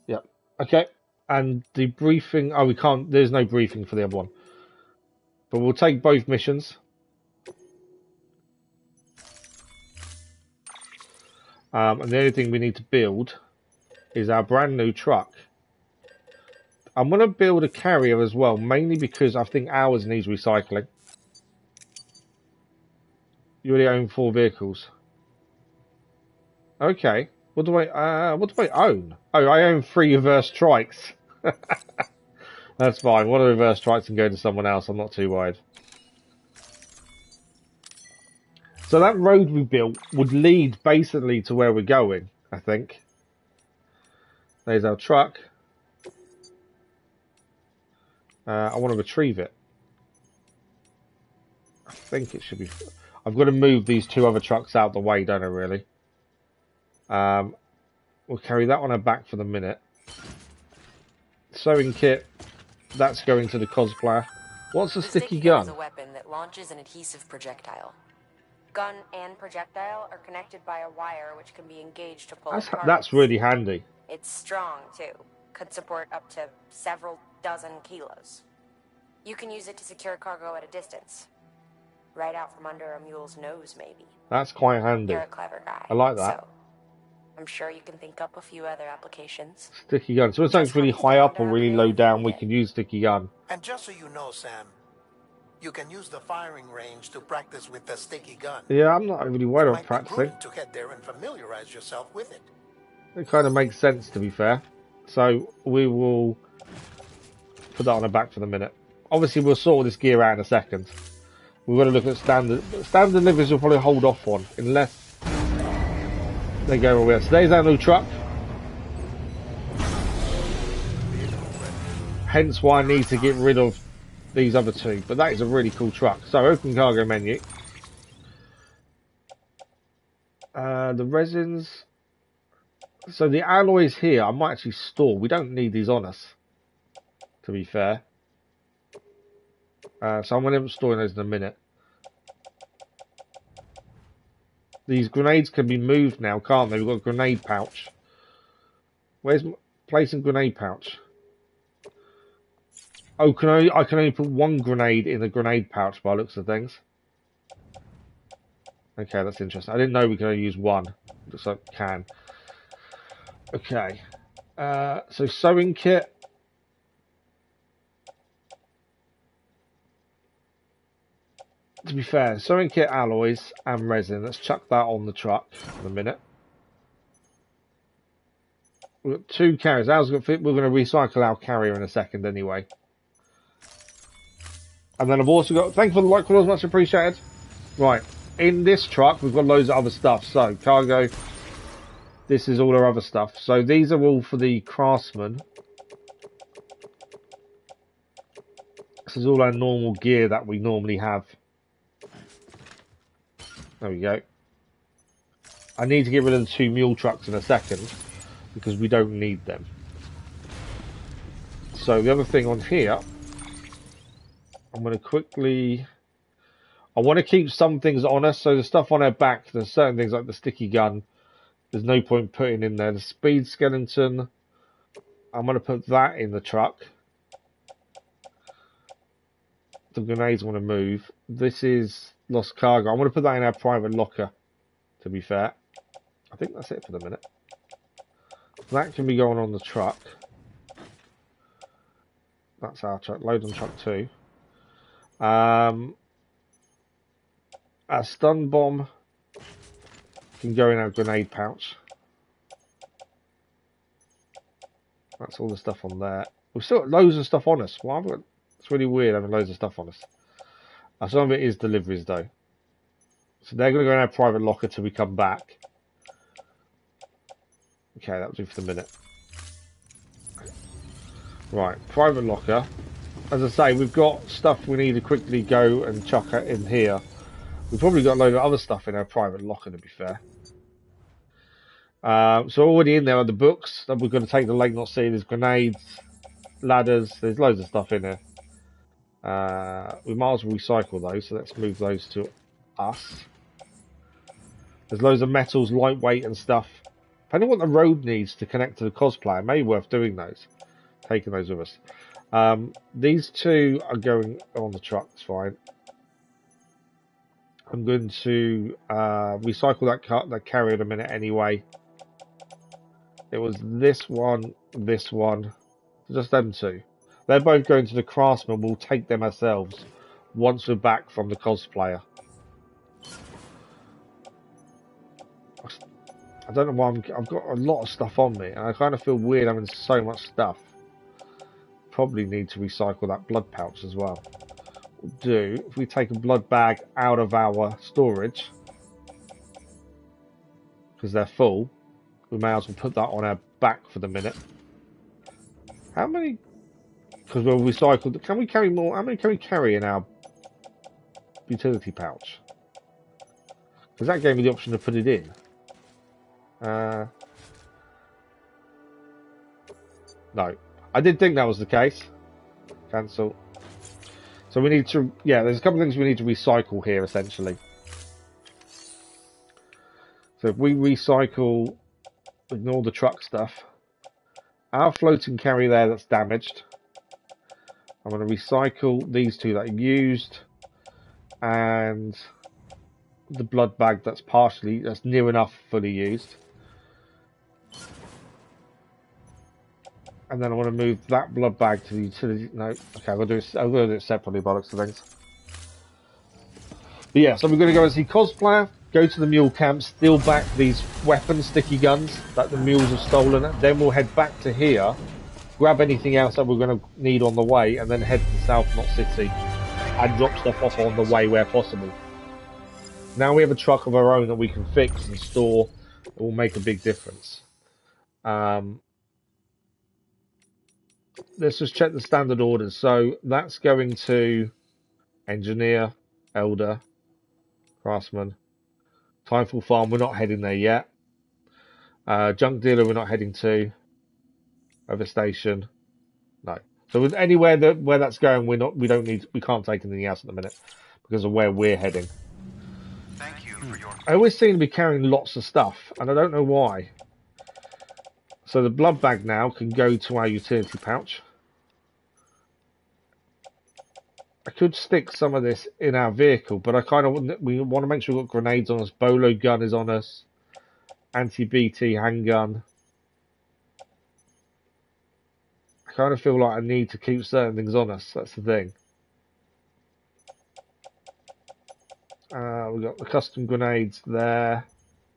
Yep. Okay. And the briefing... Oh, we can't... There's no briefing for the other one. But we'll take both missions. And the only thing we need to build is our brand new truck. I'm going to build a carrier as well, mainly because I think ours needs recycling. You already own 4 vehicles. Okay. What do I own? Oh, I own 3 reverse trikes. That's fine. One of the reverse trikes can go to someone else. I'm not too worried. So that road we built would lead basically to where we're going, I think. There's our truck. I want to retrieve it. I think it should be... I've got to move these 2 other trucks out the way, don't I, really? We'll carry that on our back for the minute. Sewing kit. That's going to the cosplayer. What's a sticky gun? Is a weapon that launches an adhesive projectile. Gun and projectile are connected by a wire which can be engaged to pull apart. That's really handy. It's strong, too. Could support up to several dozen kilos. You can use it to secure cargo at a distance. Right out from under a mule's nose, maybe. That's quite handy. You're a clever guy. I like that. So, I'm sure you can think up a few other applications. Sticky gun. So if something's really high up or really low down, we can use sticky gun. And just so you know, Sam, you can use the firing range to practice with the sticky gun. Yeah, I'm not really worried about practicing. To head there and familiarize yourself with it. It kind of makes sense, to be fair. So we will put that on the back for the minute. Obviously, we'll sort this gear out in a second. We've got to look at standard. Standard deliveries we'll probably hold off on, unless they go over there. So there's our new truck. Hence why I need to get rid of these other 2. But that is a really cool truck. So open cargo menu. The resins. So the alloys here I might actually store. We don't need these on us, to be fair. So I'm going to be storing those in a minute. These grenades can be moved now, can't they? We've got a grenade pouch. Where's placing grenade pouch? Oh, I can only put 1 grenade in the grenade pouch by the looks of things. Okay, that's interesting. I didn't know we could only use 1. Looks like we can. Okay. So sewing kit. To be fair, sewing kit, alloys, and resin. Let's chuck that on the truck in a minute. We've got 2 carriers. How's it fit? We're going to recycle our carrier in a second anyway. And then I've also got... Thank you for the like, followers, much appreciated. Right. In this truck, we've got loads of other stuff. So, cargo. This is all our other stuff. So, these are all for the craftsman. This is all our normal gear that we normally have. There we go. I need to get rid of the 2 mule trucks in a second because we don't need them. So the other thing on here, I'm going to quickly... I want to keep some things on us. So the stuff on our back, there's certain things like the sticky gun. There's no point putting in there. The speed skeleton, I'm going to put that in the truck. The grenades I want to move. This is lost cargo. I'm going to put that in our private locker, to be fair. I think that's it for the minute. That can be going on the truck. That's our truck. Load on truck 2. A stun bomb can go in our grenade pouch. That's all the stuff on there. We've still got loads of stuff on us. Well, it's really weird having loads of stuff on us. Some of it is deliveries though. So they're going to go in our private locker till we come back. Okay, that'll do for the minute. Right, private locker. As I say, we've got stuff we need to quickly go and chuck in here. We've probably got a load of other stuff in our private locker, to be fair. So already in there are the books that we're going to take to Lake Not See. There's grenades, ladders. There's loads of stuff in there. We might as well recycle those, so let's move those to us. There's loads of metals, lightweight and stuff. Depending on what the road needs to connect to the cosplayer, it may be worth doing those. Taking those with us. These 2 are going on the truck, it's fine. I'm going to recycle that carrier in a minute anyway. It was this one, just them 2. They're both going to the craftsman. We'll take them ourselves once we're back from the cosplayer. I don't know why I've got a lot of stuff on me, and I kind of feel weird having so much stuff. Probably need to recycle that blood pouch as well. We'll do, if we take a blood bag out of our storage, because they're full, we may as well put that on our back for the minute. How many? Because we'll recycle. Can we carry more? How many can we carry in our utility pouch? Because that gave me the option to put it in. No. I did think that was the case. Cancel. So we need to... Yeah, there's a couple of things we need to recycle here, essentially. So if we recycle... Ignore the truck stuff. Our floating carrier there that's damaged. I'm going to recycle these 2 that are used. And... the blood bag that's near enough fully used. And then I want to move that blood bag to the utility. No, okay, I'm going to do it separately, bollocks to things. But yeah, so we're going to go and see cosplayer, go to the mule camp, steal back these weapons, sticky guns that the mules have stolen. Then we'll head back to here, grab anything else that we're going to need on the way, and then head to South Knot City and drop stuff off on the way where possible. Now we have a truck of our own that we can fix and store. It will make a big difference. Let's just check the standard orders. So that's going to engineer, elder, craftsman, Timeful Farm. We're not heading there yet. Junk dealer. We're not heading to. Other station. No. So with anywhere where that's going, we can't take anything else at the minute because of where we're heading. Thank you for your... I always seem to be carrying lots of stuff, and I don't know why. So the blood bag now can go to our utility pouch. I could stick some of this in our vehicle, but we want to make sure we've got grenades on us. Bolo gun is on us. Anti-BT handgun. kind of feel like I need to keep certain things on us. That's the thing. We've got the custom grenades there.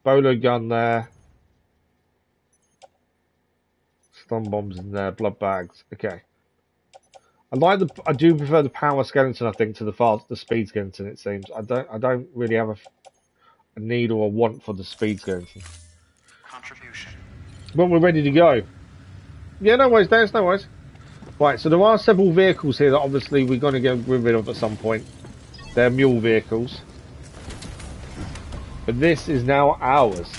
Bolo gun there. Stun bombs in there. Blood bags. Okay. I do prefer the power skeleton, I think, to the speed skeleton, it seems. I don't really have a need or a want for the speed skeleton. Contribution. When we're ready to go. Yeah, no worries, Dennis, no worries. Right, so there are several vehicles here that obviously we're going to get rid of at some point. They're mule vehicles. But this is now ours.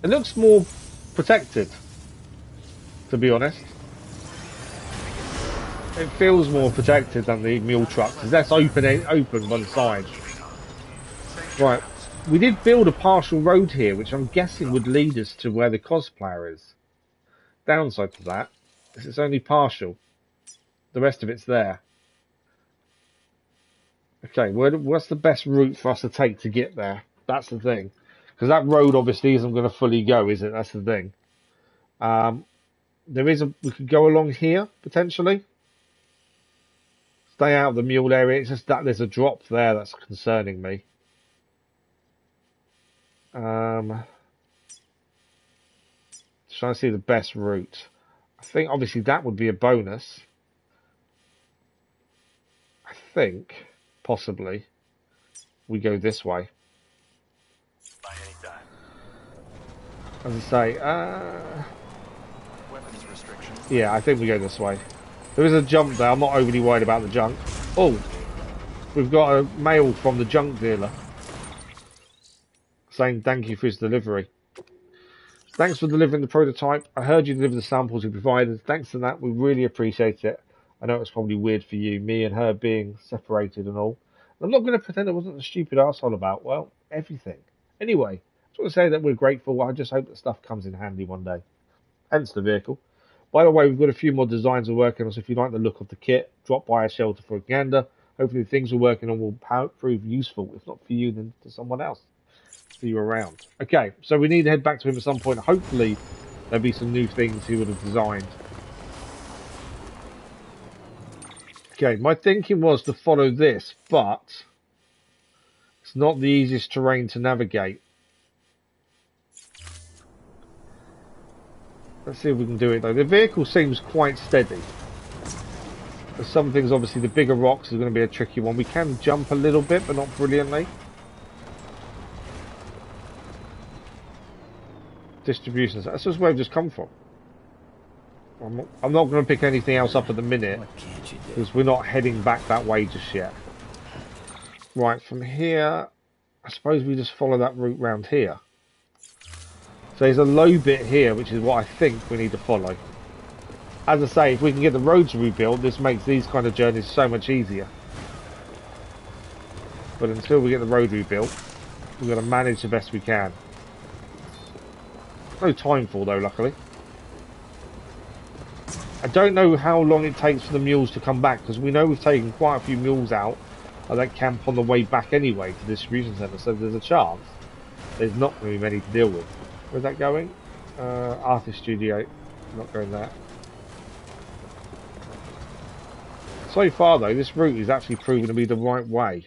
It looks more protected, to be honest. It feels more protected than the mule truck, because that's open by the side. Right, we did build a partial road here, which I'm guessing would lead us to where the cosplayer is. Downside to that is it's only partial. The rest of it's there. Okay, what's the best route for us to take to get there? That's the thing. Because that road obviously isn't going to fully go, is it? That's the thing. We could go along here, potentially. Stay out of the mule area. It's just that there's a drop there that's concerning me. Trying to see the best route. I think obviously that would be a bonus. I think possibly we go this way. By any time. As I say, Weapons restrictions. yeah, I think we go this way. There is a jump there. I'm not overly worried about the junk. Oh, we've got a mail from the junk dealer saying thank you for his delivery. Thanks for delivering the prototype. I heard you deliver the samples you provided. Thanks to that, we really appreciate it. I know it's probably weird for you, me and her being separated and all. I'm not going to pretend I wasn't a stupid arsehole about, well, everything. Anyway, I just want to say that we're grateful. I just hope that stuff comes in handy one day. Hence the vehicle. By the way, we've got a few more designs we're working on, so if you like the look of the kit, drop by our shelter for a gander. Hopefully the things we're working on will prove useful. If not for you, then to someone else. See you around. Okay, so we need to head back to him at some point. Hopefully there'll be some new things he would have designed. Okay, my thinking was to follow this, but it's not the easiest terrain to navigate. Let's see if we can do it though. The vehicle seems quite steady. There's some things, obviously the bigger rocks is going to be a tricky one. We can jump a little bit, but not brilliantly. Distributions. That's just where I've just come from. I'm not going to pick anything else up at the minute because we're not heading back that way just yet. Right, from here, I suppose we just follow that route round here. So there's a low bit here, which is what I think we need to follow. As I say, if we can get the roads rebuilt, this makes these kind of journeys so much easier. But until we get the road rebuilt, we've got to manage the best we can. No time for though, luckily. I don't know how long it takes for the mules to come back, because we know we've taken quite a few mules out of that camp on the way back anyway to the distribution centre, so there's a chance there's not going to be many to deal with. Where's that going? Artist Studio. Not going there. So far though, this route is actually proven to be the right way.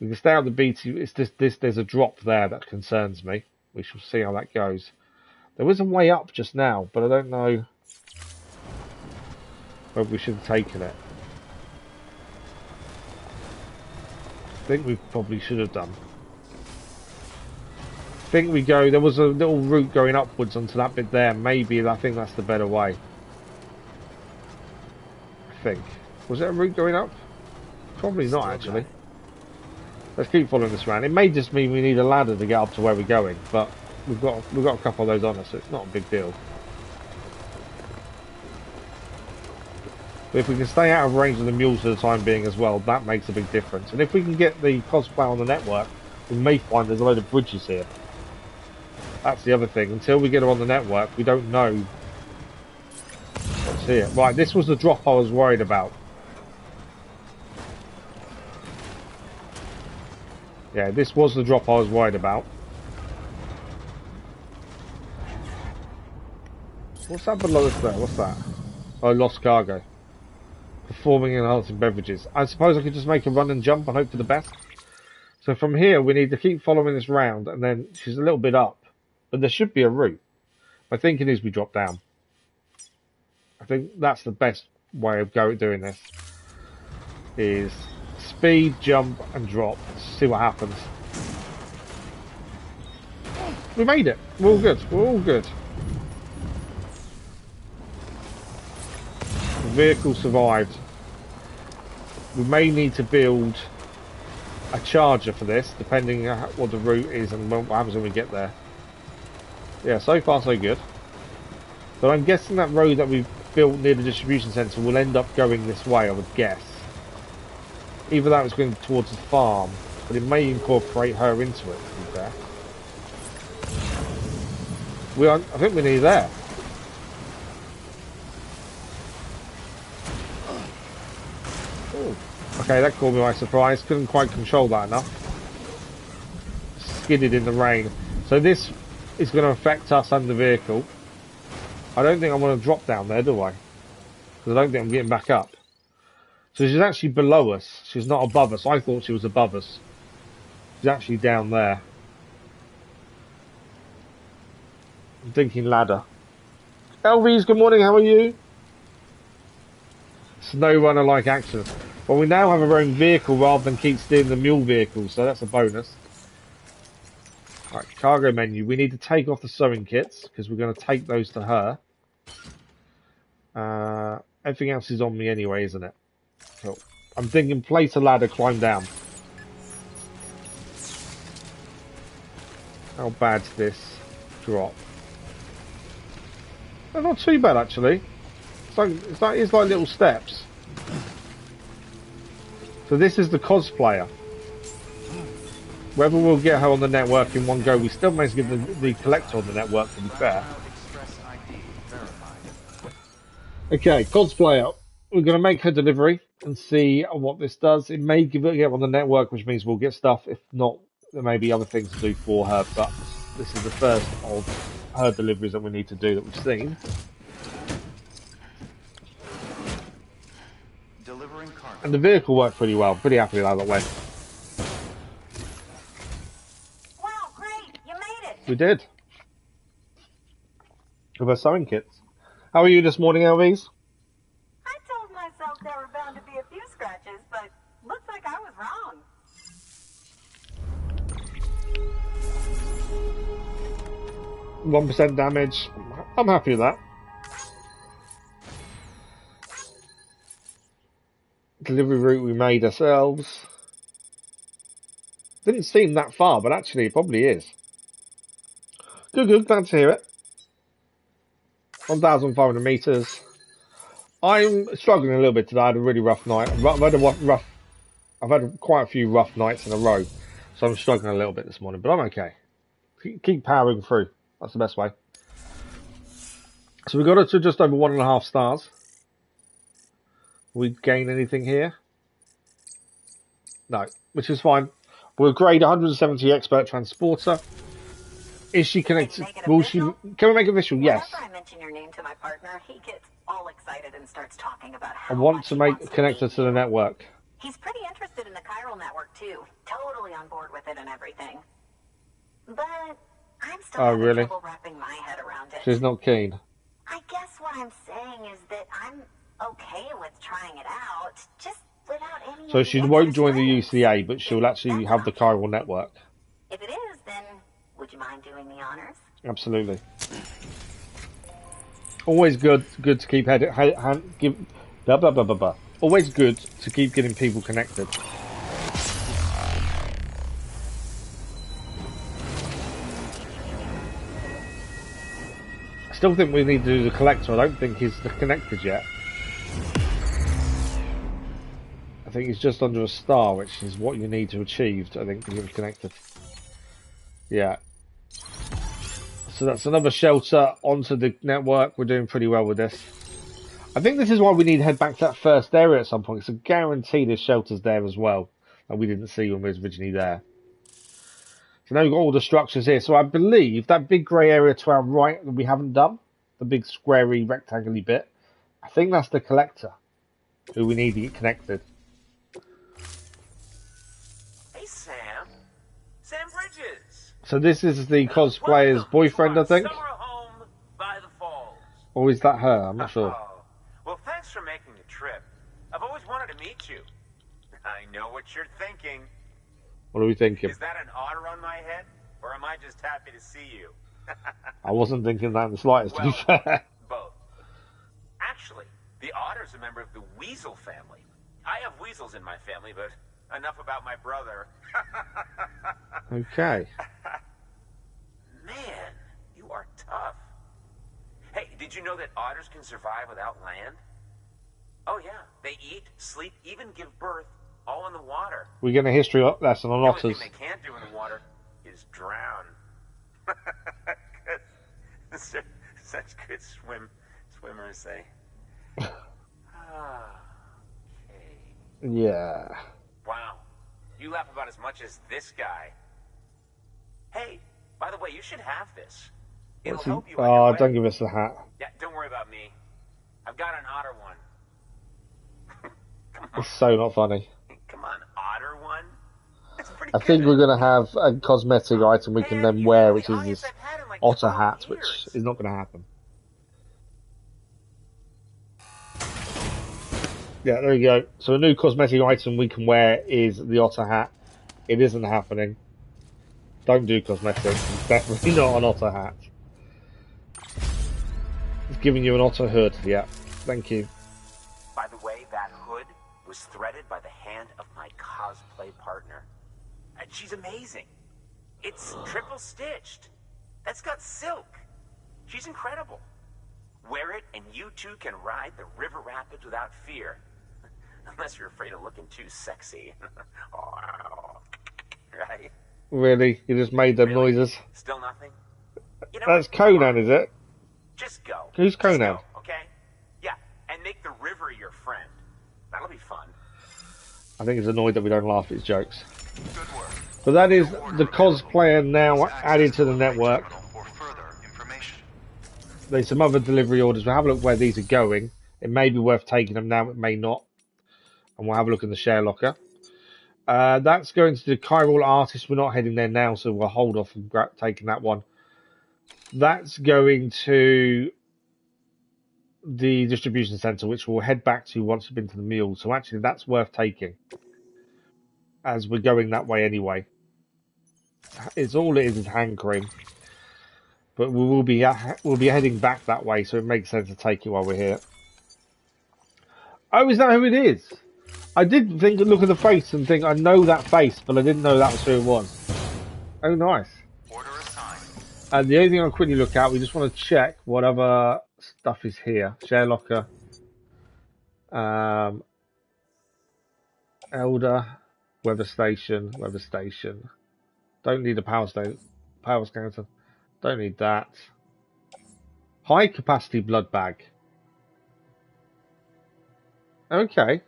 We can stay out the BT. It's this. There's a drop there that concerns me. We shall see how that goes. There was a way up just now, but I don't know whether we should have taken it. I think we probably should have done. I think we go. There was a little route going upwards onto that bit there. Maybe I think that's the better way. I think. Was it a route going up? Probably not actually. Let's keep following this around. It may just mean we need a ladder to get up to where we're going, but we've got a couple of those on us, so it's not a big deal. But if we can stay out of range of the mules for the time being as well, that makes a big difference. And if we can get the cosplay on the network, we may find there's a load of bridges here. That's the other thing. Until we get her on the network, we don't know what's here. Right, this was the drop I was worried about. Yeah, this was the drop I was worried about. What's that below us there? What's that? Oh, lost cargo. Performing enhancing beverages. I suppose I could just make a run and jump and hope for the best. So from here, we need to keep following this round, and then she's a little bit up. But there should be a route. My thinking is we drop down. I think that's the best way of doing this. Is speed, jump, and drop. See what happens. We made it. We're all good. We're all good. The vehicle survived. We may need to build a charger for this, depending on what the route is and what happens when we get there. Yeah, so far so good. But I'm guessing that road that we've built near the distribution centre will end up going this way, I would guess. Either that was going towards the farm, but it may incorporate her into it, to be fair. I think we're nearly there. Ooh. Okay, that caught me by surprise. Couldn't quite control that enough. Skidded in the rain. So this is going to affect us and the vehicle. I don't think I want to drop down there, do I? Because I don't think I'm getting back up. So she's actually below us. She's not above us. I thought she was above us. She's actually down there. I'm thinking ladder. Elvis, good morning. How are you? Snow runner-like action. Well, we now have our own vehicle rather than keep stealing the mule vehicles, so that's a bonus. Alright, cargo menu. We need to take off the sewing kits, because we're going to take those to her. Everything else is on me anyway, isn't it? Cool. I'm thinking place a ladder, climb down. How bad's this drop? Oh, not too bad, actually. It's like little steps. So this is the cosplayer. Whether we'll get her on the network in one go, we still managed to get the collector on the network, to be fair. Okay, cosplayer. We're going to make her delivery and see what this does. It may get on the network, which means we'll get stuff. If not, there may be other things to do for her, but this is the first of her deliveries that we need to do that we've seen. And the vehicle worked pretty well. Pretty happy with how that went. Wow, great! You made it! We did. With our sewing kits. How are you this morning, Elvis? I told myself there were bound to be a few scratches, but looks like I was wrong. 1% damage. I'm happy with that. Delivery route we made ourselves. Didn't seem that far, but actually it probably is. Good, glad to hear it. 1,500 meters. I'm struggling a little bit today. I had a really rough night. I've had quite a few rough nights in a row, so I'm struggling a little bit this morning, but I'm okay. Keep powering through. That's the best way. So we got it to just over 1.5 stars. We gain anything here? No, which is fine. We'll grade 170 expert transporter. Is she connected? Will she? Can we make it official? Yes. Whenever I mention your name to my partner, he gets all excited and starts talking about how I want to make a connector to the network. He's pretty interested in the chiral network too. Totally on board with it and everything. But I'm still having trouble wrapping my head around it. She's not keen. I guess what I'm saying is that I'm okay with trying it out, just without any. So she won't join the UCA, but she'll actually have the chiral network. If it is, then would you mind doing the honors? Absolutely. Always good to keep Always good to keep getting people connected. I still think we need to do the collector. I don't think he's connected yet. I think he's just under a star, which is what you need to achieve, I think, to get connected. Yeah. So that's another shelter onto the network. We're doing pretty well with this. I think this is why we need to head back to that first area at some point. It's a guarantee there's shelters there as well that we didn't see when we was originally there. So now we've got all the structures here. So I believe that big grey area to our right that we haven't done the big squarey rectangular bit. I think that's the collector who we need to get connected. Hey, Sam. Sam Bridges. So this is the cosplayer's boyfriend, I think. Summer home by the falls. Or is that her? I'm not sure. Oh, well, thanks for making the trip. I've always wanted to meet you. I know what you're thinking. What are we thinking? Is that an otter on my head? Or am I just happy to see you? I wasn't thinking that in the slightest, to be Well, fair. both. Actually, the otter's a member of the weasel family. I have weasels in my family, but enough about my brother. Okay. Man, you are tough. Hey, did you know that otters can survive without land? Oh yeah, they eat, sleep, even give birth, all in the water. We're getting a history lesson on The only otters. thing they can't do in the water is drown. Such good swimmers, say. Okay. Yeah. Wow. You laugh about as much as this guy. Hey, by the way, you should have this. It'll What's he? help you on your Oh, way. don't give us the hat. Yeah, don't worry about me. I've got an otter one. It's so not funny. Come on, otter one? That's pretty I think we're going to have a cosmetic item we can then wear, which is this otter hat, which is not going to happen. Yeah, there you go. So a new cosmetic item we can wear is the otter hat. It isn't happening. Don't do cosmetics. It's definitely not an otter hat. It's giving you an otter hood. Yeah, thank you. By the way, that hood was threaded by the hand of my cosplay partner. And she's amazing. It's triple stitched. That's got silk. She's incredible. Wear it and you too can ride the river rapids without fear. Unless you're afraid of looking too sexy. Right? Really? You just made them noises? Still nothing? You know That's what? Conan, is it? Just go. Who's Just Conan? go, okay? Yeah, and make the river your friend. That'll be fun. I think he's annoyed that we don't laugh at his jokes. But that is the cosplayer now added to the network. There's some other delivery orders. We'll have a look where these are going. It may be worth taking them now, it may not. And we'll have a look in the share locker. That's going to the chiral artist. We're not heading there now, so we'll hold off from taking that one. That's going to the distribution center, which we'll head back to once we've been to the mule. So actually, that's worth taking, as we're going that way anyway. It's all it is hand cream, but we'll be heading back that way, so it makes sense to take it while we're here. Oh, is that who it is? I did look at the face and think I know that face, but I didn't know that was who it was. Oh, nice. And the only thing I'll quickly look at, we just want to check what other stuff is here. Share locker. Elder. Weather station. Don't need a power scanner. Don't need that. High capacity blood bag. Okay.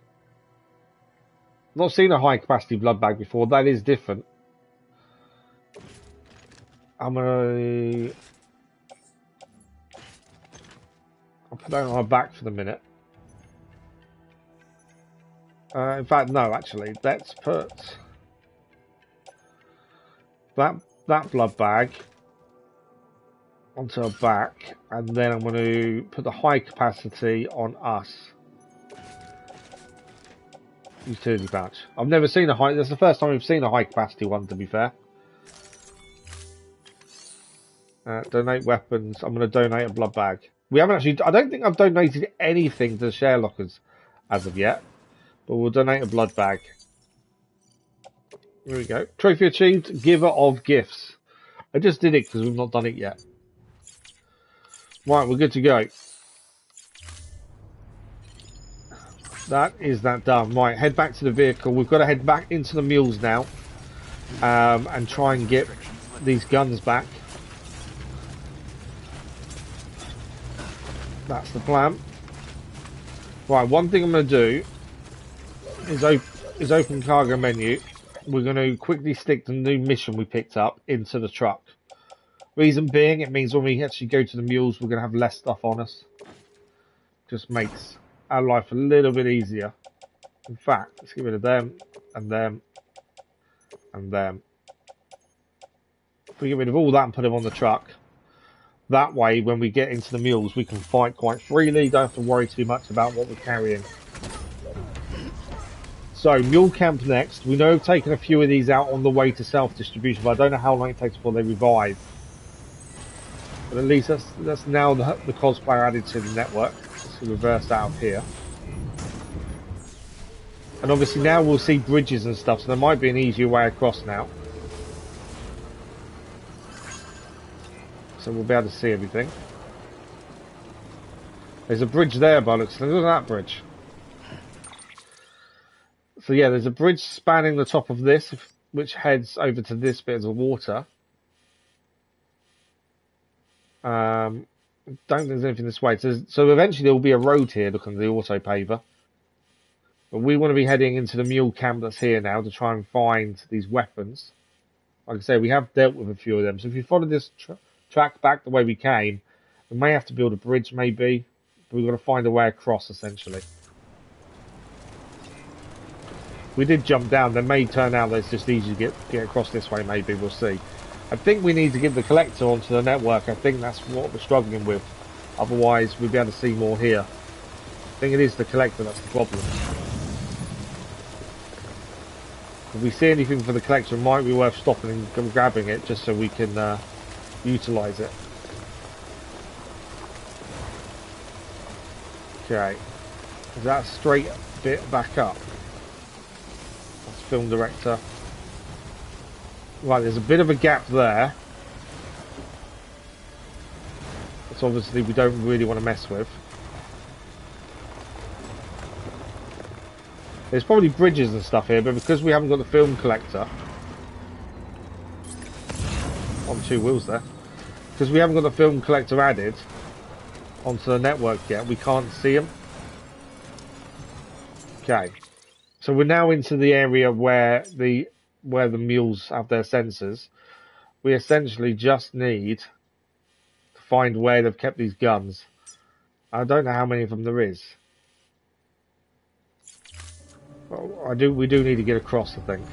Not seen a high capacity blood bag before. That is different. I'll put that on my back for the minute. In fact, no, actually, let's put that blood bag onto our back, and then I'm going to put the high capacity on us. Utility badge. I've never seen a high. That's the first time we've seen a high capacity one, to be fair. Donate weapons. I'm going to donate a blood bag. We haven't actually. I don't think I've donated anything to the share lockers as of yet, but we'll donate a blood bag. Here we go. Trophy achieved. Giver of gifts. I just did it because we've not done it yet. Right, we're good to go. That is that done. Right, head back to the vehicle. We've got to head back into the mules now, and try and get these guns back. That's the plan. Right, one thing I'm going to do is open cargo menu. We're going to quickly stick the new mission we picked up into the truck. Reason being, it means when we actually go to the mules, we're going to have less stuff on us. Just makes our life a little bit easier. In fact, let's get rid of them, and them, and them. If we get rid of all that and put them on the truck, that way, when we get into the mules, we can fight quite freely. Don't have to worry too much about what we're carrying. So, mule camp next. We know we've taken a few of these out on the way to self-distribution, but I don't know how long it takes before they revive. But at least that's now the cosplayer added to the network. Let's reverse out of here. And obviously now we'll see bridges and stuff, so there might be an easier way across now. So we'll be able to see everything. There's a bridge there, bollocks. Look at that bridge. So yeah, there's a bridge spanning the top of this, which heads over to this bit of the water. Don't think there's anything this way. So eventually there will be a road here, looking at the auto paver. But we want to be heading into the mule camp that's here now to try and find these weapons. Like I say, we have dealt with a few of them. So if you follow this track back the way we came, we may have to build a bridge maybe. But we've got to find a way across essentially. We did jump down. There may turn out that it's just easy to get across this way maybe. We'll see. I think we need to get the collector onto the network. I think that's what we're struggling with. Otherwise, we'll be able to see more here. I think it is the collector that's the problem. If we see anything for the collector, it might be worth stopping and grabbing it just so we can utilise it. Okay. Is that a straight bit back up? That's film director. Right, there's a bit of a gap there. That's obviously we don't really want to mess with. There's probably bridges and stuff here, but because we haven't got the film collector on two wheels there, because we haven't got the film collector added onto the network yet, we can't see them. Okay, so we're now into the area where the mules have their sensors. We essentially just need to find where they've kept these guns. I don't know how many of them there is. Well, we do need to get across, I think.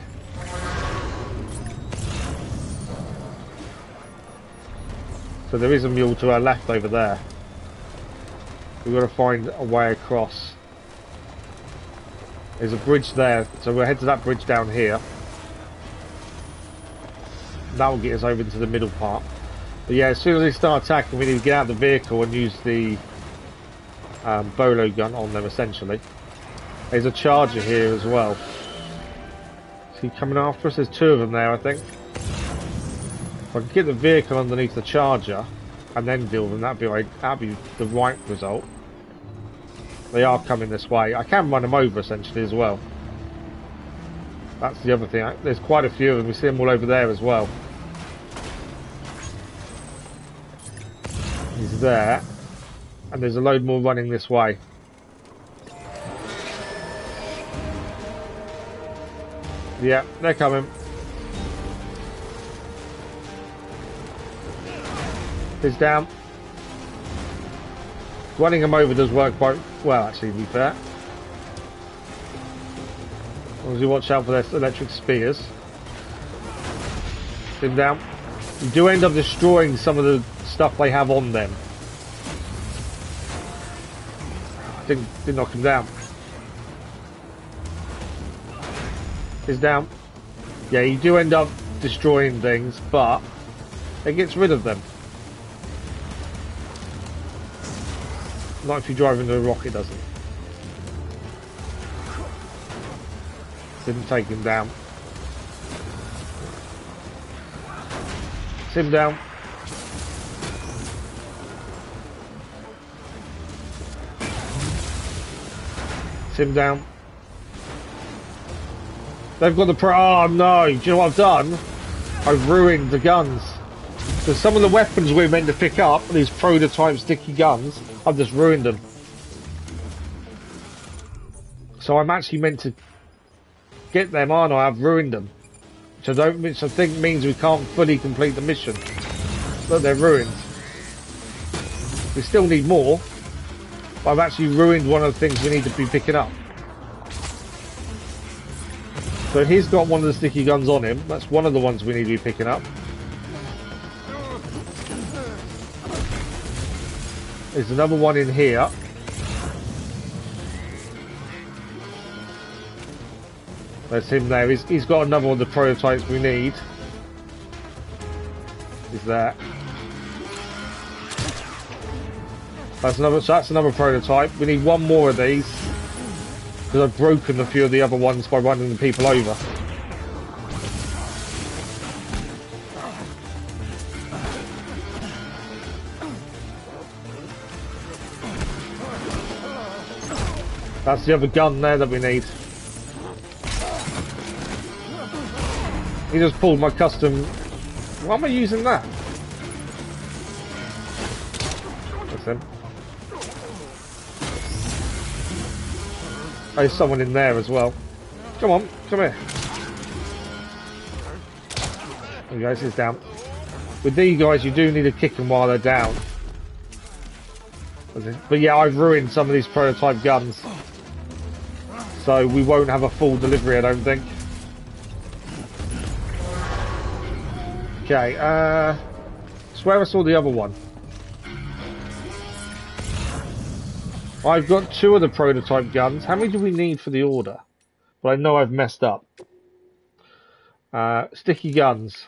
So there is a mule to our left over there. We've got to find a way across. There's a bridge there, so we'll head to that bridge down here. That will get us over into the middle part. But yeah, as soon as they start attacking, we need to get out of the vehicle and use the bolo gun on them, essentially. There's a charger here as well. Is he coming after us? There's two of them there, I think. If I can get the vehicle underneath the charger and then deal with them, that'd be the right result. They are coming this way. I can run them over, essentially, as well. That's the other thing. There's quite a few of them. We see them all over there as well. He's there. And there's a load more running this way. Yeah, they're coming. He's down. Running them over does work quite well, actually, to be fair. As long as you watch out for their electric spears. Him down. You do end up destroying some of the stuff they have on them. I didn't knock him down. Is down. Yeah, you do end up destroying things, but it gets rid of them. Not if you drive into a rock, it doesn't. Didn't take him down. It's him down. It's him down. They've got the oh no, do you know what I've done? I've ruined the guns. Because some of the weapons we're meant to pick up, these prototype sticky guns, I've just ruined them. So I'm actually meant to get them, aren't I? I've ruined them. Which I think means we can't fully complete the mission. Look, they're ruined. We still need more. But I've actually ruined one of the things we need to be picking up. So he's got one of the sticky guns on him. That's one of the ones we need to be picking up. There's another one in here. There's him there. He's got another one of the prototypes we need. He's there. That's another prototype. We need one more of these. Because I've broken a few of the other ones by running the people over. That's the other gun there that we need. He just pulled my custom... Why am I using that? That's him. Oh, there's someone in there as well. Come on, come here. There you go, he's down. With these guys, you do need to kick them while they're down. But yeah, I've ruined some of these prototype guns. So we won't have a full delivery, I don't think. Okay, I swear I saw the other one. I've got 2 of the prototype guns. How many do we need for the order? Well, I know I've messed up. Sticky guns.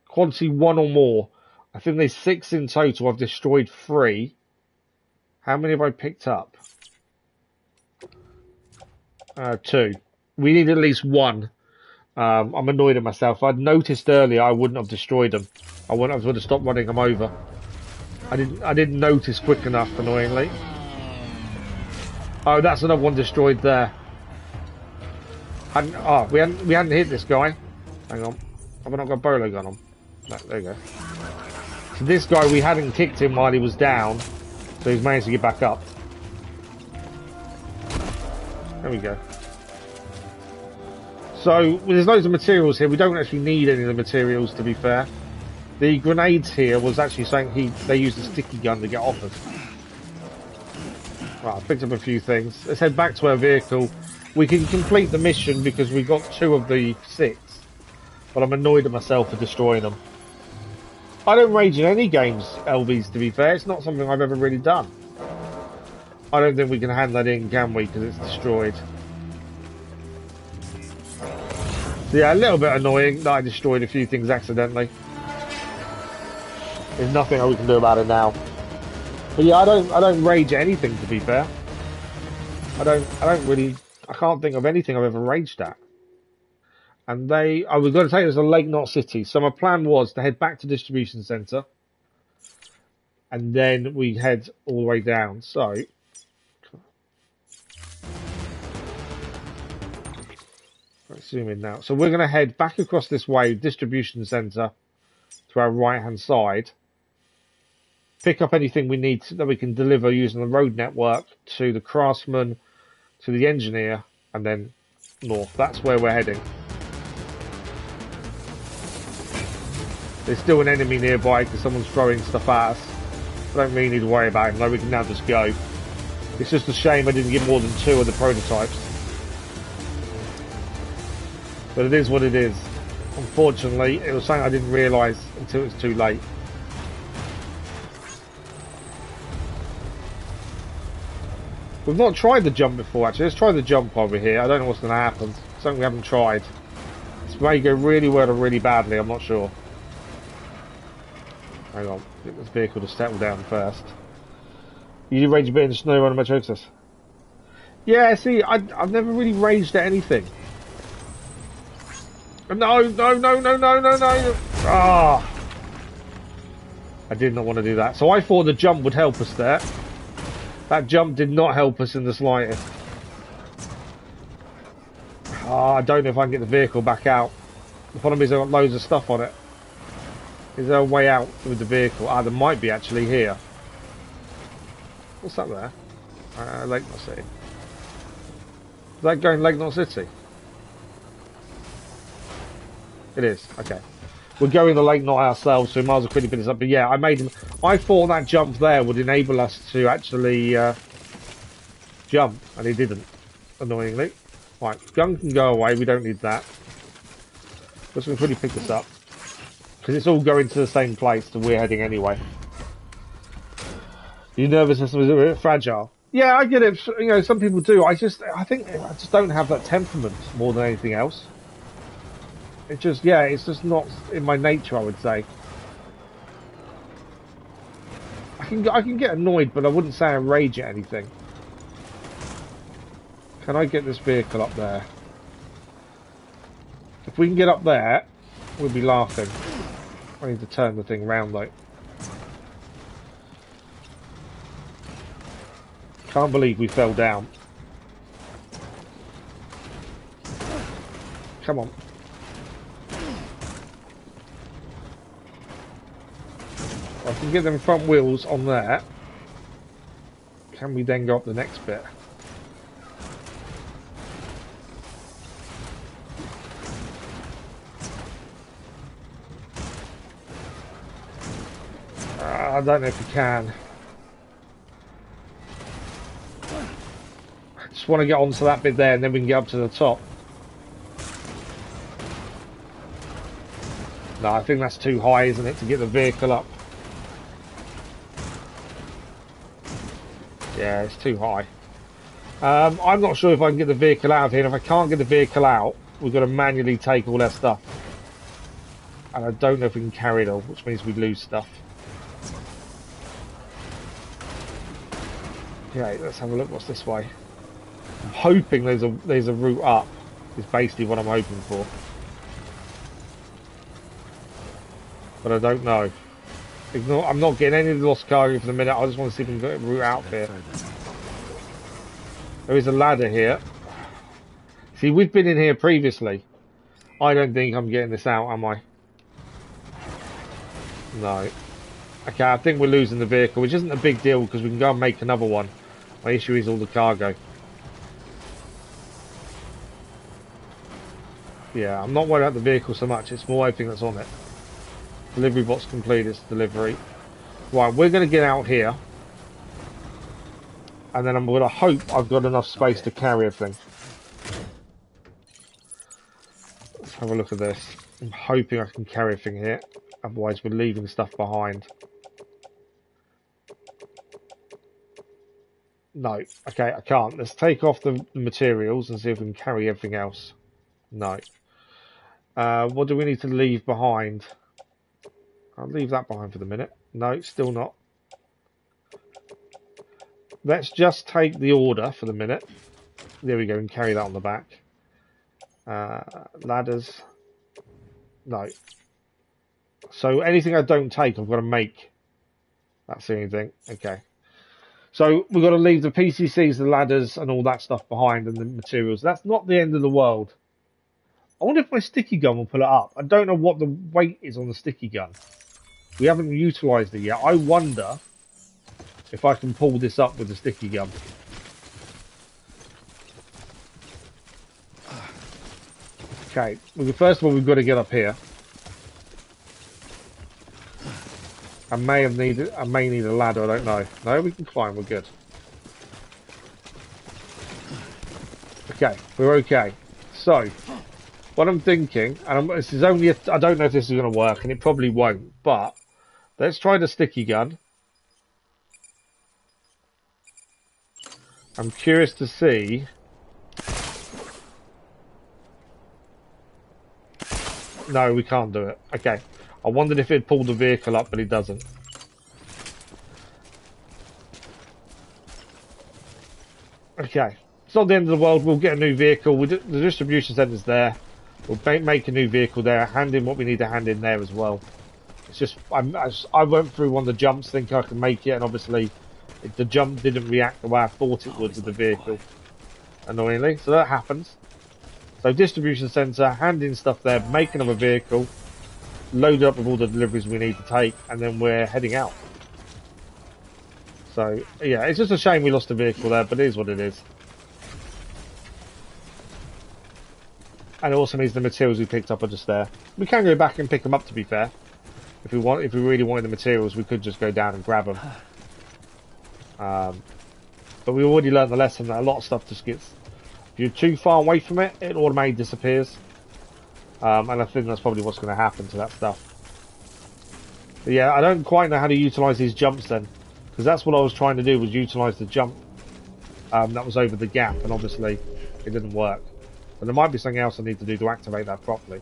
Quantity 1 or more. I think there's 6 in total. I've destroyed 3. How many have I picked up? 2. We need at least 1. I'm annoyed at myself. If I'd noticed earlier, I wouldn't have destroyed them. I would have stopped running them over. I didn't notice quick enough, annoyingly. Oh, that's another one destroyed there. We hadn't hit this guy. Hang on. Have I not got a bolo gun on? No, there you go. So this guy, we hadn't kicked him while he was down, so he's managed to get back up. There we go. So, there's loads of materials here. We don't actually need any of the materials, to be fair. The grenades here was actually saying they used a sticky gun to get off us. Right, I picked up a few things. Let's head back to our vehicle. We can complete the mission because we got 2 of the 6. But I'm annoyed at myself for destroying them. I don't rage in any games, LVs, to be fair. It's not something I've ever really done. I don't think we can hand that in, can we? Because it's destroyed. So yeah, a little bit annoying that I destroyed a few things accidentally. There's nothing we can do about it now. But yeah, I don't rage at anything, to be fair. I can't think of anything I've ever raged at. And I was going to take this to Lake Knot City. So my plan was to head back to distribution centre. And then we head all the way down. So let's zoom in now. So we're going to head back across this way, distribution centre, to our right hand side. Pick up anything we need that we can deliver using the road network to the craftsman, to the engineer, and then north. That's where we're heading. There's still an enemy nearby because someone's throwing stuff at us. I don't really need to worry about him, though. We can now just go. It's just a shame I didn't get more than 2 of the prototypes. But it is what it is. Unfortunately, it was something I didn't realise until it was too late. We've not tried the jump before, actually. Let's try the jump over here. I don't know what's going to happen. Something we haven't tried. This may go really well or really badly, I'm not sure. Hang on. Get this vehicle to settle down first. You rage a bit in the snow running my chokes. Yeah, see, I've never really raged at anything. No. Ah! I did not want to do that. So I thought the jump would help us there. That jump did not help us in the slightest. I don't know if I can get the vehicle back out. The problem is I've got loads of stuff on it. Is there a way out with the vehicle? There might be actually here. What's that there? Lake Knot City. Is that going Lake Knot City? It is, okay. we're going the late night ourselves, so we might as well quickly finish up. But yeah, I thought that jump there would enable us to actually jump, and it didn't, annoyingly. Right, gun can go away, we don't need that. Just going to quickly pick this up, because it's all going to the same place that we're heading anyway. Your nervous system is a bit fragile. Yeah, I get it. You know, some people do. I think I just don't have that temperament more than anything else. It's just not in my nature, I would say. I can get annoyed, but I wouldn't say I rage at anything. Can I get this vehicle up there? If we can get up there, we'll be laughing. I need to turn the thing round though. Can't believe we fell down. Come on. I can get them front wheels on there. Can we then go up the next bit? I don't know if we can. I just want to get onto that bit there and then we can get up to the top. No, I think that's too high, isn't it, to get the vehicle up? Yeah, it's too high. I'm not sure if I can get the vehicle out of here. And if I can't get the vehicle out, we've got to manually take all that stuff. And I don't know if we can carry it all, which means we lose stuff. Okay, let's have a look. What's this way? I'm hoping there's a route up. Is basically what I'm hoping for. But I don't know. I'm not getting any of the lost cargo for the minute. I just want to see if we can get a route out here. There is a ladder here. See, we've been in here previously. I don't think I'm getting this out, am I? No. Okay, I think we're losing the vehicle, which isn't a big deal because we can go and make another one. My issue is all the cargo. Yeah, I'm not worried about the vehicle so much. It's more everything that's on it. Delivery bot's complete, it's delivery. Right, we're going to get out here. And then I'm going to hope I've got enough space to carry everything. Let's have a look at this. I'm hoping I can carry everything here. Otherwise we're leaving stuff behind. No. Okay, I can't. Let's take off the materials and see if we can carry everything else. No. What do we need to leave behind? I'll leave that behind for the minute. No, still not. Let's just take the order for the minute. There we go, and carry that on the back. Ladders. No. So anything I don't take, I've got to make. That's the only thing. Okay. So we've got to leave the PCCs, the ladders, and all that stuff behind, and the materials. That's not the end of the world. I wonder if my sticky gun will pull it up. I don't know what the weight is on the sticky gun. We haven't utilised it yet. I wonder if I can pull this up with the sticky gun. Okay. Well, first of all, we've got to get up here. I may need a ladder. I don't know. No, we can climb. We're good. Okay, we're okay. So, what I'm thinking, and this is only I don't know if this is going to work, and it probably won't. But let's try the sticky gun. I'm curious to see. No, we can't do it. Okay. I wondered if it pulled the vehicle up, but it doesn't. Okay. It's not the end of the world. We'll get a new vehicle. The distribution centre's there. We'll make a new vehicle there. Hand in what we need to hand in there as well. It's just, I went through one of the jumps thinking I could make it, and obviously the jump didn't react the way I thought it would with the vehicle. Annoyingly. So that happens. So distribution centre, hand in stuff there, make another vehicle, load it up with all the deliveries we need to take, and then we're heading out. So, yeah, it's just a shame we lost the vehicle there, but it is what it is. And it also means the materials we picked up are just there. We can go back and pick them up, to be fair. If we really wanted the materials, we could just go down and grab them. But we already learned the lesson that a lot of stuff just gets... If you're too far away from it, it automatically disappears. And I think that's probably what's going to happen to that stuff. But yeah, I don't quite know how to utilise these jumps then. Because that's what I was trying to do, was utilise the jump that was over the gap. And obviously, it didn't work. But there might be something else I need to do to activate that properly.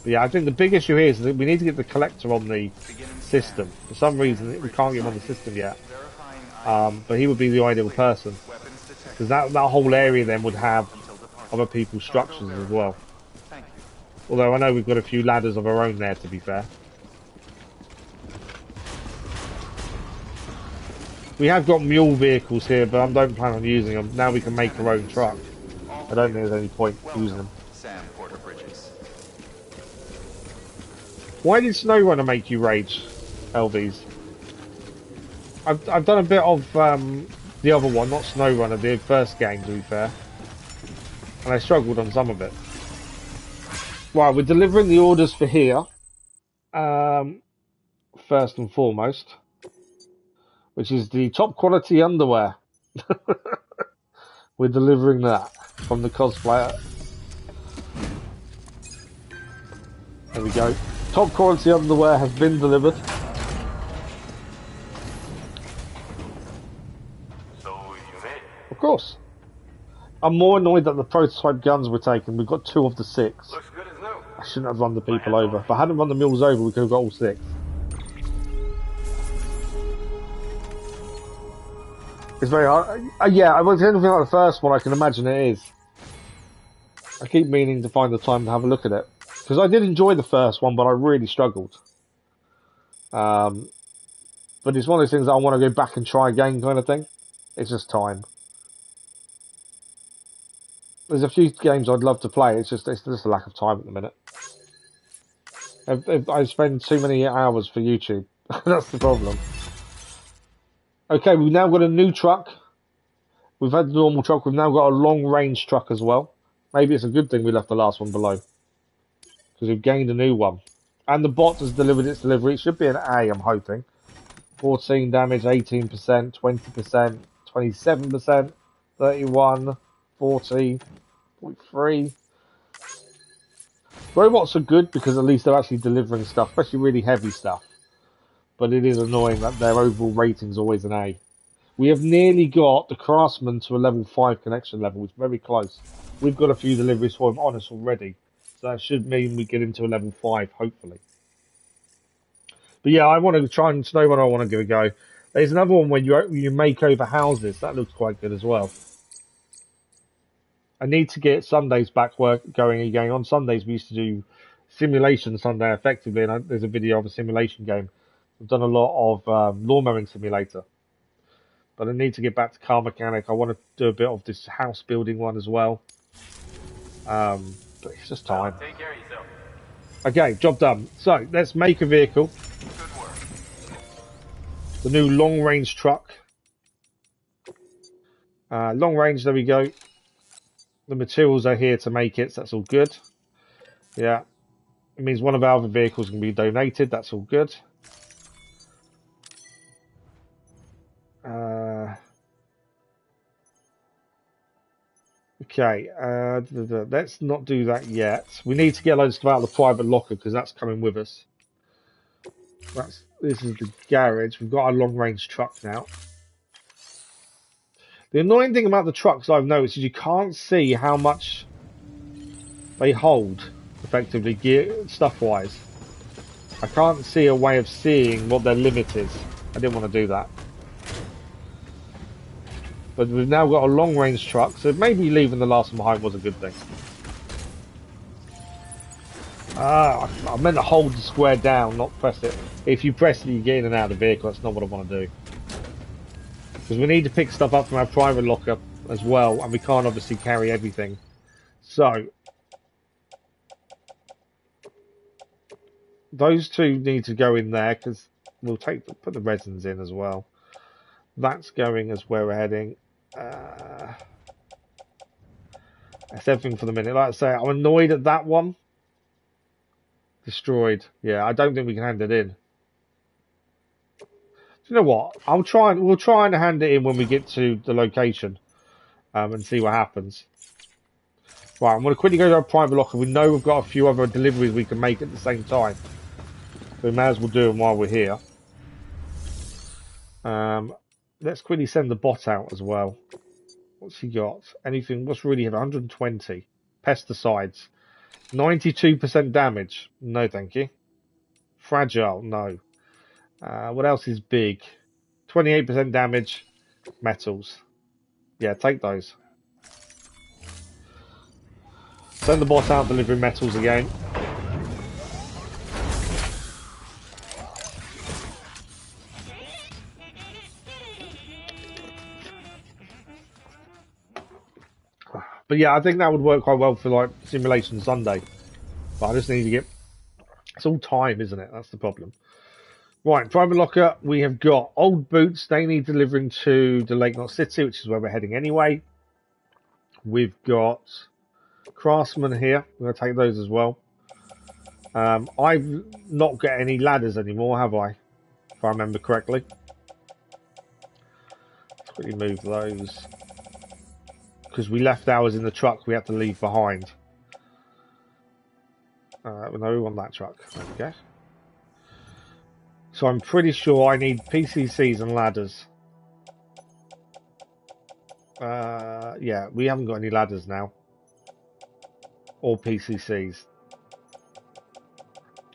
But yeah, I think the big issue here is that we need to get the collector on the system. For some reason, we can't get him on the system yet. But he would be the ideal person. Because that whole area then would have other people's structures as well. Although I know we've got a few ladders of our own there, to be fair. We have got mule vehicles here, but I don't plan on using them. Now we can make our own truck. I don't think there's any point using them. Why did SnowRunner make you rage, LVs? I've done a bit of the other one, not SnowRunner, the first game, to be fair. And I struggled on some of it. Right, we're delivering the orders for here. First and foremost. Which is the top quality underwear. We're delivering that from the cosplayer. There we go. Top quality underwear has been delivered. So you made it? Of course. I'm more annoyed that the prototype guns were taken. We've got 2 of the 6. Looks good as new. I shouldn't have run the people over. If I hadn't run the mules over, we could have got all 6. It's very hard. Yeah, I was anything like the first one, I can imagine it is. I keep meaning to find the time to have a look at it. Because I did enjoy the first one, but I really struggled. But it's one of those things that I want to go back and try again kind of thing. It's just time. There's a few games I'd love to play, it's just a lack of time at the minute. I spend too many hours for YouTube. That's the problem. Okay, we've now got a new truck. We've had the normal truck, we've now got a long-range truck as well. Maybe it's a good thing we left the last one below. Because we've gained a new one. And the bot has delivered its delivery. It should be an A, I'm hoping. 14 damage, 18%, 20%, 27%, 31, 40, 0.3. Robots are good because at least they're actually delivering stuff, especially really heavy stuff. But it is annoying that their overall rating is always an A. We have nearly got the Craftsman to a level 5 connection level. It's very close. We've got a few deliveries for him on us already. So that should mean we get into a level 5, hopefully. But yeah, I want to try and SnowRunner. I want to give a go. There's another one where you make over houses. That looks quite good as well. I need to get Sundays back going again. On Sundays, we used to do Simulation Sunday effectively, and there's a video of a simulation game. I've done a lot of lawn mowing simulator. But I need to get back to Car Mechanic. I want to do a bit of this house building one as well. But it's just time. Take care of yourself. Okay, job done. So, let's make a vehicle. Good work. The new long-range truck. Long range, there we go. The materials are here to make it, so that's all good. Yeah. It means one of our other vehicles can be donated, that's all good. Okay, let's not do that yet. We need to get loads of stuff out of the private locker because that's coming with us. This is the garage. We've got our long-range truck now. The annoying thing about the trucks I've noticed is you can't see how much they hold, effectively, gear stuff-wise. I can't see a way of seeing what their limit is. I didn't want to do that. But we've now got a long-range truck, so maybe leaving the last one behind was a good thing. I meant to hold the square down, not press it. If you press it, you get in and out of the vehicle. That's not what I want to do. Because we need to pick stuff up from our private locker as well, and we can't obviously carry everything. So, those two need to go in there, because we'll put the resins in as well. That's going as where we're heading. That's everything for the minute. Like I say, I'm annoyed at that one. Destroyed. Yeah, I don't think we can hand it in. Do you know what? We'll try and hand it in when we get to the location, and see what happens. Right, I'm going to quickly go to our private locker. We know we've got a few other deliveries we can make at the same time. So we may as well do them while we're here. Let's quickly send the bot out as well. What's he got? Anything? What's really have 120 pesticides, 92% damage. No, thank you. Fragile. No. What else is big? 28% damage. Metals. Yeah, take those. Send the bot out delivering metals again. But yeah, I think that would work quite well for like Simulation Sunday. But I just need to get... It's all time, isn't it? That's the problem. Right, private locker. We have got old boots. They need delivering to the Lake Knot City, which is where we're heading anyway. We've got craftsmen here. We're going to take those as well. I've not got any ladders anymore, have I? If I remember correctly. Let's quickly move those. Because we left ours in the truck we had to leave behind. No, we want that truck. There we go. So I'm pretty sure I need PCCs and ladders. Yeah, we haven't got any ladders now. Or PCCs.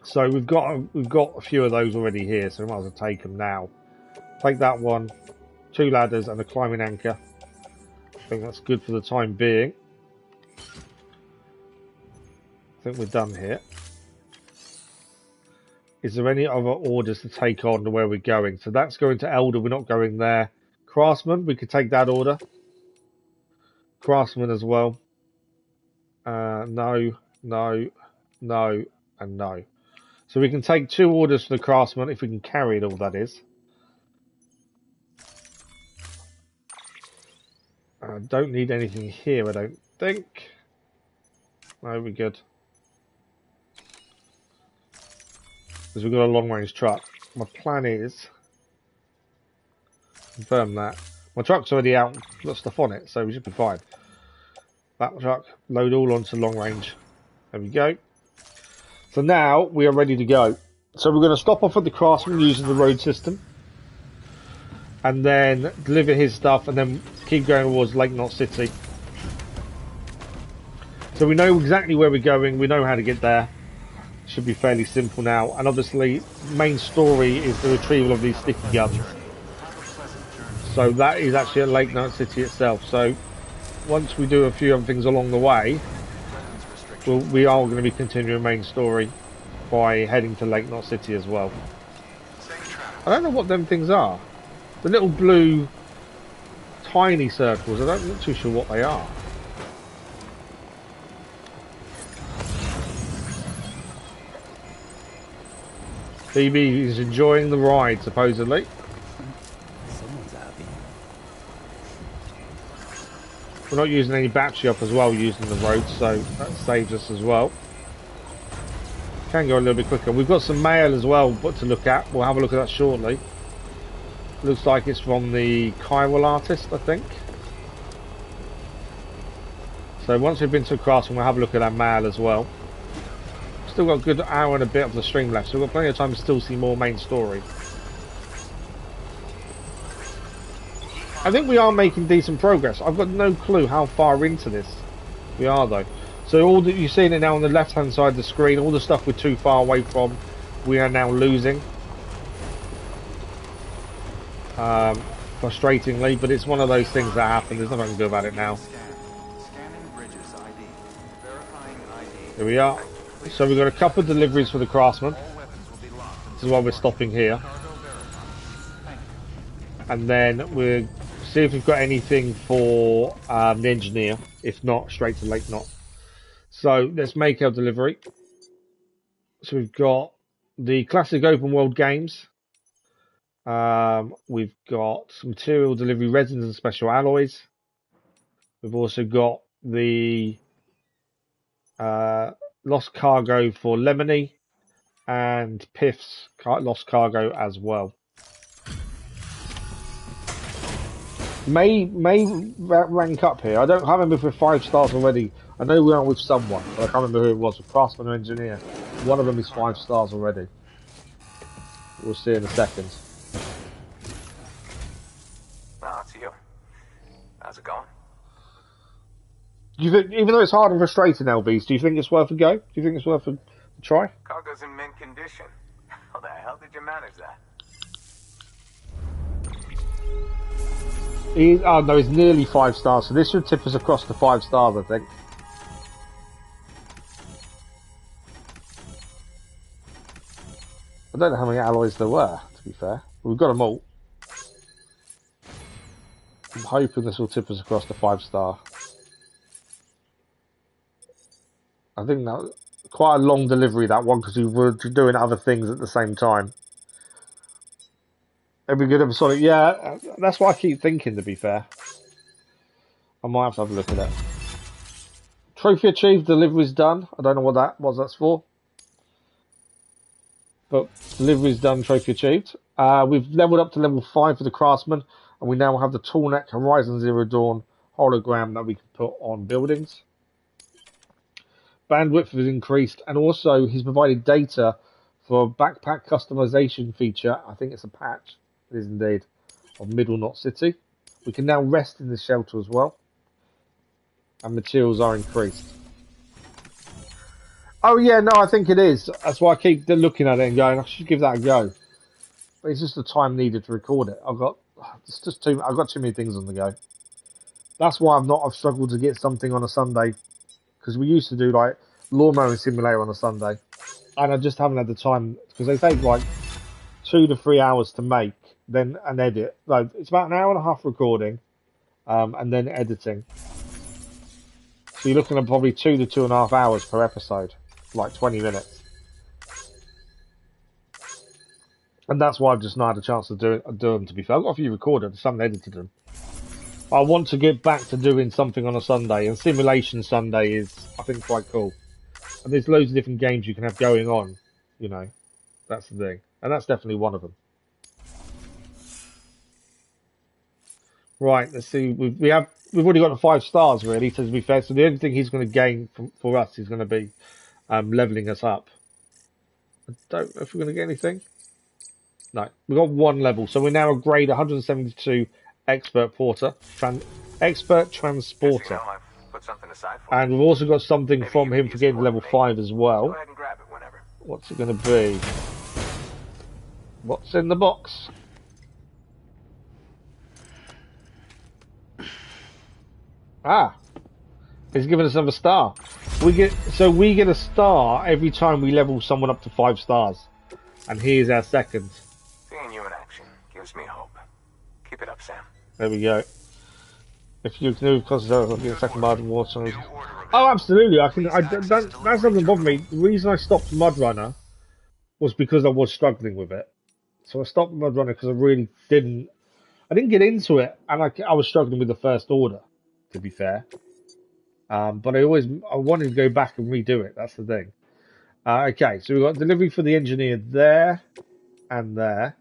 So we've got a few of those already here, so we might as well take them now. Take that one, 2 ladders and a climbing anchor. I think that's good for the time being. I think we're done here. Is there any other orders to take on to where we're going? So that's going to Elder, we're not going there. Craftsman, we could take that order. Craftsman as well. No, no, no, and no. So we can take 2 orders for the craftsman if we can carry it all, that is. I don't need anything here, I don't think. No, we're good. Because we've got a long range truck. My plan is... Confirm that. My truck's already out, got stuff on it, so we should be fine. That truck, load all onto long range. There we go. So now we are ready to go. So we're going to stop off at the craftsman using the road system. And then deliver his stuff and then keep going towards Lake Knot City. So we know exactly where we're going. We know how to get there. Should be fairly simple now. And obviously, main story is the retrieval of these sticky guns. So that is actually at Lake Knot City itself. So once we do a few other things along the way, we are going to be continuing main story by heading to Lake Knot City as well. I don't know what them things are. The little blue tiny circles, I'm not too sure what they are. BB is enjoying the ride, supposedly. Someone's happy. We're not using any battery up as well using the road, so that saves us as well. Can go a little bit quicker. We've got some mail as well but to look at. We'll have a look at that shortly. Looks like it's from the chiral artist, I think. So once we've been to a craftsman, we'll have a look at that mail as well. Still got a good hour and a bit of the stream left, so we've got plenty of time to still see more main story. I think we are making decent progress. I've got no clue how far into this we are though. So all that you're seeing it now on the left hand side of the screen, all the stuff we're too far away from, we are now losing. Frustratingly, but it's one of those things that happen. There's nothing I can do about it now. Here we are. So we've got a couple of deliveries for the craftsman. This is why we're stopping here. And then we'll see if we've got anything for the engineer. If not, straight to Lake Knot. So let's make our delivery. So we've got the classic open world games. We've got material delivery resins and special alloys. We've also got the Lost cargo for Lemony, and Piff's lost cargo as well. May rank up here. I can't remember if we're 5 stars already. I know we are with someone, but I can't remember who it was. With craftsman or engineer. One of them is 5 stars already. We'll see in a second. Oh, it's you. How's it going? Do you think, even though it's hard and frustrating, LBs, do you think it's worth a go? Do you think it's worth a try? Cargo's in mint condition. How the hell did you manage that? Oh no, he's nearly 5 stars, so this should tip us across to 5 stars, I think. I don't know how many alloys there were, to be fair. We've got them all. I'm hoping this will tip us across to 5 star. I think that was quite a long delivery, that one, because we were doing other things at the same time. Every good episode, yeah, that's what I keep thinking, to be fair. I might have to have a look at it. Trophy achieved, delivery's done. I don't know what that's for. But delivery's done, trophy achieved. We've leveled up to level 5 for the craftsman, and we now have the Toolneck Horizon Zero Dawn hologram that we can put on buildings. Bandwidth has increased, and also he's provided data for a backpack customization feature. I think it's a patch. It is indeed, of Middle Knot City. We can now rest in the shelter as well, and materials are increased. Oh yeah, no, I think it is. That's why I keep looking at it and going, I should give that a go. But it's just the time needed to record it. I've got too many things on the go. That's why I've struggled to get something on a Sunday, because we used to do like lawnmowing simulator on a Sunday, and I just haven't had the time, because they take like 2 to 3 hours to make, then an edit. Like, it's about an hour and a half recording, and then editing. So you're looking at probably 2 to 2.5 hours per episode, like 20 minutes. And that's why I've just not had a chance to do them, to be fair. I've got a few recorded, I just haven't edited them. I want to get back to doing something on a Sunday, and Simulation Sunday is, I think, quite cool. And there's loads of different games you can have going on, you know. That's the thing. And that's definitely one of them. Right, let's see. We've already got the 5 stars, really, to be fair. So the only thing he's going to gain for us is going to be leveling us up. I don't know if we're going to get anything. No, we've got 1 level. So we're now a grade 172 expert porter, expert transporter. You know, I've put something aside for and we've also got something from him for getting level 5 as well. Go ahead and grab it whenever. What's it going to be? What's in the box? Ah, it's giving us another star. We get a star every time we level someone up to 5 stars, and here's our second. Seeing you in action gives me hope. Keep it up, Sam. There we go. If you can concentrate on getting second margin water. Oh, absolutely. That doesn't bother me. The reason I stopped Mudrunner was because I was struggling with it. So I stopped Mudrunner because I really didn't get into it, and I was struggling with the first order, to be fair. But I wanted to go back and redo it. That's the thing. Okay, so we've got delivery for the engineer there and there.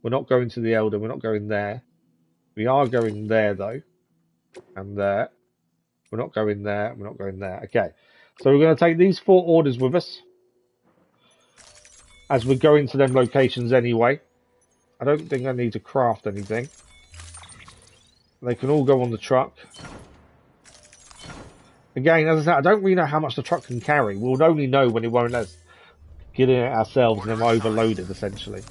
We're not going to the elder. We're not going there. We are going there though, and there. We're not going there. We're not going there. Okay, so we're going to take these 4 orders with us as we're going to them locations anyway. I don't think I need to craft anything. They can all go on the truck. Again, as I said, I don't really know how much the truck can carry. We'll only know when it won't let us get in it ourselves and then we're overloaded, essentially.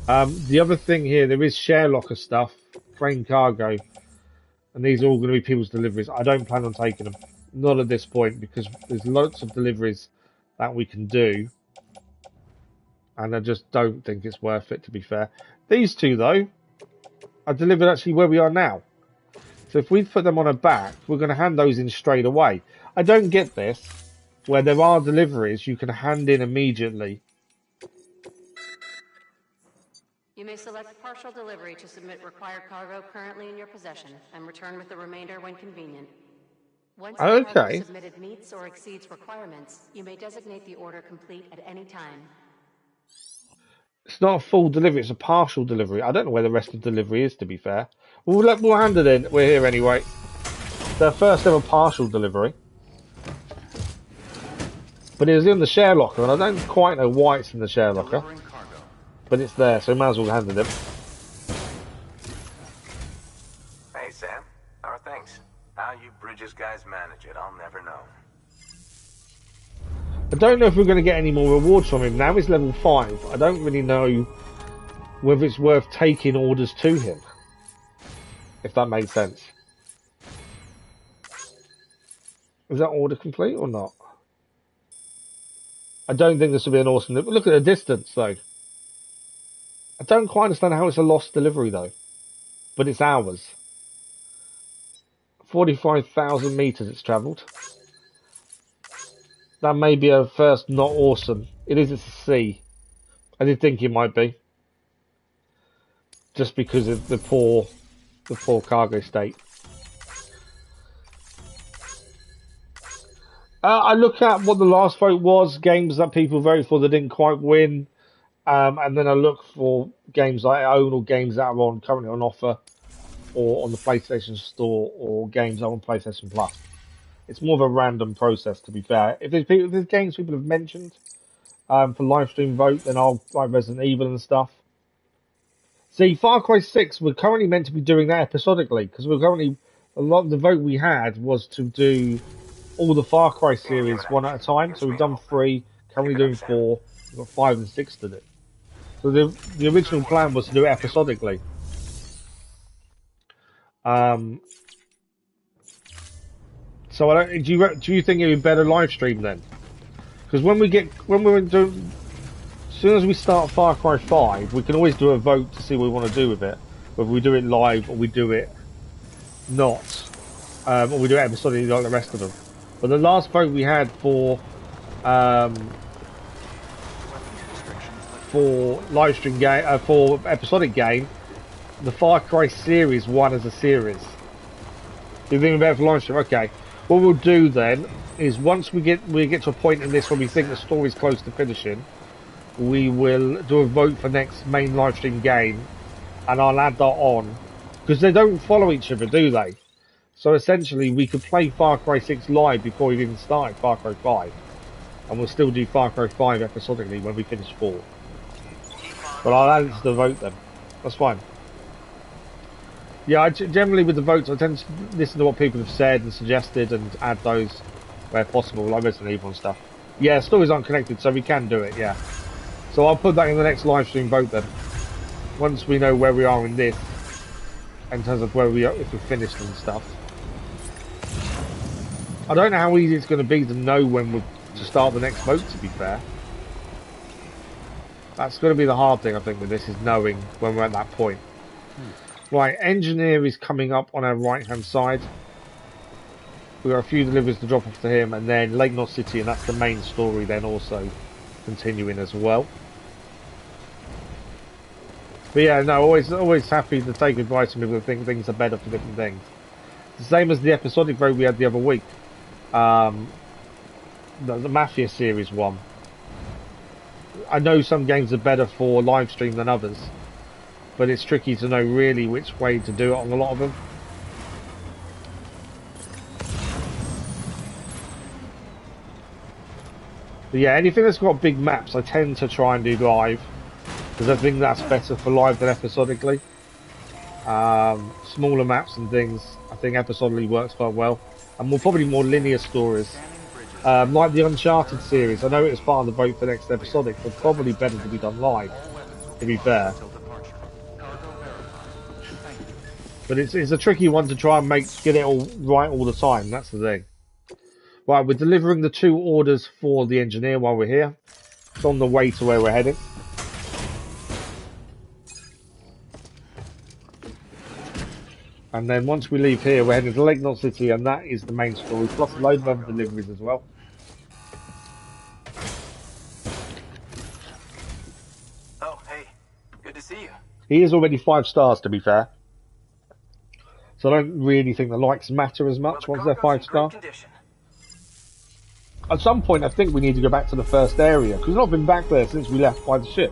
The other thing here, there is share locker stuff, crane cargo, and these are all going to be people's deliveries. I don't plan on taking them. Not at this point, because there's lots of deliveries that we can do. And I just don't think it's worth it, to be fair. These 2, though, are delivered actually where we are now. So if we put them on a back, we're going to hand those in straight away. I don't get this, where there are deliveries you can hand in immediately. You may select partial delivery to submit required cargo currently in your possession and return with the remainder when convenient. Once the cargo Okay. submitted meets or exceeds requirements, you may designate the order complete at any time. It's not a full delivery, it's a partial delivery. I don't know where the rest of the delivery is, to be fair. We'll hand it in. We're here anyway. Their first ever partial delivery. But it was in the share locker, and I don't quite know why it's in the share locker. But it's there, so we might as well hand it in. Hey, Sam. How are things? How you Bridges guys manage it, I'll never know. I don't know if we're going to get any more rewards from him. Now he's level 5. I don't really know whether it's worth taking orders to him. If that makes sense. Is that order complete or not? I don't think this will be an awesome... Look at the distance, though. I don't quite understand how it's a lost delivery, though. But it's ours. 45,000 meters it's travelled. That may be a first not awesome. It is a C. I did think it might be. Just because of the poor cargo state. I look at what the last vote was, games that people voted for that didn't quite win. And then I look for games I own or games that are currently on offer or on the PlayStation Store or games that are on PlayStation Plus. It's more of a random process, to be fair. If there's games people have mentioned for live stream vote, then I'll like Resident Evil and stuff. See, Far Cry 6, we're currently meant to be doing that episodically because we're currently a lot of the vote we had was to do all the Far Cry series one at a time. So we've done 3, currently doing 4, we've got 5 and 6 to do. So the original plan was to do it episodically. So do you think it would be better live stream then? Because when we're doing, as soon as we start Far Cry 5, we can always do a vote to see what we want to do with it, whether we do it live or we do it not, or we do it episodically like the rest of them. But the last vote we had for live stream game for episodic game, the Far Cry series won as a series. Do you think we're better for live stream? Okay. What we'll do then is once we get to a point in this where we think the story's close to finishing, we will do a vote for next main live stream game, and I'll add that on because they don't follow each other, do they? So essentially, we could play Far Cry 6 live before we've even started Far Cry 5, and we'll still do Far Cry 5 episodically when we finish 4. But I'll add it to the vote then. That's fine. Yeah, generally with the votes, I tend to listen to what people have said and suggested and add those where possible, like Resident Evil and stuff. Yeah, stories aren't connected, so we can do it, yeah. So I'll put that in the next live stream vote then. Once we know where we are in this, in terms of where we are, if we're finished and stuff. I don't know how easy it's going to be to know when we're to start the next vote, to be fair. That's going to be the hard thing, I think, with this, is knowing when we're at that point. Right, engineer is coming up on our right hand side. We've got a few deliveries to drop off to him, and then Lake Knot City, and that's the main story then also continuing as well. But yeah, no, always happy to take advice from people that think things are better for different things. The same as the episodic vote we had the other week. The Mafia series one. I know some games are better for live stream than others, but it's tricky to know really which way to do it on a lot of them. But yeah, anything that's got big maps I tend to try and do live, because I think that's better for live than episodically. Smaller maps and things, I think episodically works quite well. And probably more linear stories. Like the Uncharted series, I know it was part of the vote for next episodic, but probably better to be done live, to be fair. But it's a tricky one to try and get it all right all the time, that's the thing. Right, we're delivering the 2 orders for the engineer while we're here. It's on the way to where we're heading. And then once we leave here, we're heading to Lake Knot City, and that is the main story, plus a load of other deliveries as well. Oh, hey. Good to see you. He is already 5 stars, to be fair. So I don't really think the likes matter as much once they're 5-star. At some point, I think we need to go back to the first area, because we've not been back there since we left by the ship.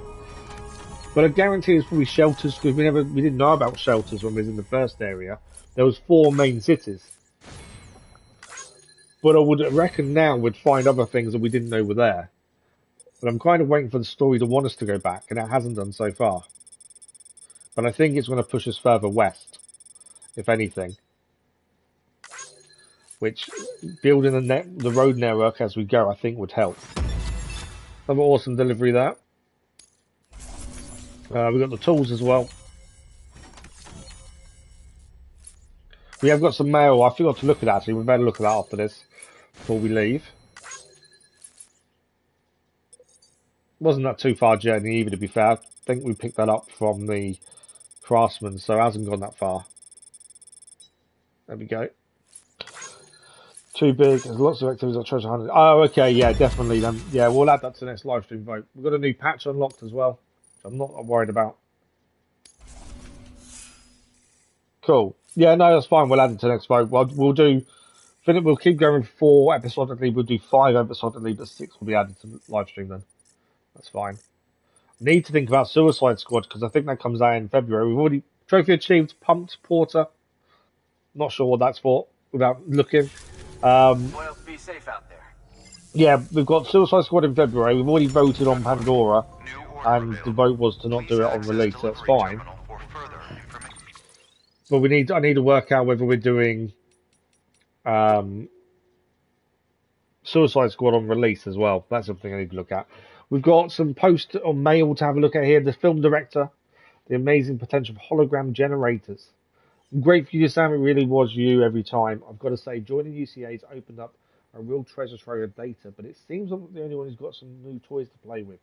But I guarantee it's probably shelters, because we didn't know about shelters when we was in the first area. There was 4 main cities. But I would reckon now we'd find other things that we didn't know were there. But I'm kind of waiting for the story to want us to go back, and it hasn't done so far. But I think it's going to push us further west, if anything. Which, building the road network as we go, I think would help. Another awesome delivery there. We've got the tools as well. We have got some mail. I forgot to look at that, actually. We better look at that after this, before we leave. Wasn't that too far journey either, to be fair. I think we picked that up from the Craftsman, so it hasn't gone that far. There we go. Too big. There's lots of activities on Treasure Hunt. Oh, okay, yeah, definitely. Then, yeah, we'll add that to the next live stream vote. We've got a new patch unlocked as well, which I'm not worried about. Cool. Yeah, no, that's fine. We'll add it to the next vote. We'll do. We'll keep going 4 episodically. We'll do 5 episodically, but 6 will be added to the live stream then. That's fine. Need to think about Suicide Squad because I think that comes out in February. We've already trophy achieved. Pumped Porter. Not sure what that's for without looking. Well, be safe out there. Yeah, we've got Suicide Squad in February. We've already voted on Pandora, and the vote was to not do it on release, so that's fine. But I need to work out whether we're doing Suicide Squad on release as well. That's something I need to look at. We've got some post on mail to have a look at here. The film director, the amazing potential of hologram generators. Great for you, Sam. It really was you every time. I've got to say, joining UCA's opened up a real treasure trove of data, but it seems I'm not the only one who's got some new toys to play with.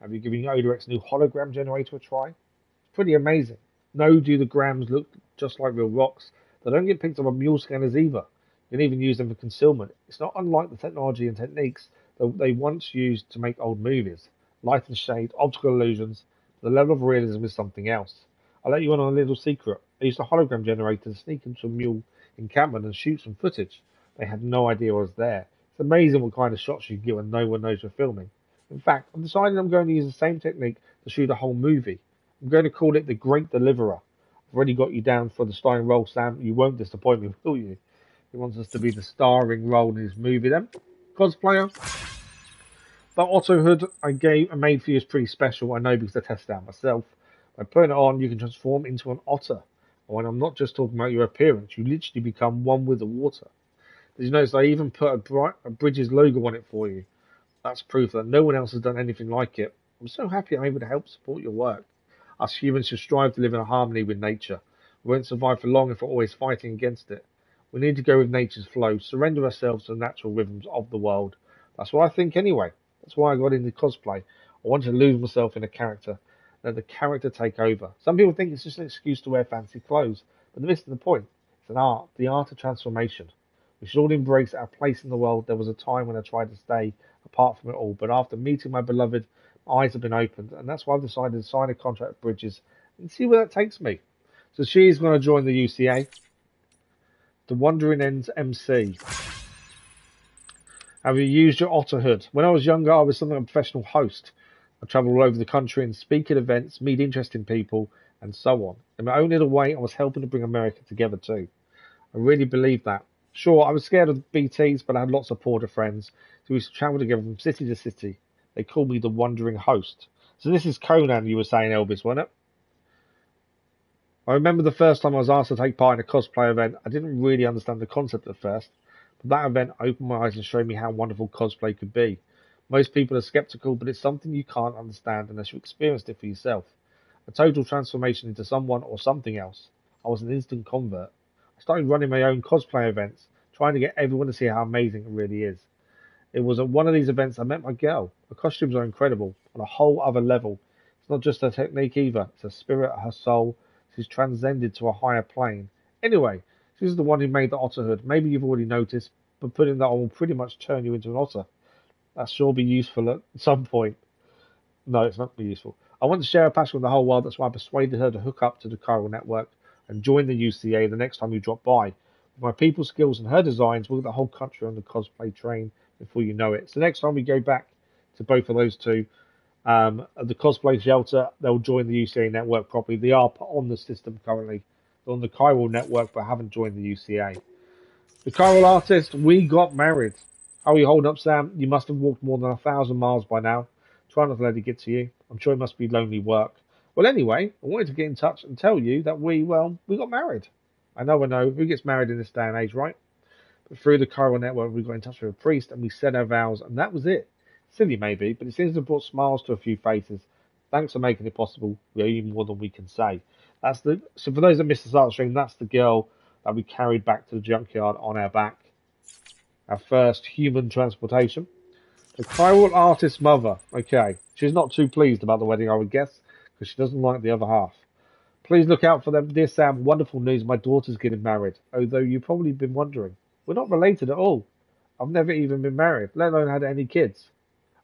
Have you given Odorex's new hologram generator a try? It's pretty amazing. No, do the grams look just like real rocks. They don't get picked up on mule scanners either. You can even use them for concealment. It's not unlike the technology and techniques that they once used to make old movies. Light and shade, optical illusions. The level of realism is something else. I'll let you in on a little secret. I used a hologram generator to sneak into a mule encampment and shoot some footage. They had no idea I was there. It's amazing what kind of shots you can get when no one knows you're filming. In fact, I've decided I'm going to use the same technique to shoot a whole movie. I'm going to call it The Great Deliverer. I've already got you down for the starring role, Sam. You won't disappoint me, will you? He wants us to be the starring role in his movie then. Cosplayer. That Otto hood I made for you is pretty special, I know, because I tested it out myself. By putting it on, you can transform into an otter. And I'm not just talking about your appearance, you literally become one with the water. Did you notice I even put a Bridges logo on it for you? That's proof that no one else has done anything like it. I'm so happy I'm able to help support your work. Us humans should strive to live in harmony with nature. We won't survive for long if we're always fighting against it. We need to go with nature's flow, surrender ourselves to the natural rhythms of the world. That's what I think anyway. That's why I got into cosplay. I wanted to lose myself in a character, let the character take over. Some people think it's just an excuse to wear fancy clothes, but they're missing the point. It's an art, the art of transformation. We should all embrace our place in the world. There was a time when I tried to stay apart from it all, but after meeting my beloved, my eyes have been opened, and that's why I've decided to sign a contract with Bridges and see where that takes me. So she's going to join the UCA. The Wandering Ends MC. Have you used your otter hood? When I was younger, I was something of a professional host. I travelled all over the country and speak at events, meet interesting people, and so on. In my own little way, I was helping to bring America together too. I really believe that. Sure, I was scared of BTs, but I had lots of Porter friends, so we used to travel together from city to city. They called me the Wandering Host. So this is Conan, you were saying, Elvis, wasn't it? I remember the first time I was asked to take part in a cosplay event. I didn't really understand the concept at first, but that event opened my eyes and showed me how wonderful cosplay could be. Most people are skeptical, but it's something you can't understand unless you experienced it for yourself. A total transformation into someone or something else. I was an instant convert. I started running my own cosplay events, trying to get everyone to see how amazing it really is. It was at one of these events I met my girl. Her costumes are incredible, on a whole other level. It's not just her technique either, it's her spirit, her soul. She's transcended to a higher plane. Anyway, she's the one who made the otter hood. Maybe you've already noticed, but putting that on will pretty much turn you into an otter. That'll sure be useful at some point. No, it's not going to be useful. I want to share a passion with the whole world. That's why I persuaded her to hook up to the chiral network. and join the UCA the next time you drop by. With my people skills and her designs, we'll get the whole country on the cosplay train before you know it. So next time we go back to both of those two, at the cosplay shelter, they'll join the UCA network properly. They are on the system currently. They're on the Chiral network, but haven't joined the UCA. The Chiral artist, we got married. How are you holding up, Sam? You must have walked more than 1,000 miles by now. Try not to let it get to you. I'm sure it must be lonely work. Well, anyway, I wanted to get in touch and tell you that we got married. I know. Who gets married in this day and age, right? But through the Chiral network, we got in touch with a priest and we said our vows, and that was it. Silly maybe, but it seems to have brought smiles to a few faces. Thanks for making it possible. We owe you more than we can say. So for those that missed the start stream, that's the girl that we carried back to the junkyard on our back. Our first human transportation. The Chiral artist's mother. Okay, she's not too pleased about the wedding, I would guess, because she doesn't like the other half. Please look out for them. Dear Sam, wonderful news. My daughter's getting married. Although you've probably been wondering. We're not related at all. I've never even been married, let alone had any kids.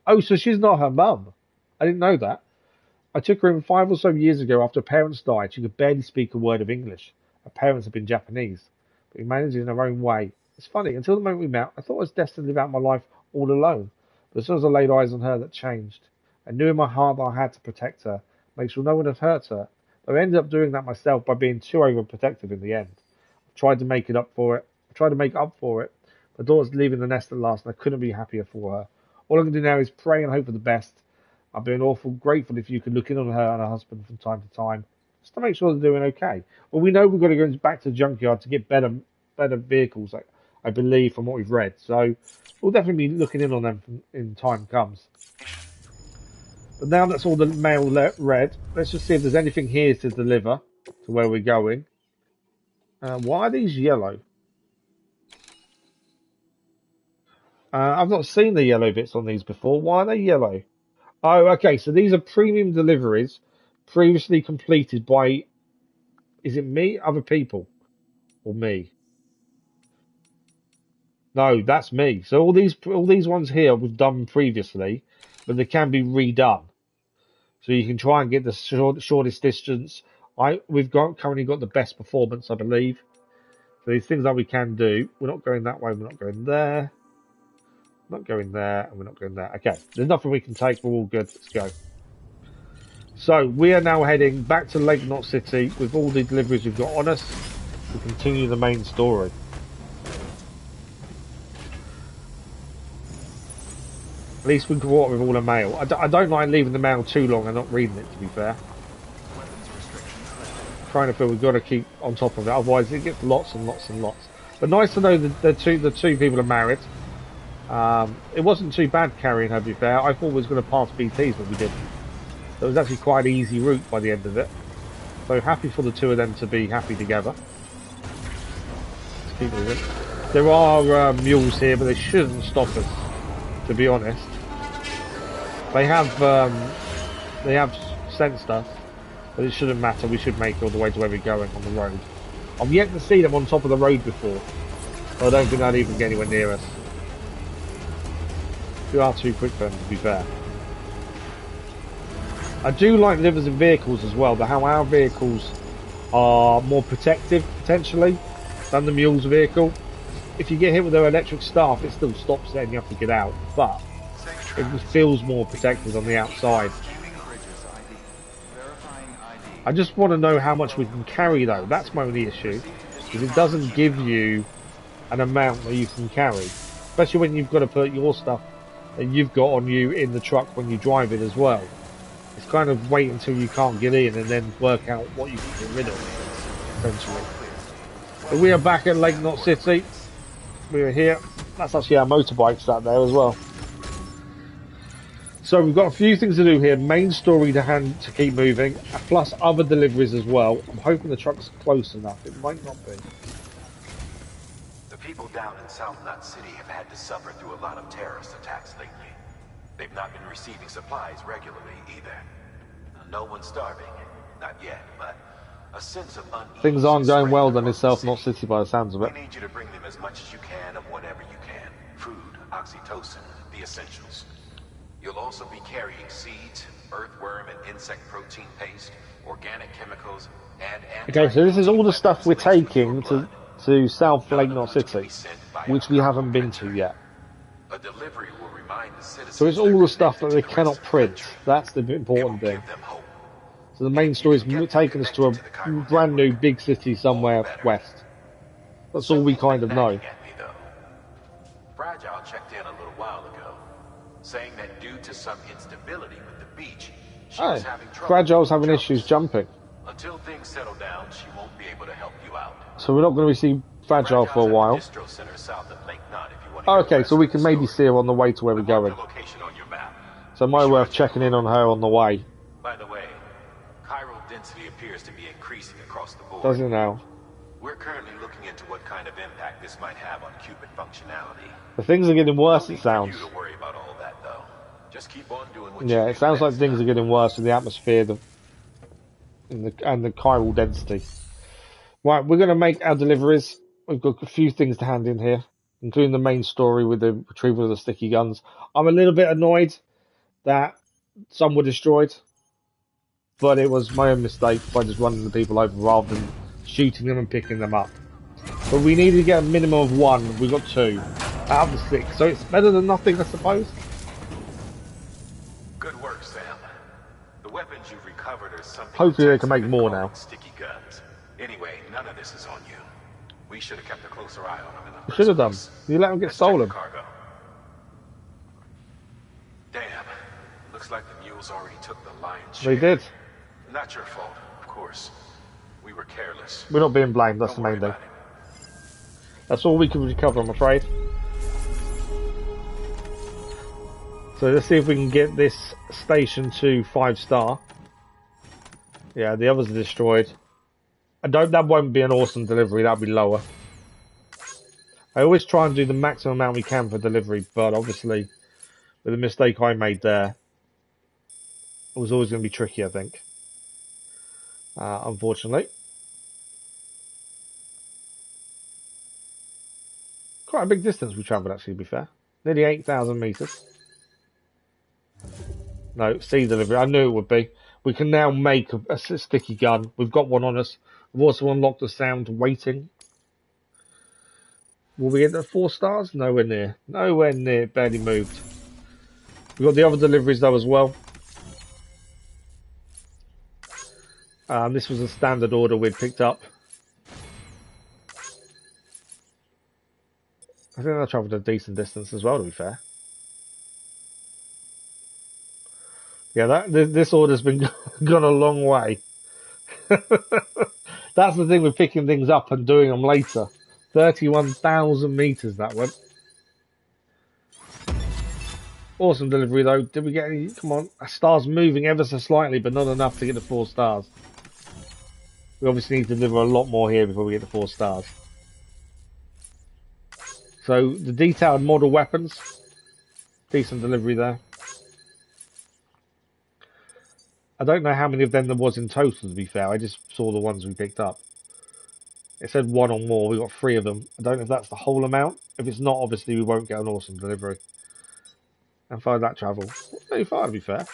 Oh, so she's not her mum. I didn't know that. I took her in 5 or so years ago after her parents died. She could barely speak a word of English. Her parents had been Japanese, but we managed it in our own way. It's funny, until the moment we met, I thought I was destined to live out my life all alone. But as soon as I laid eyes on her, that changed. I knew in my heart that I had to protect her, make sure no one had hurt her. But I ended up doing that myself by being too overprotective in the end. I tried to make up for it. My daughter's leaving the nest at last, and I couldn't be happier for her. All I can do now is pray and hope for the best. I'd be awful grateful if you could look in on her and her husband from time to time, just to make sure they're doing okay. Well, we know we've got to go back to the junkyard to get better vehicles, I believe, from what we've read. So we'll definitely be looking in on them in time comes. But now that's all the mail read, let's just see if there's anything here to deliver to where we're going. Why are these yellow? I've not seen the yellow bits on these before. Why are they yellow? Oh, okay. So these are premium deliveries previously completed by, is it me, other people, or me? No, that's me. So all these ones here we've done previously, but they can be redone. So you can try and get the shortest distance. We've currently got the best performance, I believe. So these things that we can do. We're not going that way. We're not going there. Not going there, and we're not going there. Okay, there's nothing we can take. We're all good. Let's go. So we are now heading back to Lake Knot City with all the deliveries we've got on us to continue the main story. At least we can caught with all the mail. I don't like leaving the mail too long and not reading it, to be fair. Trying to feel we've got to keep on top of it, otherwise it gets lots and lots and lots. But nice to know that the two people are married. It wasn't too bad carrying her, to be fair. I thought we was going to pass BTs, but we didn't. So it was actually quite an easy route by the end of it. So happy for the two of them to be happy together. Let's keep moving. There are mules here, but they shouldn't stop us, to be honest. They have sensed us, but it shouldn't matter. We should make it all the way to where we're going on the road. I've yet to see them on top of the road before, so I don't think they'd even get anywhere near us. We are too quick for them, to be fair. I do like livers in vehicles as well, but how our vehicles are more protective, potentially, than the mule's vehicle. If you get hit with their electric staff, it still stops there and you have to get out, but it feels more protected on the outside. I just want to know how much we can carry, though. That's my only issue, because it doesn't give you an amount that you can carry, especially when you've got to put your stuff that you've got on you in the truck when you drive it as well. It's kind of wait until you can't get in and then work out what you can get rid of, essentially. But we are back at Lake Knot City. We are here. That's actually our motorbikes out there as well. So we've got a few things to do here. Main story to keep moving, plus other deliveries as well. I'm hoping the truck's close enough. It might not be. The people down in South Knot City have had to suffer through a lot of terrorist attacks lately. They've not been receiving supplies regularly either. No one's starving, not yet, but a sense of unease. Things aren't going well then in South Knot City by the sounds of it. We need you to bring them as much as you can of whatever you can. Food, oxytocin, the essentials. You'll also be carrying seeds, earthworm and insect protein paste, organic chemicals, Okay, so this is all the stuff we're taking to South Lake Knot City, which we haven't been to yet. A delivery will remind the citizens So it's all the stuff that they cannot print. That's the important thing. So the main story is taking us to a brand new big city somewhere west. That's all we kind of know. Fragile checked in a little while ago, saying that due to some instability with the beach, she was having trouble. Fragile's having issues jumping. Until things settle down, she won't be able to help you out. So we're not going to see Fragile for a while. Okay, so we can maybe see her on the way to where we're going. So it might be worth checking in on her on the way. By the way, chiral density appears to be increasing across the board. Does it now? We're currently looking into what kind of impact this might have on Cupid functionality. The things are getting worse, it sounds. You to worry about all that, though. Just keep on doing what yeah, it sounds like things are getting worse in the atmosphere and the chiral density. Right, we're going to make our deliveries. We've got a few things to hand in here, including the main story with the retrieval of the sticky guns. I'm a little bit annoyed that some were destroyed, but it was my own mistake by just running the people over rather than shooting them and picking them up. But we needed to get a minimum of 1. We got 2 out of the 6, so it's better than nothing, I suppose. Good work, Sam. The weapons you've recovered are something. Hopefully they can make more now. Sticky guns. Anyway, none of this is on you. We should have kept a closer eye on them in the first Should have done. place. You let them get stolen. Damn. Looks like the mules already took the lion's They share. did. Not your fault, of course. We were careless. We're not being blamed, that's the main thing. That's all we can recover, I'm afraid. So let's see if we can get this station to 5-star. Yeah, the others are destroyed. That won't be an awesome delivery, that'll be lower. I always try and do the maximum amount we can for delivery, but obviously, with the mistake I made there, it was always going to be tricky, I think. Unfortunately. Quite a big distance we travelled, actually, to be fair. Nearly 8,000 metres. No, sea delivery. I knew it would be. We can now make a sticky gun. We've got one on us. We've also unlocked the sound waiting. Will we get the 4 stars? Nowhere near. Nowhere near. Barely moved. We've got the other deliveries, though, as well. This was a standard order we'd picked up. I think I travelled a decent distance as well, to be fair. Yeah, this order's been gone a long way. That's the thing with picking things up and doing them later. 31,000 metres that one. Awesome delivery though. Did we get any? Come on, a star's moving ever so slightly, but not enough to get the 4 stars. We obviously need to deliver a lot more here before we get the 4 stars. So the detailed model weapons, decent delivery there. I don't know how many of them there was in total, to be fair. I just saw the ones we picked up. It said 1 or more. We got 3 of them. I don't know if that's the whole amount. If it's not, obviously we won't get an awesome delivery. And far that travel. Pretty far, to be fair.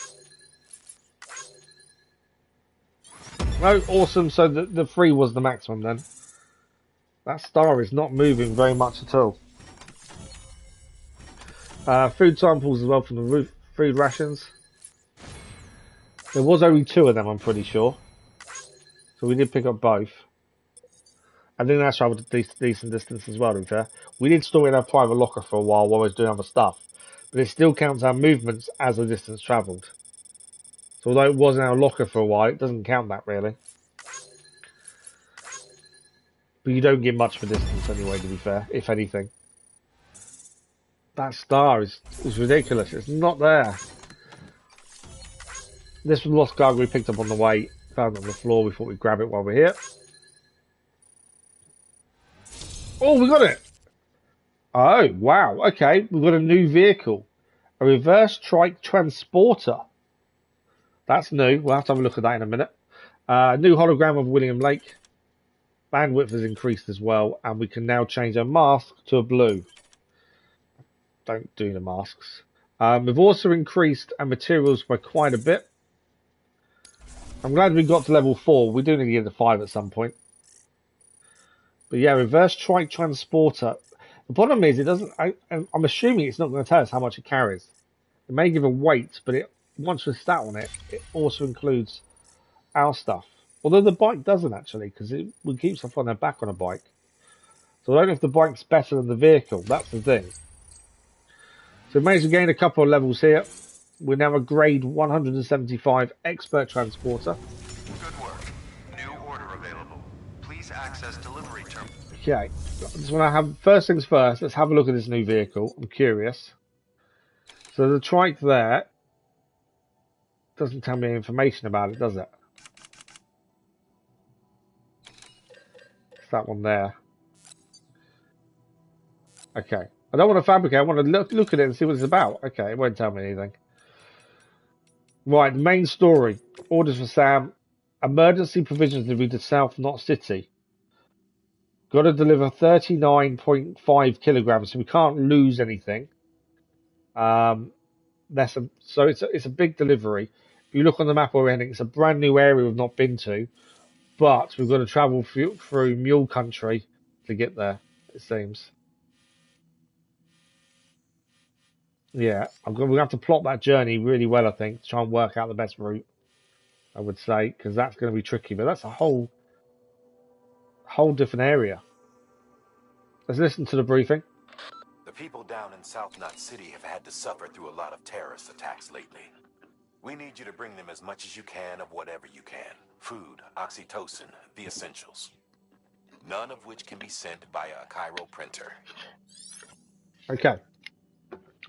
No, awesome. So the 3 was the maximum then. That star is not moving very much at all. Food samples as well from the food rations. There was only 2 of them, I'm pretty sure. So we did pick up both. I think that's travelled a decent distance as well, to be fair. We did store in our private locker for a while I was doing other stuff. But it still counts our movements as the distance travelled. So although it was in our locker for a while, it doesn't count that really. But you don't get much for distance anyway, to be fair, if anything. That star is ridiculous. It's not there. This was lost cargo we picked up on the way. Found it on the floor. We thought we'd grab it while we're here. Oh, we got it! Oh, wow. Okay, we've got a new vehicle. A reverse trike transporter. That's new. We'll have to have a look at that in a minute. New hologram of William Lake. Bandwidth has increased as well. And we can now change our mask to a blue. Don't do the masks. We've also increased our materials by quite a bit. I'm glad we got to level 4. We do need to get to 5 at some point. But yeah, reverse trike transporter. The problem is, it doesn't. I'm assuming it's not going to tell us how much it carries. It may give a weight, but once we're sat on it, it also includes our stuff. Although the bike doesn't actually, because we keep stuff on our back on a bike. So I don't know if the bike's better than the vehicle. That's the thing. So we managed to gain a couple of levels here. We're now a grade 175 expert transporter. Good work. New order available. Please access delivery terminal. Okay. Just want to have first things first. Let's have a look at this new vehicle. I'm curious. So the trike there doesn't tell me any information about it, does it? It's that one there. Okay. I don't want to fabricate. I want to look at it and see what it's about. Okay, it won't tell me anything. Right, the main story. Orders for Sam. Emergency provisions delivery to South Knot City. Got to deliver 39.5 kilograms, so we can't lose anything. So it's a big delivery. If you look on the map where we're heading, it's a brand new area we've not been to, but we've got to travel through Mule Country to get there, it seems. Yeah, we're going to have to plot that journey really well, I think, to try and work out the best route, I would say, because that's going to be tricky, but that's a whole different area. Let's listen to the briefing. The people down in South Knot City have had to suffer through a lot of terrorist attacks lately. We need you to bring them as much as you can of whatever you can. Food, oxytocin, the essentials. None of which can be sent via a Cairo printer. Okay.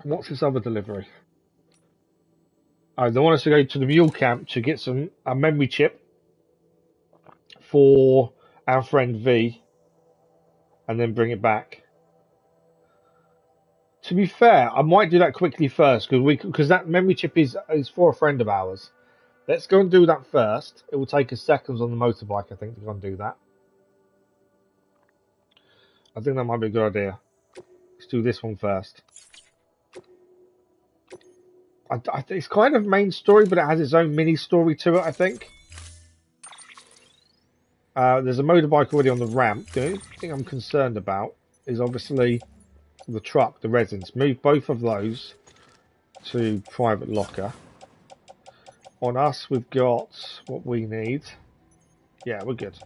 What's this other delivery? Oh, they want us to go to the mule camp to get a memory chip for our friend V and then bring it back. To be fair, I might do that quickly first because that memory chip is for a friend of ours. Let's go and do that first. It will take us seconds on the motorbike, I think, to go and do that. I think that might be a good idea. Let's do this one first. It's kind of main story, but it has its own mini story to it, I think. There's a motorbike already on the ramp. The only thing I'm concerned about is obviously the truck, the resins. Move both of those to private locker. On us, we've got what we need. Yeah, we're good.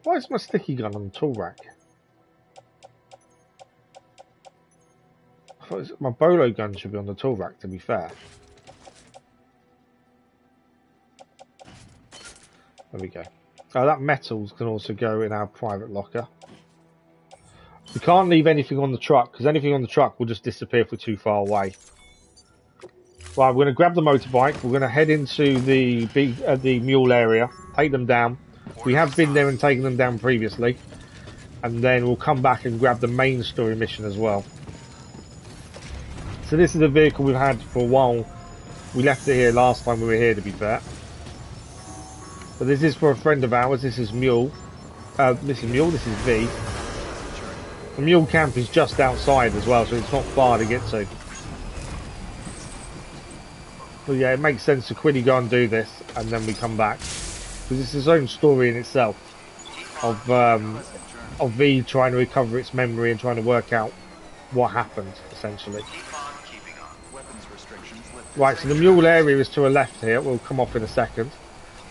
Why is my sticky gun on the tool rack? I thought my bolo gun should be on the tool rack, to be fair. There we go. Oh, that metals can also go in our private locker. We can't leave anything on the truck, because anything on the truck will just disappear if we're too far away. Right, we're going to grab the motorbike. We're going to head into the mule area, take them down. We have been there and taken them down previously. And then we'll come back and grab the main story mission as well. So this is a vehicle we've had for a while. We left it here last time we were here, to be fair. But this is for a friend of ours. This is Mule. This is V. The Mule camp is just outside as well, so it's not far to get to. But yeah, it makes sense to quickly go and do this, and then we come back. Because it's its own story in itself. Of V trying to recover its memory and trying to work out what happened, essentially. Right, so the mule area is to a left here. We'll come off in a second.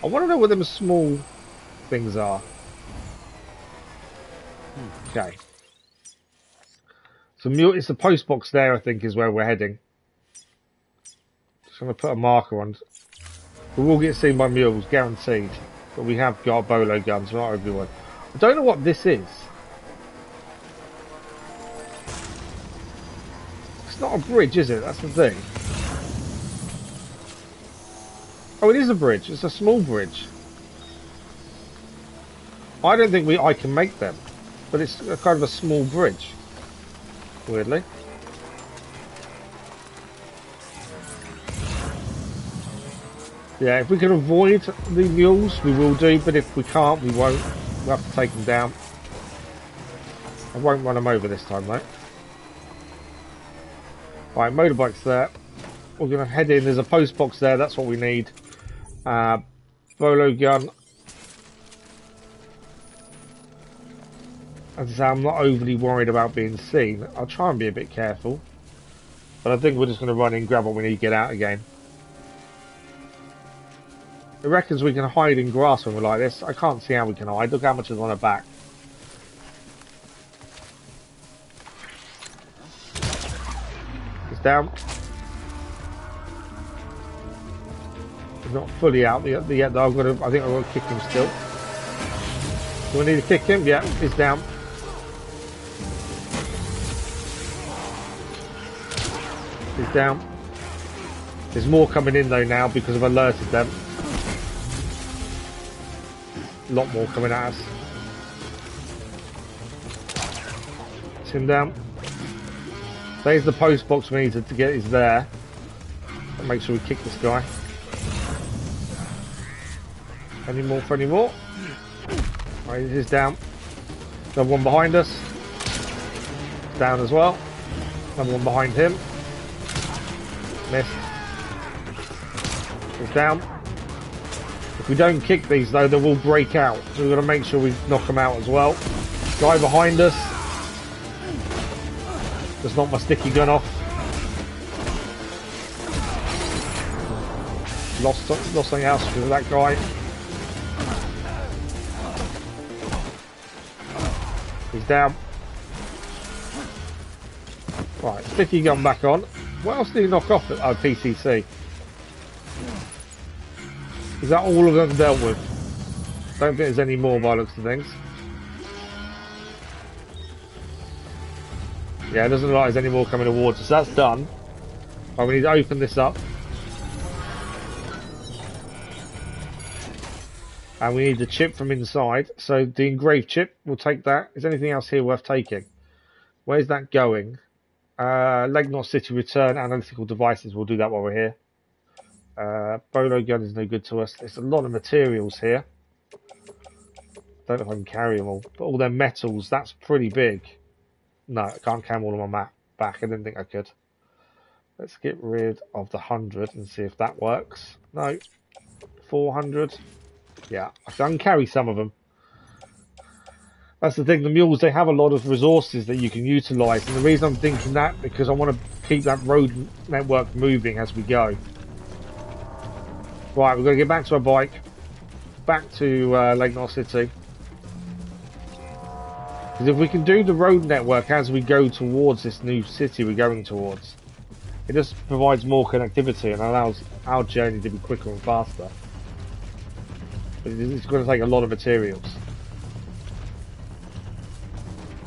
I want to know what them small things are. Okay. So mule, it's the post box there, I think, is where we're heading. Just going to put a marker on. We will get seen by mules, guaranteed. But we have got bolo guns, not everyone. I don't know what this is. It's not a bridge, is it? That's the thing. Oh, it is a bridge. It's a small bridge. I don't think I can make them. But it's a kind of a small bridge. Weirdly. Yeah, if we can avoid the mules, we will do. But if we can't, we won't. We'll have to take them down. I won't run them over this time, though. Right, motorbike's there. We're going to head in. There's a post box there. That's what we need. Bolo gun. As I say, I'm not overly worried about being seen. I'll try and be a bit careful. But I think we're just going to run in, grab what we need, get out again. It reckons we can hide in grass when we're like this. I can't see how we can hide. Look how much is on her back. It's down. It's not fully out yet. Though I think I've got to kick him still. Do I need to kick him? Yeah, he's down. He's down. There's more coming in though now because I've alerted them. A lot more coming at us. It's him down. There's the post box we need to get is there. I'll make sure we kick this guy. Any more for any more? Right, he's down. Another one behind us. Down as well. Another one behind him. Missed. He's down. If we don't kick these though, they will break out. So we've got to make sure we knock them out as well. Guy behind us. Just knocked my sticky gun off. Lost something else because of that guy. He's down. Right, sticky gun back on. What else did he knock off? Oh, PCC. Is that all of them dealt with? Don't think there's any more by the looks of things. Yeah, it doesn't look like there's any more coming towards us. That's done. Right, we need to open this up. And we need the chip from inside. So the engraved chip, we'll take that. Is anything else here worth taking? Where's that going? Lake Knot City return analytical devices. We'll do that while we're here. Bolo gun is no good to us. There's a lot of materials here. Don't know if I can carry them all. But all their metals, that's pretty big. No, I can't carry them all on my back. I didn't think I could. Let's get rid of the 100 and see if that works. No. 400. Yeah, I can carry some of them. That's the thing, the mules, they have a lot of resources that you can utilise. And the reason I'm thinking that, because I want to keep that road network moving as we go. Right, we're going to get back to our bike. Back to Lake Knot City. Because if we can do the road network as we go towards this new city we're going towards, it just provides more connectivity and allows our journey to be quicker and faster. But it's going to take a lot of materials.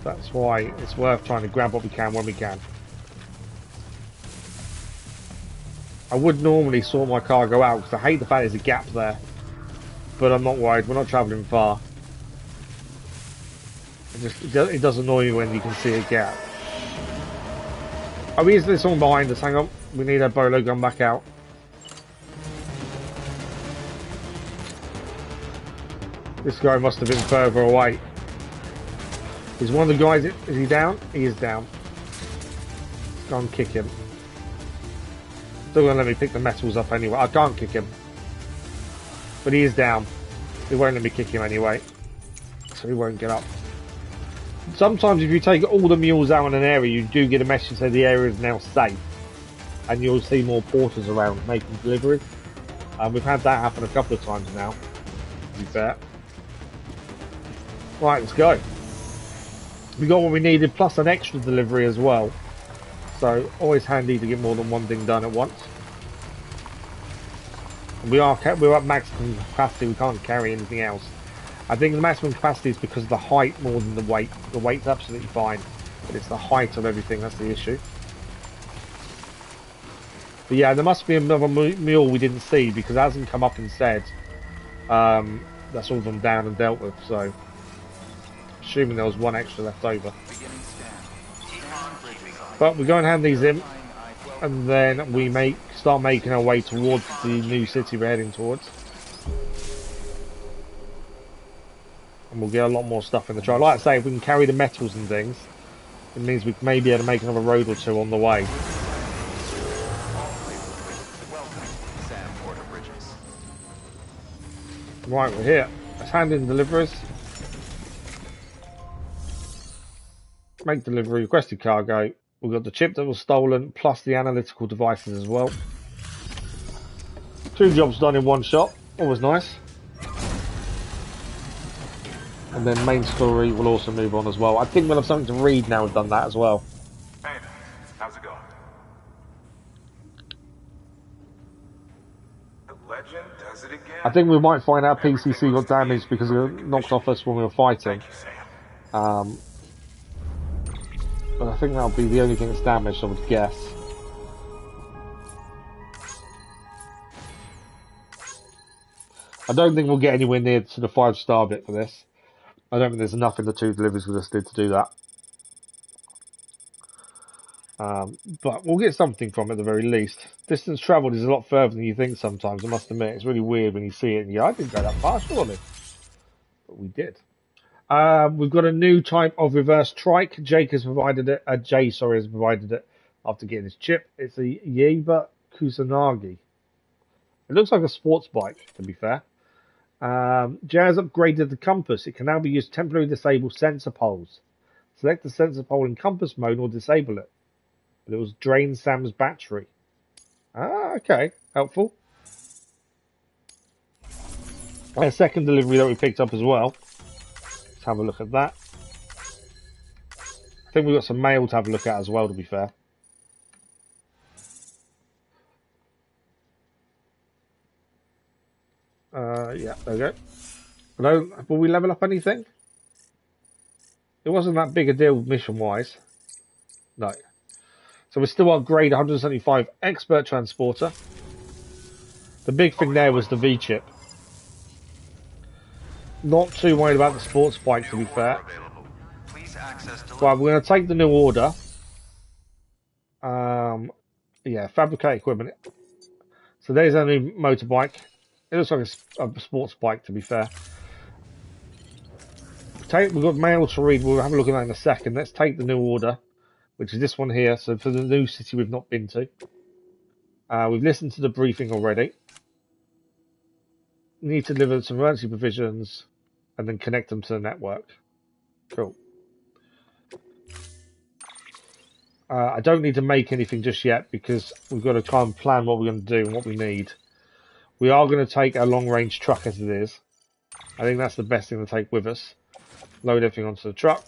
That's why it's worth trying to grab what we can when we can. I would normally sort my cargo out because I hate the fact there's a gap there. But I'm not worried, we're not travelling far. It does annoy me when you can see a gap. Oh, is there someone behind us? Hang on, we need our bolo gun back out. This guy must have been further away. Is one of the guys, is he down? He is down. Let's go and kick him. Still gonna let me pick the metals up anyway. I can't kick him. But he is down. It won't let me kick him anyway. So he won't get up. Sometimes if you take all the mules out in an area, you do get a message that the area is now safe. And you'll see more porters around making deliveries. We've had that happen a couple of times now, to be fair. Right, let's go. We got what we needed, plus an extra delivery as well. So, always handy to get more than one thing done at once. We're at maximum capacity, we can't carry anything else. I think the maximum capacity is because of the height more than the weight. The weight's absolutely fine, but it's the height of everything that's the issue. But yeah, there must be another mule we didn't see because it hasn't come up and said that's all of them down and dealt with, so assuming there was one extra left over. But we go and hand these in, and then we start making our way towards the new city we're heading towards. And we'll get a lot more stuff in the truck. Like I say, if we can carry the metals and things, it means we may be able to make another road or two on the way. Right, we're here. Let's hand in deliveries. Make delivery, requested cargo. We've got the chip that was stolen, plus the analytical devices as well. 2 jobs done in one shot. Always nice. And then main story will also move on as well. I think we'll have something to read now we've done that as well. Hey, how's it going? The legend does it again. I think we might find our PCC got damaged because it knocked off us when we were fighting. But I think that'll be the only thing that's damaged, I would guess. I don't think we'll get anywhere near to the 5-star bit for this. I don't think there's enough in the 2 deliveries we just did to do that. But we'll get something from it at the very least. Distance travelled is a lot further than you think sometimes, I must admit. It's really weird when you see it and I didn't go that far, surely. But we did. We've got a new type of reverse trike. Jay has provided it after getting his chip. It's a Yeba Kusanagi. It looks like a sports bike, to be fair. Jay has upgraded the compass. It can now be used to temporarily disable sensor poles. Select the sensor pole in compass mode or disable it. But it was drain Sam's battery. Ah, okay. Helpful. A second delivery that we picked up as well. Let's have a look at that. I think we've got some mail to have a look at as well, to be fair. Yeah, there we go. Hello, will we level up anything? It wasn't that big a deal mission-wise. No. So we're still on grade 175 expert transporter. The big thing there was the V-chip. Not too worried about the sports bike, to be fair. Right, we're going to take the new order. Yeah, fabricate equipment. So there's a new motorbike. It looks like a sports bike, to be fair. We've got mail to read. We'll have a look at that in a second. Let's take the new order, which is this one here. So for the new city we've not been to. We've listened to the briefing already. We need to deliver some emergency provisions and then connect them to the network. Cool. I don't need to make anything just yet because we've got to try and plan what we're going to do and what we need. We are going to take a long-range truck as it is. I think that's the best thing to take with us. Load everything onto the truck.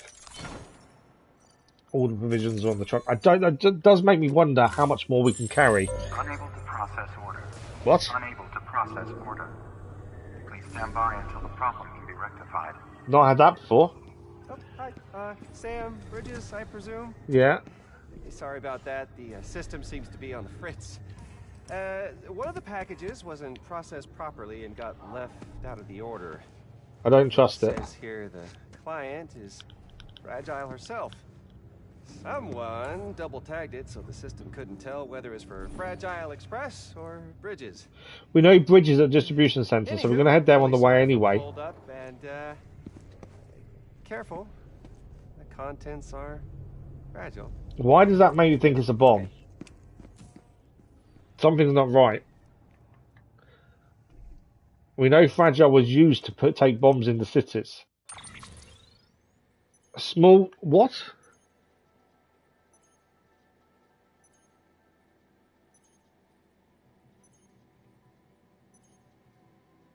All the provisions are on the truck. That does make me wonder how much more we can carry. Unable to process order. What? Unable to process order. Please stand by until the problem can be rectified. Not had that before. Oh, hi. Sam, Bridges, I presume? Yeah. Sorry about that. The system seems to be on the fritz. One of the packages wasn't processed properly and got left out of the order. I don't trust it. It says here the client is Fragile herself. Someone double-tagged it so the system couldn't tell whether it's for Fragile Express or Bridges. We know Bridges at distribution center, so we're going to head there on the way anyway. Hold up and careful. The contents are fragile. Why does that make you think it's a bomb? Something's not right. We know Fragile was used to take bombs into cities. A small... What?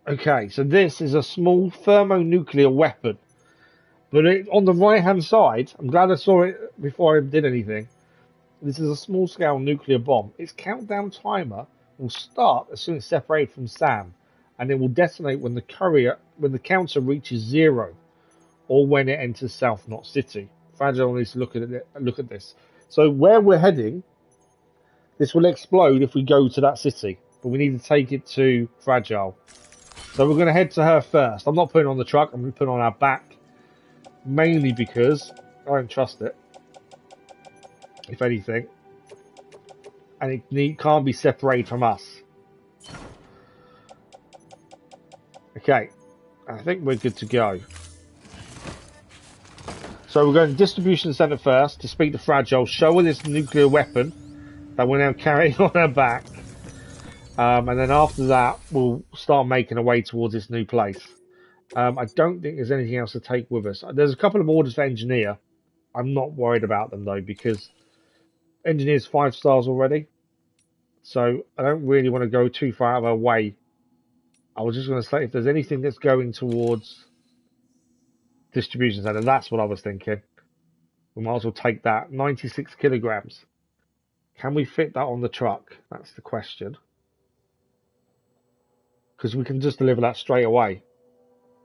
Okay, so this is a small thermonuclear weapon. But on the right-hand side, I'm glad I saw it before I did anything. This is a small-scale nuclear bomb. Its countdown timer will start as soon as it's separated from Sam, and it will detonate when the counter reaches 0, or when it enters South Knot City. Fragile needs to look at this. So where we're heading, this will explode if we go to that city, but we need to take it to Fragile. So we're going to head to her first. I'm not putting it on the truck. I'm going to put it on our back, mainly because I don't trust it. If anything, and it can't be separated from us. Okay, I think we're good to go. So we're going to distribution center first to speak to Fragile, show her this nuclear weapon that we're now carrying on our back. And then after that, we'll start making our way towards this new place. I don't think there's anything else to take with us. There's a couple of orders for engineer. I'm not worried about them though, because engineer's 5 stars already. So I don't really want to go too far out of our way. I was just going to say, if there's anything that's going towards distribution center, that's what I was thinking. We might as well take that. 96 kilograms. Can we fit that on the truck? That's the question. Because we can just deliver that straight away.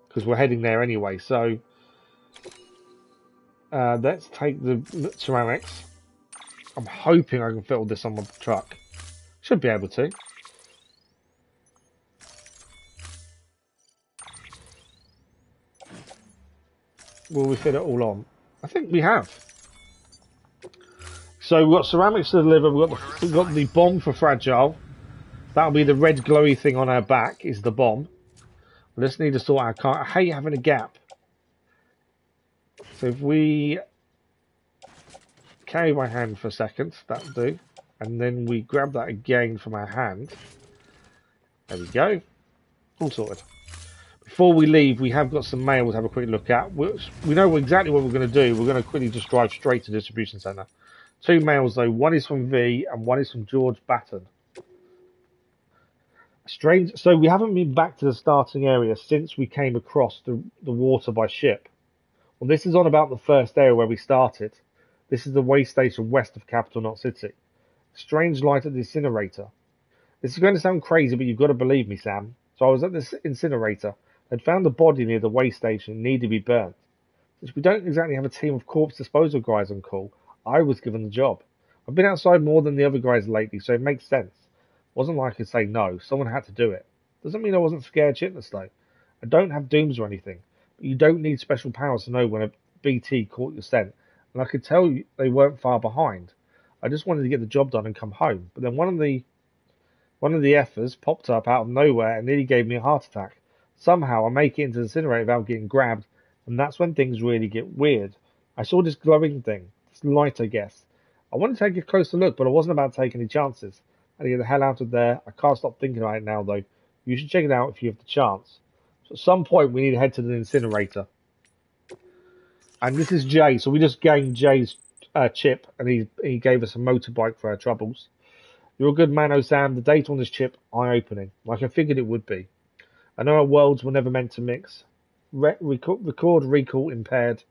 Because we're heading there anyway. So let's take the ceramics. I'm hoping I can fit all this on my truck. Should be able to. Will we fit it all on? I think we have. So we've got ceramics to deliver. We've got the bomb for fragile. That'll be the red glowy thing on our back. Is the bomb. We just need to sort our car. I hate having a gap. So if we carry my hand for a second, that'll do. And then we grab that again from our hand. There we go. All sorted. Before we leave, we have got some mail to have a quick look at. We know exactly what we're going to do. We're going to quickly just drive straight to the distribution centre. 2 mails though. One is from V and one is from George Batten. Strange. So we haven't been back to the starting area since we came across the water by ship. Well, this is on about the first area where we started. This is the way station west of Capital Knot City. Strange light at the incinerator. This is going to sound crazy, but you've got to believe me, Sam. So I was at this incinerator. They'd found a body near the way station and needed to be burnt. Since we don't exactly have a team of corpse disposal guys on call, I was given the job. I've been outside more than the other guys lately, so it makes sense. Wasn't like I could say no. Someone had to do it. Doesn't mean I wasn't scared shitless though. I don't have dooms or anything, but you don't need special powers to know when a BT caught your scent, and I could tell you they weren't far behind. I just wanted to get the job done and come home, but then one of the effers popped up out of nowhere and nearly gave me a heart attack. Somehow I make it into the incinerator without getting grabbed, and that's when things really get weird. I saw this glowing thing, this light I guess. I wanted to take a closer look, but I wasn't about to take any chances. I had to get the hell out of there. I can't stop thinking about it now though. You should check it out if you have the chance. So at some point we need to head to the incinerator. And this is Jay, so we just gained Jay's chip, and he gave us a motorbike for our troubles. You're a good man, Osam. The data on this chip, eye-opening, like I figured it would be. I know our worlds were never meant to mix. Record recall impaired.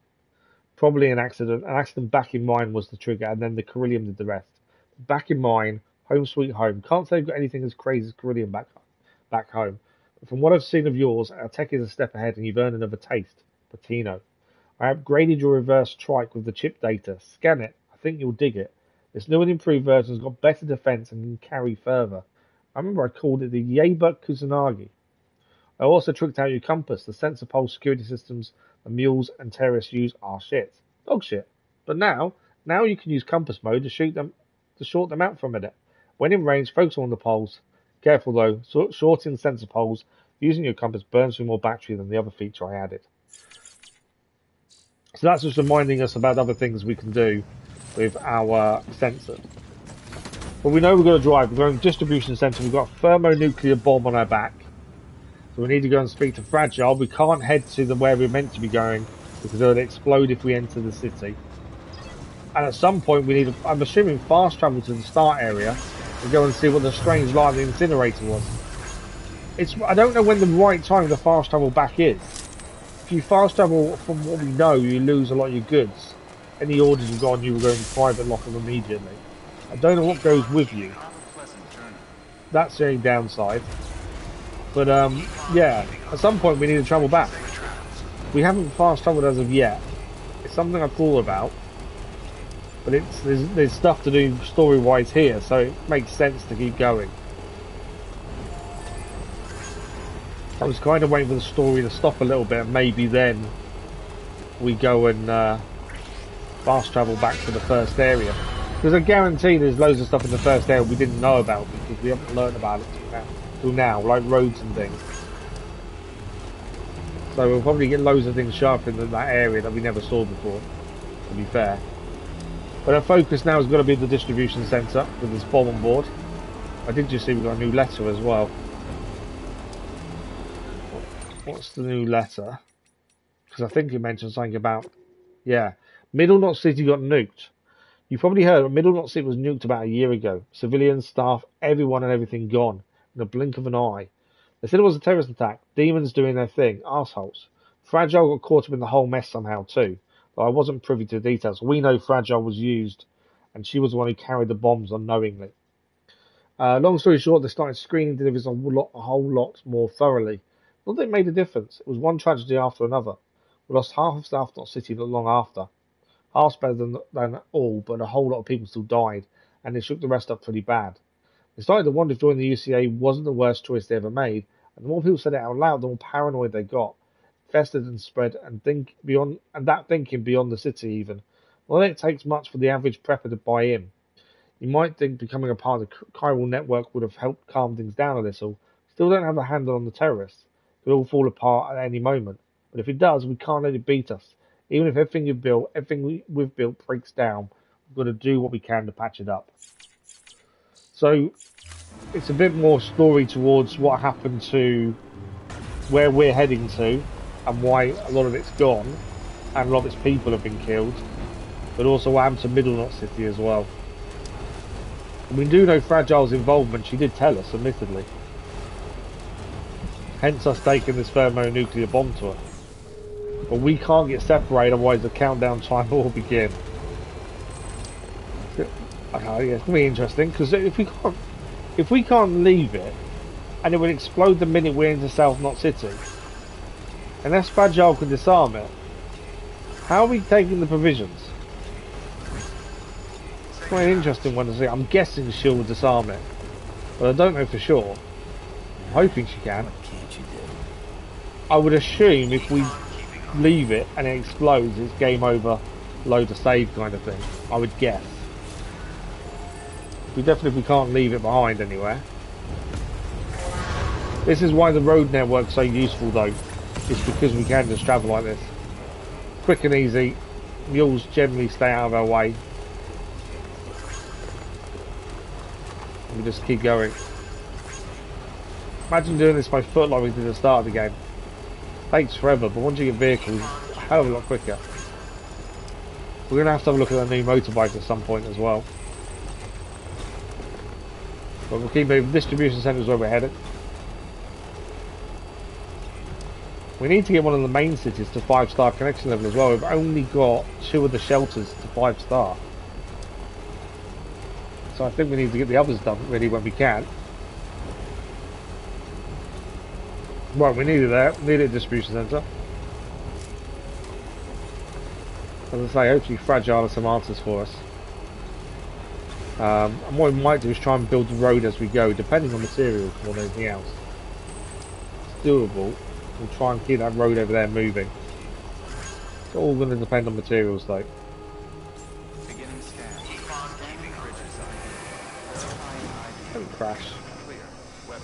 Probably an accident. An accident back in mine was the trigger, and then the Carillion did the rest. Back in mine, home sweet home. Can't say I've got anything as crazy as Carillion back home. But from what I've seen of yours, our tech is a step ahead, and you've earned another taste. Patino. I upgraded your reverse trike with the chip data. Scan it. I think you'll dig it. This new and improved version's got better defense and can carry further. I remember I called it the Yeba Kusanagi. I also tricked out your compass. The sensor pulse security systems the mules and terrorists use are shit. Dog shit. But now you can use compass mode to short them out for a minute. When in range, focus on the poles. Careful though, shorting the sensor poles using your compass burns through more battery than the other feature I added. So that's just reminding us about other things we can do with our sensor. But we know we're going to drive. We're going to distribution center. We've got a thermonuclear bomb on our back. So we need to go and speak to Fragile. We can't head to where we're meant to be going because it'll explode if we enter the city. And at some point we need, I'm assuming, fast travel to the start area and go and see what the strange light of the incinerator was. I don't know when the right time to fast travel back is. If you fast travel, from what we know, you lose a lot of your goods. Any orders you've got on you will go in private lock them immediately. I don't know what goes with you. That's the only downside. But yeah, at some point we need to travel back. We haven't fast traveled as of yet. It's something I've thought about. But there's stuff to do story-wise here, so it makes sense to keep going. I was kind of waiting for the story to stop a little bit, and maybe then we go and fast travel back to the first area. Because I guarantee there's loads of stuff in the first area we didn't know about because we haven't learned about it till now, like roads and things. So we'll probably get loads of things sharp in that area that we never saw before, to be fair. But our focus now has got to be the distribution centre with this bomb on board. I did just see we got a new letter as well. What's the new letter? Because I think it mentioned something about, yeah, Middle Knot City got nuked. You probably heard Middle Knot City was nuked about a year ago. Civilians, staff, everyone and everything gone in the blink of an eye. They said it was a terrorist attack. Demons doing their thing. Arseholes. Fragile got caught up in the whole mess somehow too. Though I wasn't privy to the details. We know Fragile was used and she was the one who carried the bombs unknowingly. Long story short, they started screening deliveries a whole lot more thoroughly. Not that it made a difference. It was one tragedy after another. We lost half of South Knot City not long after. Half's better than all, but a whole lot of people still died, and it shook the rest up pretty bad. They started to wonder if joining the UCA wasn't the worst choice they ever made, and the more people said it out loud, the more paranoid they got. Festered and spread, and that thinking beyond the city even. Not that it takes much for the average prepper to buy in. You might think becoming a part of the chiral network would have helped calm things down a little. Still don't have a handle on the terrorists. It could all fall apart at any moment. But if it does, we can't let it beat us. Even if everything we've built breaks down, we've got to do what we can to patch it up. So, it's a bit more story towards what happened to where we're heading to and why a lot of it's gone and a lot of its people have been killed. But also what happened to Middle Knot City as well. We do know Fragile's involvement, she did tell us, admittedly. Hence us taking this thermonuclear bomb to her. But we can't get separated, otherwise the countdown time will begin. Okay, yeah, it's going to be interesting, because if we can't leave it, and it will explode the minute we're into South Knot City, unless Fragile can disarm it, how are we taking the provisions? It's quite an interesting one to see. I'm guessing she'll disarm it, but I don't know for sure. I'm hoping she can. I would assume if we leave it and it explodes, it's game over, load to save kind of thing. I would guess. We definitely can't leave it behind anywhere. This is why the road network's so useful though. It's because we can just travel like this. Quick and easy. Mules generally stay out of our way. We just keep going. Imagine doing this by foot like we did at the start of the game. Takes forever, but once you get vehicles, a hell of a lot quicker. We're going to have a look at the new motorbike at some point as well. But we'll keep moving. Distribution centre is where we're headed. We need to get one of the main cities to 5-star connection level as well. We've only got 2 of the shelters to 5-star. So I think we need to get the others done really when we can. Well, we need it there. We need a distribution centre. As I say, hopefully Fragile has some answers for us. And what we might do is try and build the road as we go, depending on materials more than anything else. It's doable. We'll try and keep that road over there moving. It's all going to depend on materials though. Don't crash.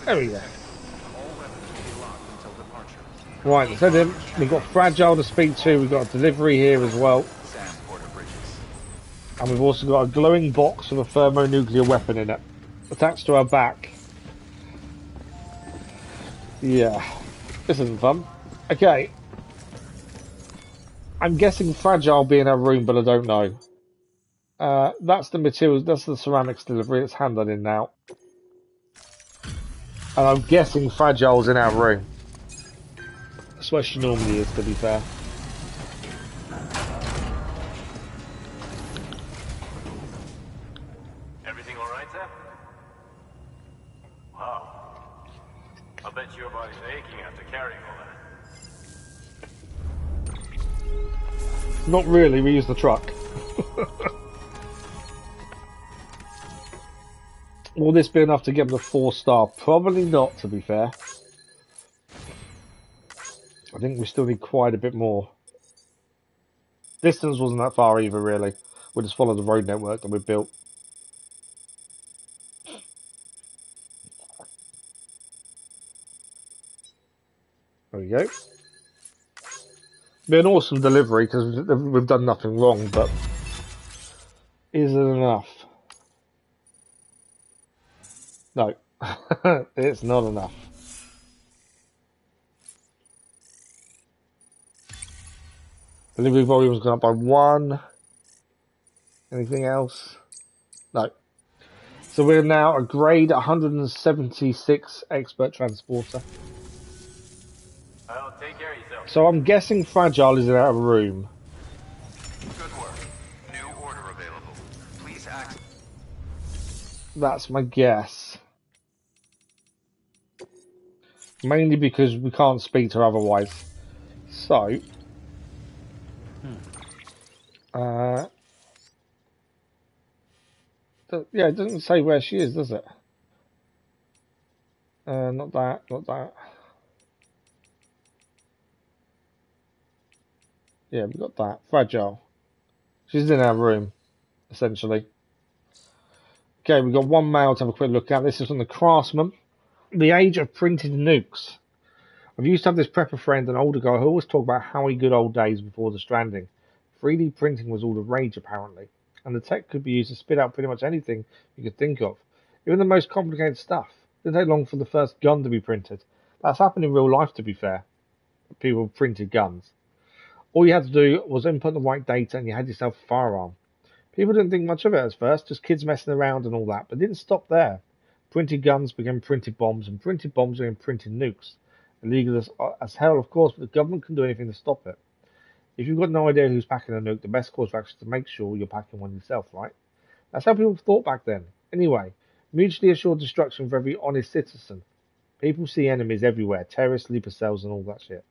There we go. Right, so then we've got Fragile to speak to, we've got a delivery here as well. And we've also got a glowing box with a thermonuclear weapon in it. Attached to our back. Yeah. This isn't fun. Okay. I'm guessing Fragile be in our room, but I don't know. That's the materials, that's the ceramics delivery, it's handed in now. And I'm guessing Fragile's in our room. That's where she normally is, to be fair. Everything all right, Sam? Wow. I bet your body's aching after carrying all that. Not really, we use the truck. Will this be enough to get them to 4-star? Probably not, to be fair. I think we still need quite a bit more. Distance wasn't that far either, really. We just followed the road network that we built. There we go. Be an awesome delivery because we've done nothing wrong, but is it enough? No, it's not enough. Delivery volume's gone up by 1. Anything else? No. So we're now a grade 176 expert transporter. Well, take care of yourself. So I'm guessing Fragile is in our room. Good work. New order available. Please access. That's my guess. Mainly because we can't speak to her otherwise. So, yeah, it doesn't say where she is, does it? Not that, not that. Yeah, we got that. Fragile. She's in our room, essentially. Okay, we've got one mail to have a quick look at. This is from the Craftsman. The age of printed nukes. I've used to have this prepper friend, an older guy, who always talked about how he good old days before the Stranding. 3D printing was all the rage, apparently, and the tech could be used to spit out pretty much anything you could think of, even the most complicated stuff. It didn't take long for the first gun to be printed. That's happened in real life, to be fair. People printed guns. All you had to do was input the right data and you had yourself a firearm. People didn't think much of it at first, just kids messing around and all that, but it didn't stop there. Printed guns became printed bombs, and printed bombs became printed nukes. Illegal as hell, of course, but the government couldn't do anything to stop it. If you've got no idea who's packing a nuke, the best course of action is to make sure you're packing one yourself, right? That's how people thought back then. Anyway, mutually assured destruction for every honest citizen. People see enemies everywhere, terrorists, sleeper cells, and all that shit.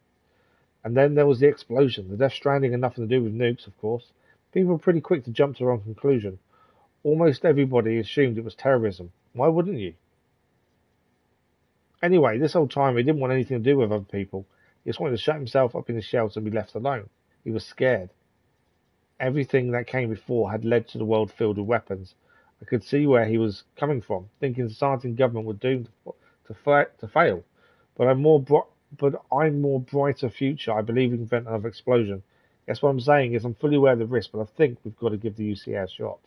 And then there was the explosion. The Death Stranding had nothing to do with nukes, of course. People were pretty quick to jump to the wrong conclusion. Almost everybody assumed it was terrorism. Why wouldn't you? Anyway, this old timer, he didn't want anything to do with other people. He just wanted to shut himself up in his shelter and be left alone. He was scared. Everything that came before had led to the world filled with weapons. I could see where he was coming from, thinking society and government were doomed to fail. But I'm more brighter future. I believe we can prevent another explosion. Guess what I'm saying is I'm fully aware of the risk, but I think we've got to give the UCA a shot.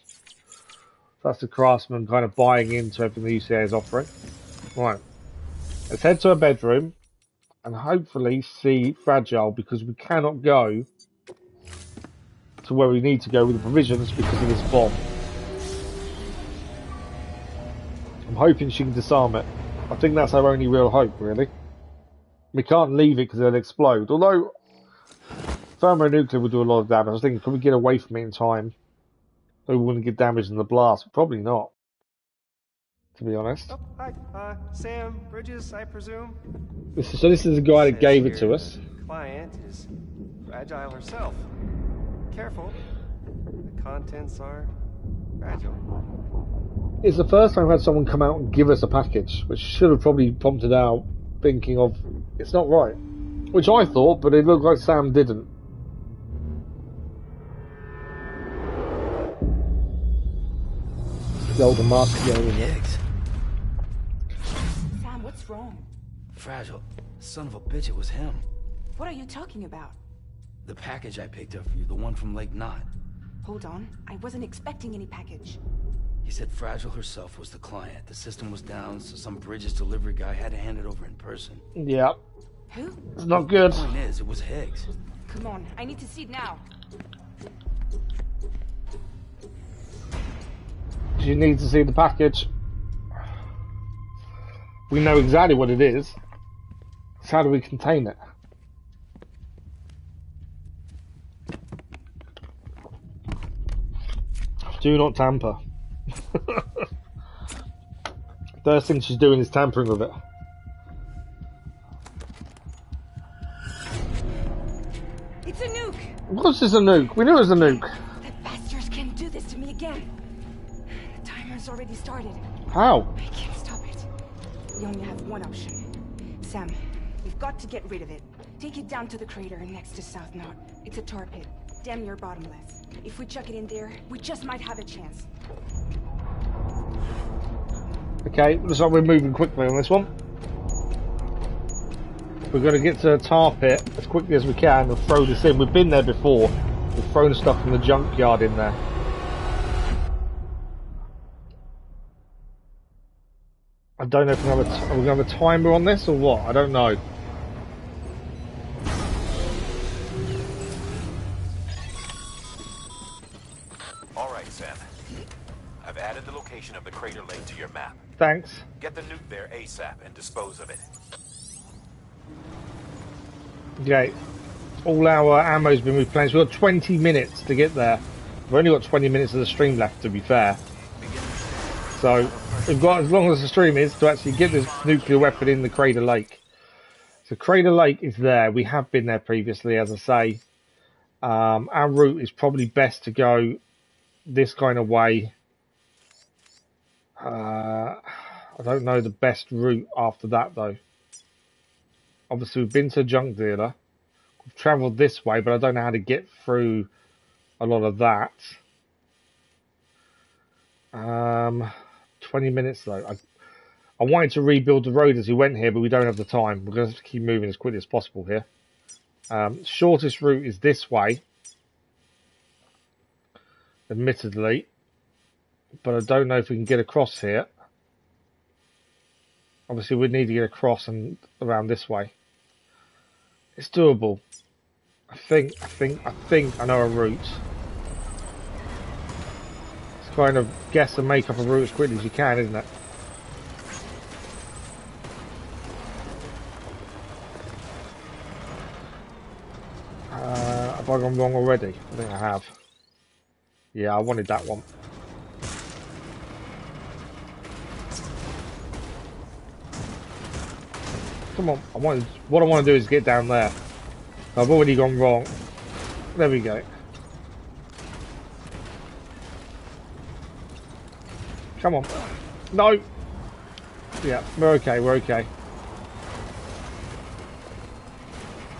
So that's the Craftsman kind of buying into everything the UCA is offering. Right. Let's head to a bedroom and hopefully see Fragile, because we cannot go to where we need to go with the provisions because of this bomb. I'm hoping she can disarm it. I think that's our only real hope, really. We can't leave it because it'll explode. Although thermonuclear would do a lot of damage. I was thinking, could we get away from it in time so we wouldn't get damaged in the blast? Probably not, to be honest. Oh, hi, Sam Bridges, I presume. This is the guy that gave it to us. The client is Fragile herself. Careful, the contents are fragile. It's the first time I've had someone come out and give us a package, which should have probably prompted out thinking of, it's not right. Which I thought, but it looked like Sam didn't. The older mask going in there. Sam, what's wrong? Fragile. Son of a bitch, it was him. What are you talking about? The package I picked up for you, the one from Lake Knot. Hold on, I wasn't expecting any package. He said Fragile herself was the client. The system was down, so some Bridges delivery guy had to hand it over in person. Yeah. Who? It's not good. The point is, it was Higgs. Come on, I need to see it now. You need to see the package. We know exactly what it is. So how do we contain it? Do not tamper. First thing she's doing is tampering with it. It's a nuke! What's this a nuke? We knew it was a nuke. The bastards can't do this to me again. The timer's already started. How? I can't stop it. We only have one option. Sam, we've got to get rid of it. Take it down to the crater next to South Knot. It's a tar pit, damn near bottomless. If we chuck it in there, we just might have a chance. Okay, looks like we're moving quickly on this one. We're going to get to the tar pit as quickly as we can and throw this in. We've been there before. We've thrown stuff from the junkyard in there. I don't know if are we going to have a timer on this or what. I don't know. All right, Sam. I've added the location of the crater lake to your map. Thanks. Get the nuke there ASAP and dispose of it. Okay. All our ammo's been replenished. We've got 20 minutes to get there. We've only got 20 minutes of the stream left, to be fair. So we've got as long as the stream is to actually get this nuclear weapon in the crater lake. So crater lake is there. We have been there previously, as I say. Our route is probably best to go this kind of way. I don't know the best route after that, though. Obviously, we've been to a junk dealer. We've travelled this way, but I don't know how to get through a lot of that. 20 minutes, though. I wanted to rebuild the road as we went here, but we don't have the time. We're going to have to keep moving as quickly as possible here. Shortest route is this way. Admittedly. But I don't know if we can get across here. Obviously, we need to get across and around this way. It's doable. I think I know a route. It's kind of guess and make up a route as quickly as you can, isn't it? Have I gone wrong already? I think I have. Yeah, I wanted that one. Come on, what I want to do is get down there. I've already gone wrong. There we go. Come on. No! Yeah, we're okay, we're okay.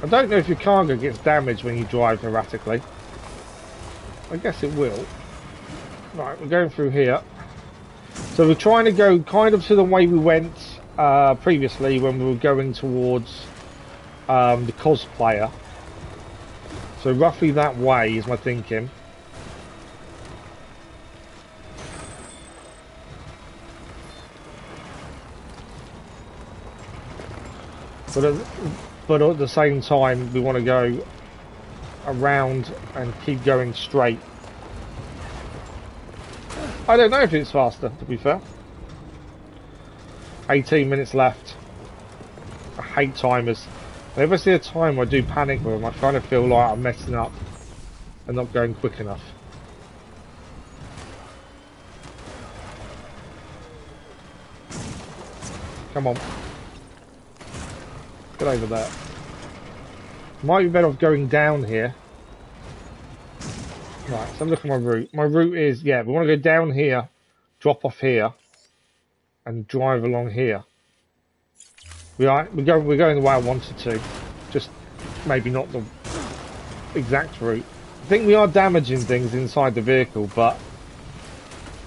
I don't know if your cargo gets damaged when you drive erratically. I guess it will. Right, we're going through here. So we're trying to go kind of to the way we went previously when we were going towards the cosplayer. So roughly that way is my thinking. But at the same time, we want to go around and keep going straight. I don't know if it's faster, to be fair. 18 minutes left. I hate timers. Whenever I see a timer, I do panic with them. I kind of feel like I'm messing up and not going quick enough. Come on. Get over there. Might be better off going down here. Right, so I'm looking at my route. My route is, yeah, we want to go down here, drop off here, and drive along here. We're going the way I wanted to. Just maybe not the exact route. I think we are damaging things inside the vehicle, but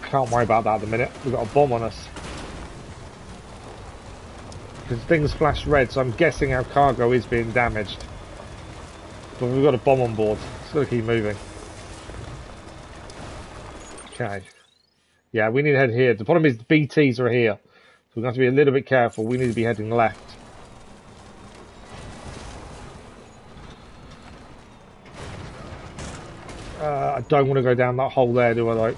I can't worry about that at the minute. We've got a bomb on us. Because things flash red, so I'm guessing our cargo is being damaged. But we've got a bomb on board. Just got to keep moving. Okay. Yeah, we need to head here. The problem is the BTs are here. So we're going to have to be a little bit careful. We need to be heading left. I don't want to go down that hole there, do I, though?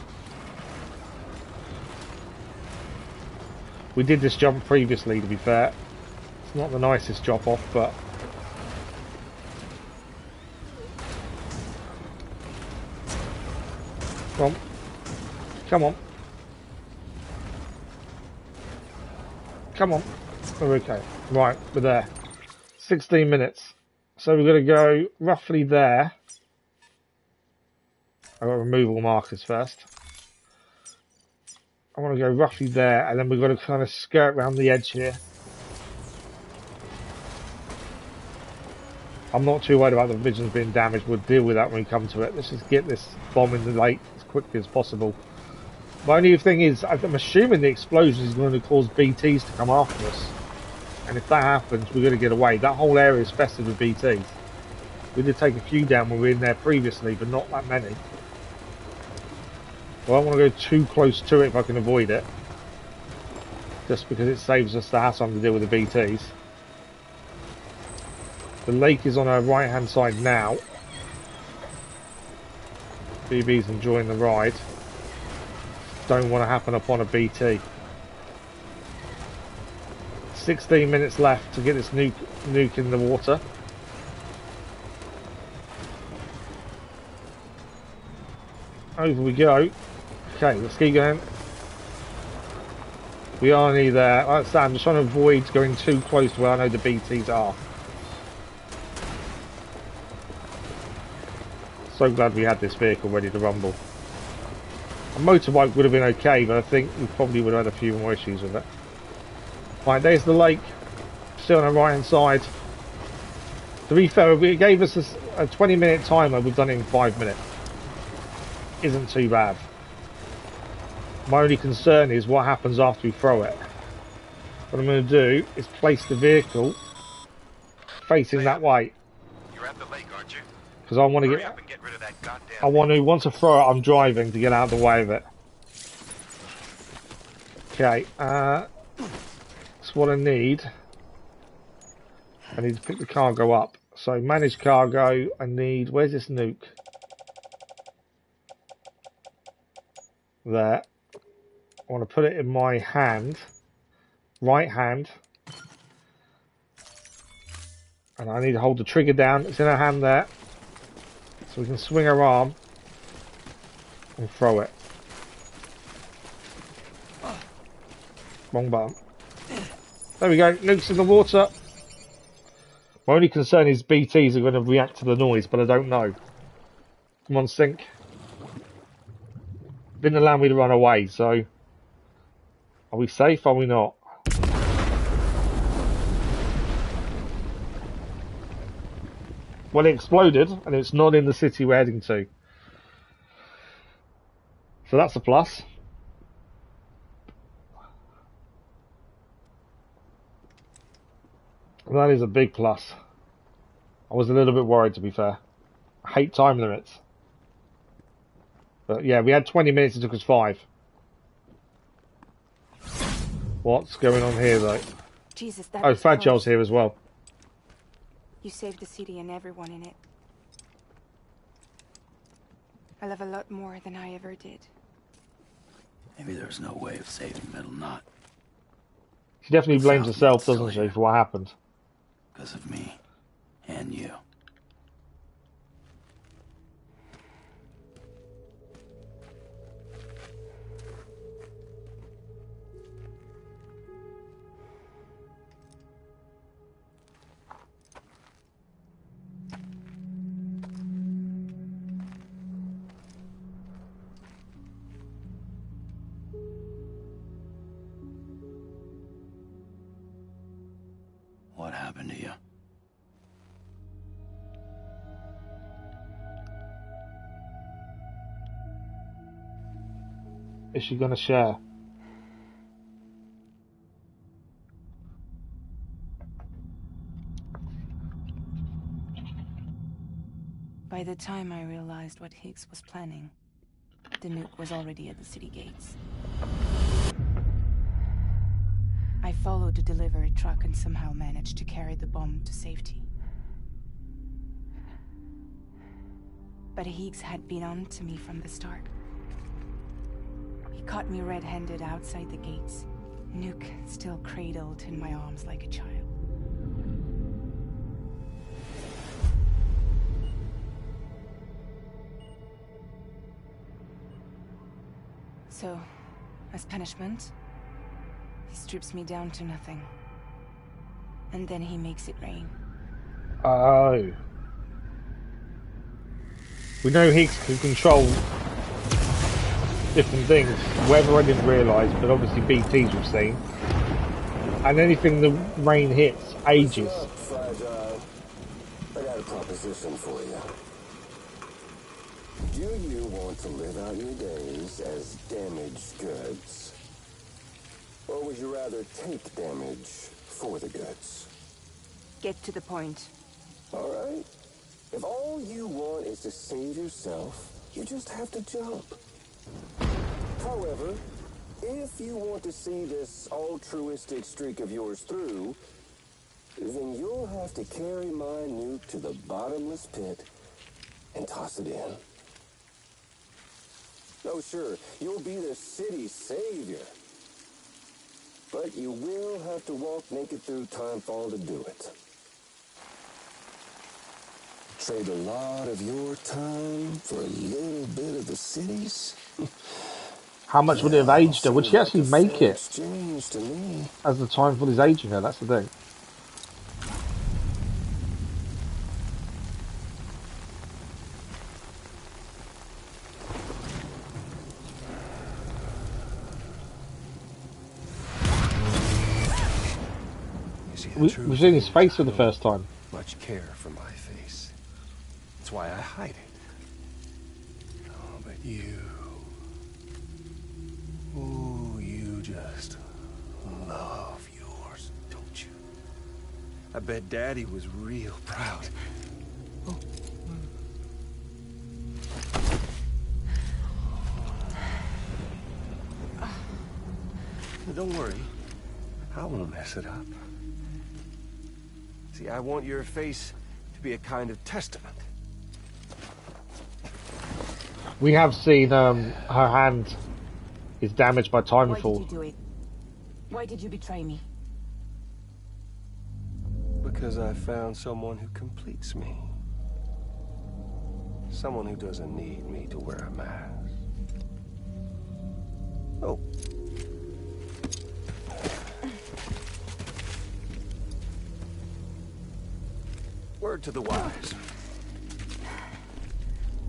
We did this jump previously, to be fair. It's not the nicest drop off, but... Come on. Come on. Come on. Oh, okay. Right, we're there. 16 minutes. So we're going to go roughly there. I've got to remove all markers first. I want to go roughly there, and then we've got to kind of skirt around the edge here. I'm not too worried about the visions being damaged. We'll deal with that when we come to it. Let's just get this bomb in the lake as quickly as possible. My only thing is, I'm assuming the explosion is going to cause BTs to come after us. And if that happens, we're going to get away. That whole area is festive with BTs. We did take a few down when we were in there previously, but not that many. Well, I don't want to go too close to it if I can avoid it. just because it saves us the hassle to deal with the BTs. The lake is on our right hand side now. BB's enjoying the ride. Don't want to happen upon a BT. 16 minutes left to get this nuke in the water. Over we go. Okay, let's keep going. We are nearly there. Like I said, I'm just trying to avoid going too close to where I know the BTs are. So glad we had this vehicle ready to rumble. A motorbike would have been okay, but I think we probably would have had a few more issues with it. Right, there's the lake. Still on the right hand side. To be fair, if it gave us a 20-minute timer, we've done it in 5 minutes. Isn't too bad. My only concern is what happens after we throw it. What I'm going to do is place the vehicle facing that way. You're at the lake, aren't you? Because I want to get rid of that goddamn I want to, once I throw it, I'm driving to get out of the way of it. Okay, that's what I need. I need to pick the cargo up. So, manage cargo, I need, where's this nuke? There. I want to put it in my hand. Right hand. And I need to hold the trigger down. It's in our hand there. So we can swing our arm and throw it. Wrong button. There we go. Nuke's in the water. My only concern is BTs are going to react to the noise, but I don't know. Come on, sink. Didn't allow me to run away, so... Are we safe? Are we not? Well, it exploded, and it's not in the city we're heading to. So that's a plus. That is a big plus. I was a little bit worried, to be fair. I hate time limits. But yeah, we had 20 minutes, it took us 5. What's going on here, though? Jesus, that oh, was Fragile's close. here as well. You saved the city and everyone in it. I love a lot more than I ever did. Maybe there's no way of saving Middle Knot. She definitely blames herself, doesn't she, for what happened? Because of me. And you. What happened to you? Is she going to share? By the time I realized what Higgs was planning, the nuke was already at the city gates. I followed the delivery truck and somehow managed to carry the bomb to safety. But Higgs had been on to me from the start. He caught me red-handed outside the gates, nuke still cradled in my arms like a child. So, as punishment, he strips me down to nothing. And then he makes it rain. Oh. We know Higgs can control different things. Weather I didn't realise, but obviously BTs we've seen. And anything the rain hits ages. What's up, Fragile? I got a proposition for you. Do you want to live out your days as damaged goods? Or would you rather take damage for the goods? Get to the point. Alright. If all you want is to save yourself, you just have to jump. However, if you want to see this altruistic streak of yours through, then you'll have to carry my nuke to the bottomless pit and toss it in. Oh, sure, you'll be the city's savior. But you will have to walk naked through Timefall to do it. Trade a lot of your time for a little bit of the city's? How much would it have aged her? Would she actually make it? Exchange to me. As the Timefall is aging her, that's the thing. We've seen his face for the first time. Much care for my face. That's why I hide it. Oh, but you... Ooh, you just love yours, don't you? I bet Daddy was real proud. Oh. Don't worry. I won't mess it up. See, I want your face to be a kind of testament. We have seen her hand is damaged by Timefall. Why did you do it? Why did you betray me? Because I found someone who completes me. Someone who doesn't need me to wear a mask. Oh. Word to the wise.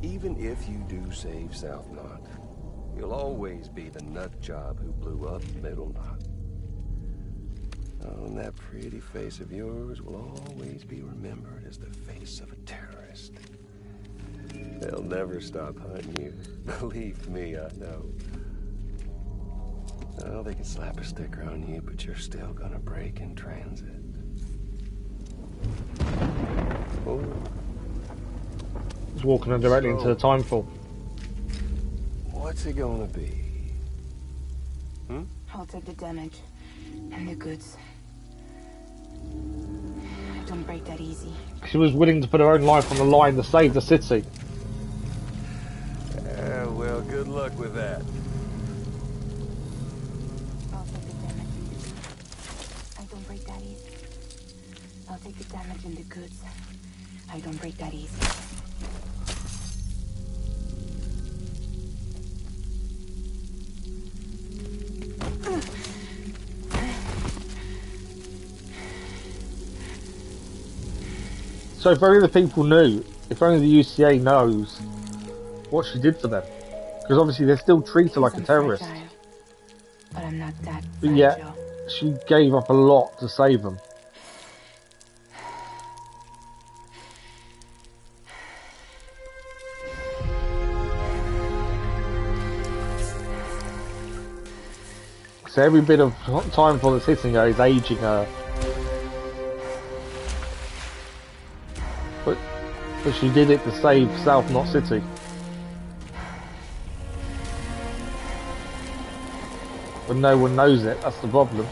Even if you do save South Knot, you'll always be the nut job who blew up Middle Knot. Oh, and that pretty face of yours will always be remembered as the face of a terrorist. They'll never stop hunting you. Believe me, I know. Oh, they can slap a sticker on you, but you're still gonna break in transit. Oh. He's walking her directly into the Timefall. What's it gonna be? Hmm? I'll take the damage and the goods. I don't break that easy. She was willing to put her own life on the line to save the city. Well, good luck with that. I'll take the damage. I don't break that easy. I'll take the damage and the goods. I don't break that easy. So if only the people knew, if only the UCA knows what she did for them. Because obviously they still treat her like a terrorist. Fragile, but I'm not that But yet, she gave up a lot to save them. So every bit of time for that's hitting her is aging her. But she did it to save South Knot City. But no one knows it, that's the problem.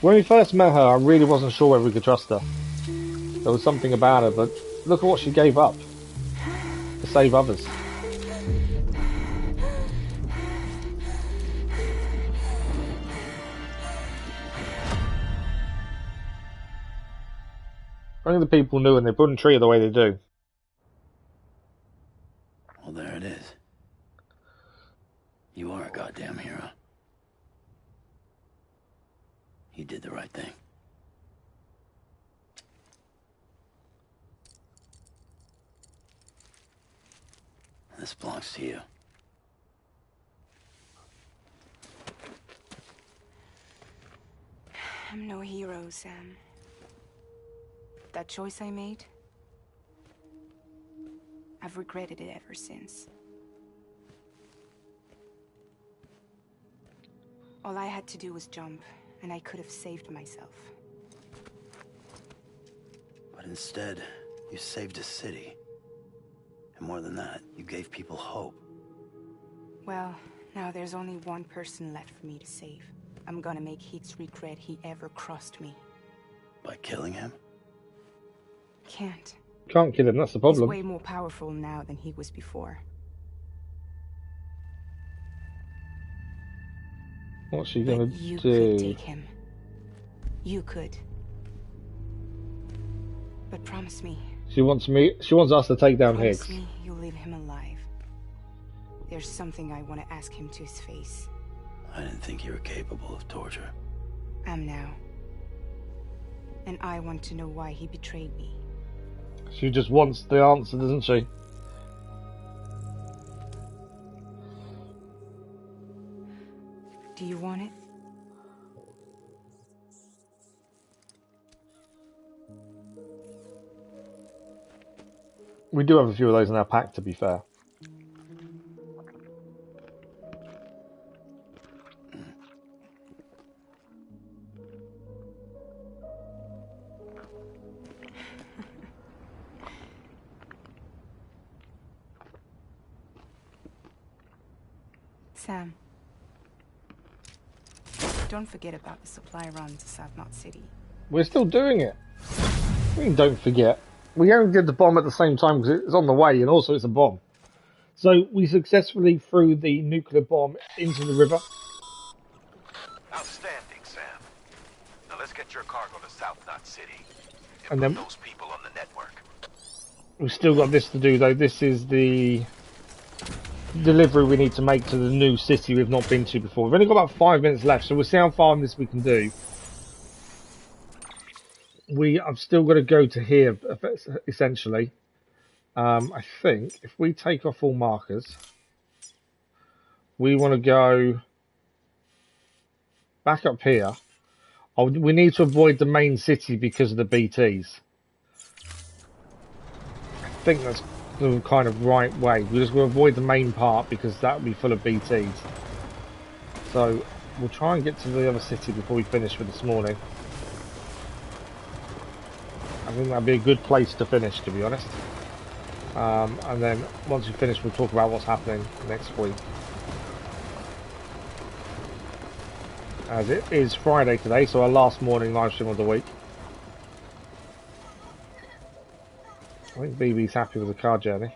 When we first met her, I really wasn't sure whether we could trust her. There was something about her, but look at what she gave up to save others. If only the people knew and they wouldn't treat her the way they do. Well, there it is. You are a goddamn hero. You did the right thing. This belongs to you. I'm no hero, Sam. That choice I made, I've regretted it ever since. All I had to do was jump, and I could have saved myself. But instead, you saved a city. And more than that, you gave people hope. Well, now there's only one person left for me to save. I'm gonna make Hicks regret he ever crossed me. By killing him? Can't. Can't kill him, that's the problem. He's way more powerful now than he was before. What's she gonna do? You could take him. You could. But promise me. She wants us to take down Hicks. Promise me you'll leave him alive. There's something I want to ask him to his face. I didn't think you were capable of torture. Am now. And I want to know why he betrayed me. She just wants the answer, doesn't she? Do you want it? We do have a few of those in our pack, to be fair. Sam. Don't forget about the supply run to South Knot City. We're still doing it. I mean, don't forget. We only did the bomb at the same time because it's on the way, and also it's a bomb. So we successfully threw the nuclear bomb into the river. Outstanding, Sam. Now let's get your cargo to South Knot City And put then those people on the network. we've still got this to do, though. This is the delivery we need to make to the new city we've not been to before. We've only got about 5 minutes left, so we'll see how far on this we can do. I've still got to go to here, essentially. I think if we take off all markers, we want to go back up here. We need to avoid the main city because of the BTs. I think that's the kind of right way. We just want to avoid the main part because that will be full of BTs. So we'll try and get to the other city before we finish for this morning. I think that'd be a good place to finish, to be honest. And then once we finish, we'll talk about what's happening next week. As it is Friday today, so our last morning live stream of the week. I think BB's happy with the car journey.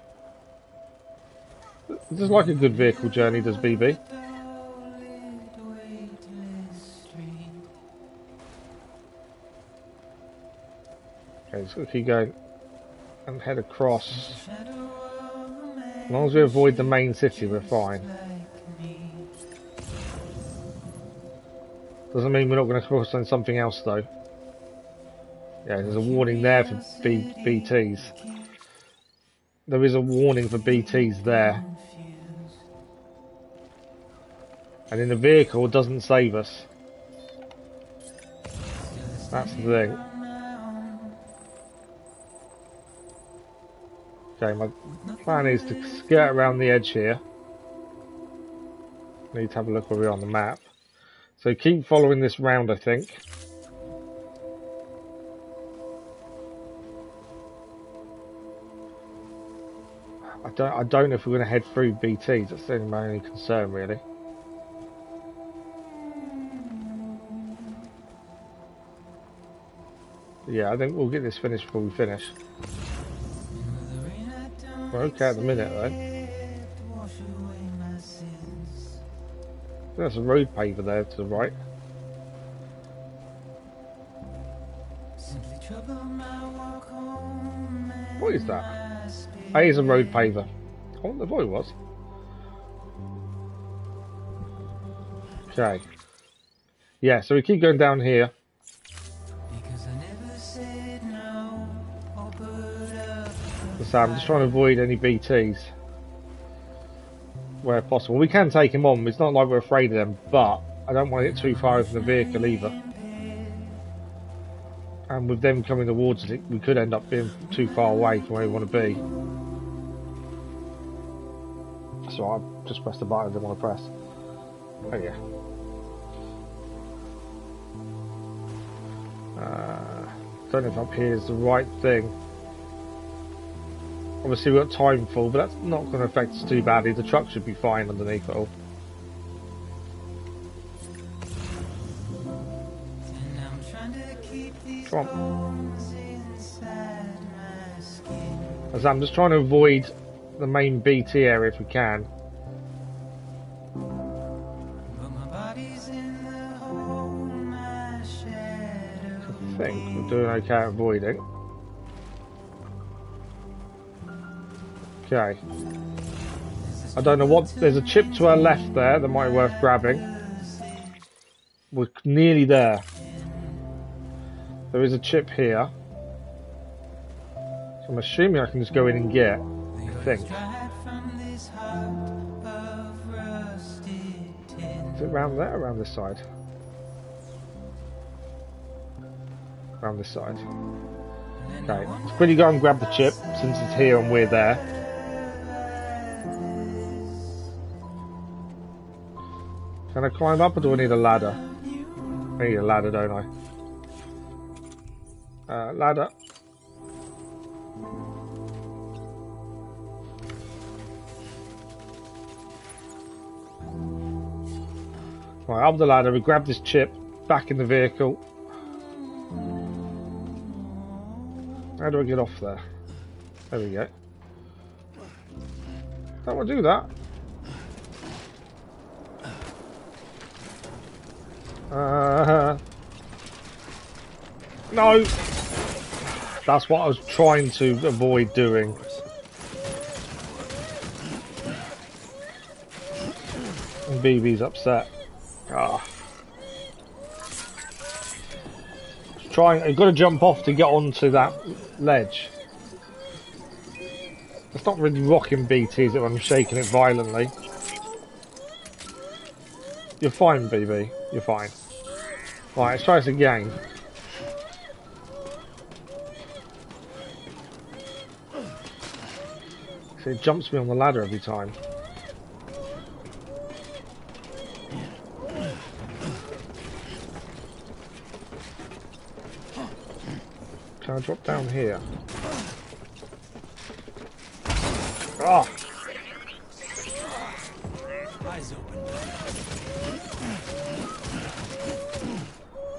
Just like a good vehicle journey, does BB. Okay, just gonna keep going and head across. As long as we avoid the main city, we're fine. Doesn't mean we're not going to cross on something else, though. Yeah, there's a warning there for BTs. There is a warning for BTs there. And in the vehicle, it doesn't save us. That's the thing. Okay, my plan is to skirt around the edge here. Need to have a look where we are on the map. So keep following this round, I think. I don't know if we're going to head through BTs. That's my only concern, really. Yeah, I think we'll get this finished before we finish. We're okay at the minute, though. There's a road paver there to the right. What is that? Oh, it is a road paver. I wonder what it was. Okay. Yeah, so we keep going down here. So I'm just trying to avoid any BTs where possible. We can take him on. It's not like we're afraid of them, but I don't want to get too far over the vehicle either. And with them coming towards it, we could end up being too far away from where we want to be. So I've just pressed the button I didn't want to press. Oh yeah. Don't know if up here is the right thing. Obviously we've got time full, but that's not going to affect us too badly. The truck should be fine underneath it all. Come on. As I'm just trying to avoid the main BT area if we can. I think we're doing okay at avoiding. Okay. I don't know what... There's a chip to our left there that might be worth grabbing. We're nearly there. There is a chip here. So I'm assuming I can just go in and get, I think. Is it around there or around this side? Around this side. Okay, let's quickly go and grab the chip since it's here and we're there. Can I climb up or do I need a ladder? I need a ladder, don't I? Ladder. Right, up the ladder, we grab this chip, back in the vehicle. How do I get off there? There we go. Don't want to do that. No! That's what I was trying to avoid doing. And BB's upset. Ah. I've got to jump off to get onto that ledge. It's not really rocking BT, is it, when I'm shaking it violently? You're fine, BB. You're fine. Right, let's try this again. See, it jumps me on the ladder every time. Can I drop down here? Ah!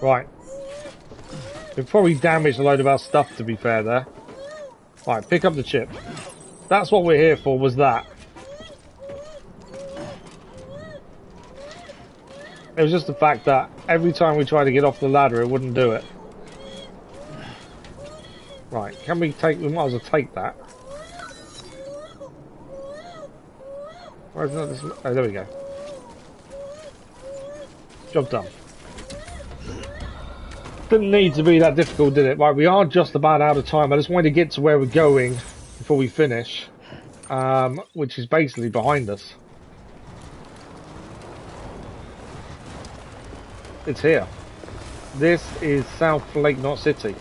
Right. We've probably damaged a load of our stuff, to be fair there. Right, pick up the chip. That's what we're here for, was that. It was just the fact that every time we tried to get off the ladder, it wouldn't do it. Right, can we take... We might as well take that. Where's this? Oh, there we go. Job done. Didn't need to be that difficult, did it? Right, we are just about out of time. I just wanted to get to where we're going before we finish. Which is basically behind us. It's here. This is South Lake Knot City.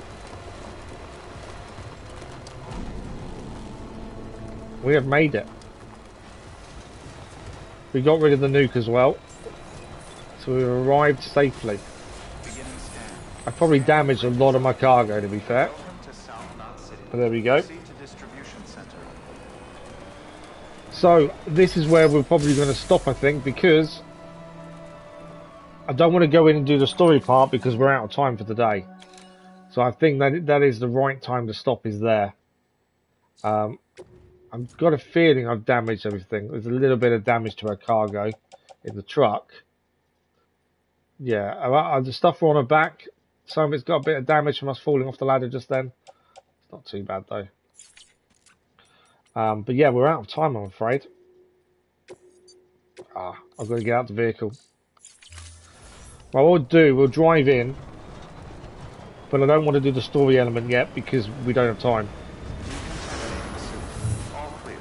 We have made it. We got rid of the nuke as well. So we've arrived safely. I probably damaged a lot of my cargo, to be fair. But there we go. So this is where we're probably going to stop, I think, because I don't want to go in and do the story part because we're out of time for today. So I think that is the right time to stop, is there. I've got a feeling I've damaged everything. There's a little bit of damage to our cargo in the truck. Yeah, the stuff we're on the back, some of it's got a bit of damage from us falling off the ladder just then. It's not too bad though. But yeah, we're out of time, I'm afraid. I've got to get out the vehicle. Well, what we'll do, we'll drive in. But I don't want to do the story element yet because we don't have time. All clear.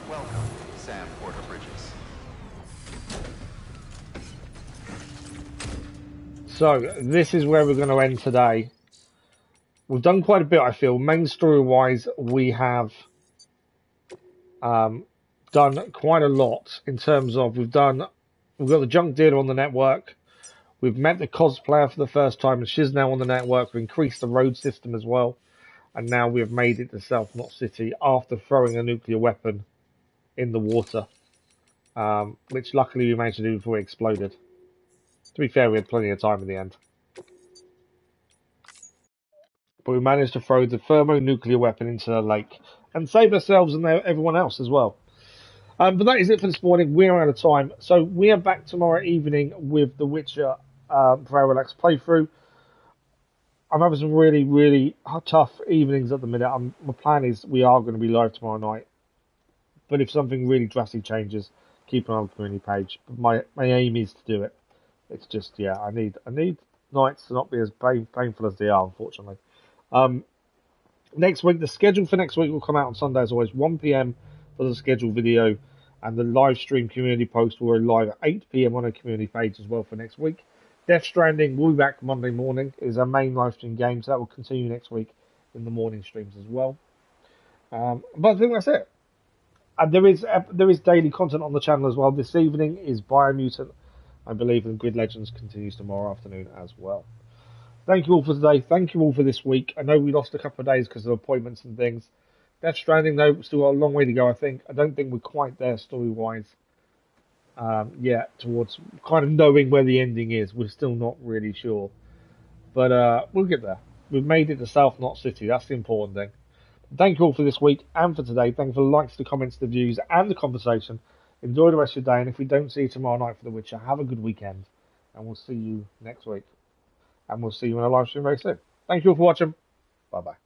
Welcome, Sam Porter Bridges. So, this is where we're going to end today. We've done quite a bit, I feel. Main story-wise, we have done quite a lot in terms of we've got the junk dealer on the network. We've met the cosplayer for the first time, and she's now on the network. We increased the road system as well, and now we have made it to South Knot City after throwing a nuclear weapon in the water, which luckily we managed to do before it exploded. To be fair, we had plenty of time in the end. But we managed to throw the thermonuclear weapon into the lake and save ourselves and everyone else as well. But that is it for this morning. We're out of time. So we are back tomorrow evening with The Witcher for our relaxed playthrough. I'm having some really, really tough evenings at the minute. My plan is we are going to be live tomorrow night. But if something really drastic changes, keep an eye on the community page. But my aim is to do it. It's just, yeah, I need nights to not be as painful as they are, unfortunately. Next week, the schedule for next week will come out on Sunday as always, 1 p.m. for the scheduled video, and the live stream community post will go live at 8 p.m. on our community page as well for next week. Death Stranding will be back Monday morning. It is our main live stream game, so that will continue next week in the morning streams as well. But I think that's it. And there is daily content on the channel as well. This evening is Biomutant, I believe, and Grid Legends continues tomorrow afternoon as well. Thank you all for today. Thank you all for this week. I know we lost a couple of days because of appointments and things. Death Stranding, though, still got a long way to go, I think. I don't think we're quite there story-wise yet, towards kind of knowing where the ending is. We're still not really sure. But we'll get there. We've made it to South Knot City. That's the important thing. Thank you all for this week and for today. Thank you for the likes, the comments, the views, and the conversation. Enjoy the rest of your day. And if we don't see you tomorrow night for The Witcher, have a good weekend. And we'll see you next week. And we'll see you in a live stream very soon. Thank you all for watching. Bye-bye.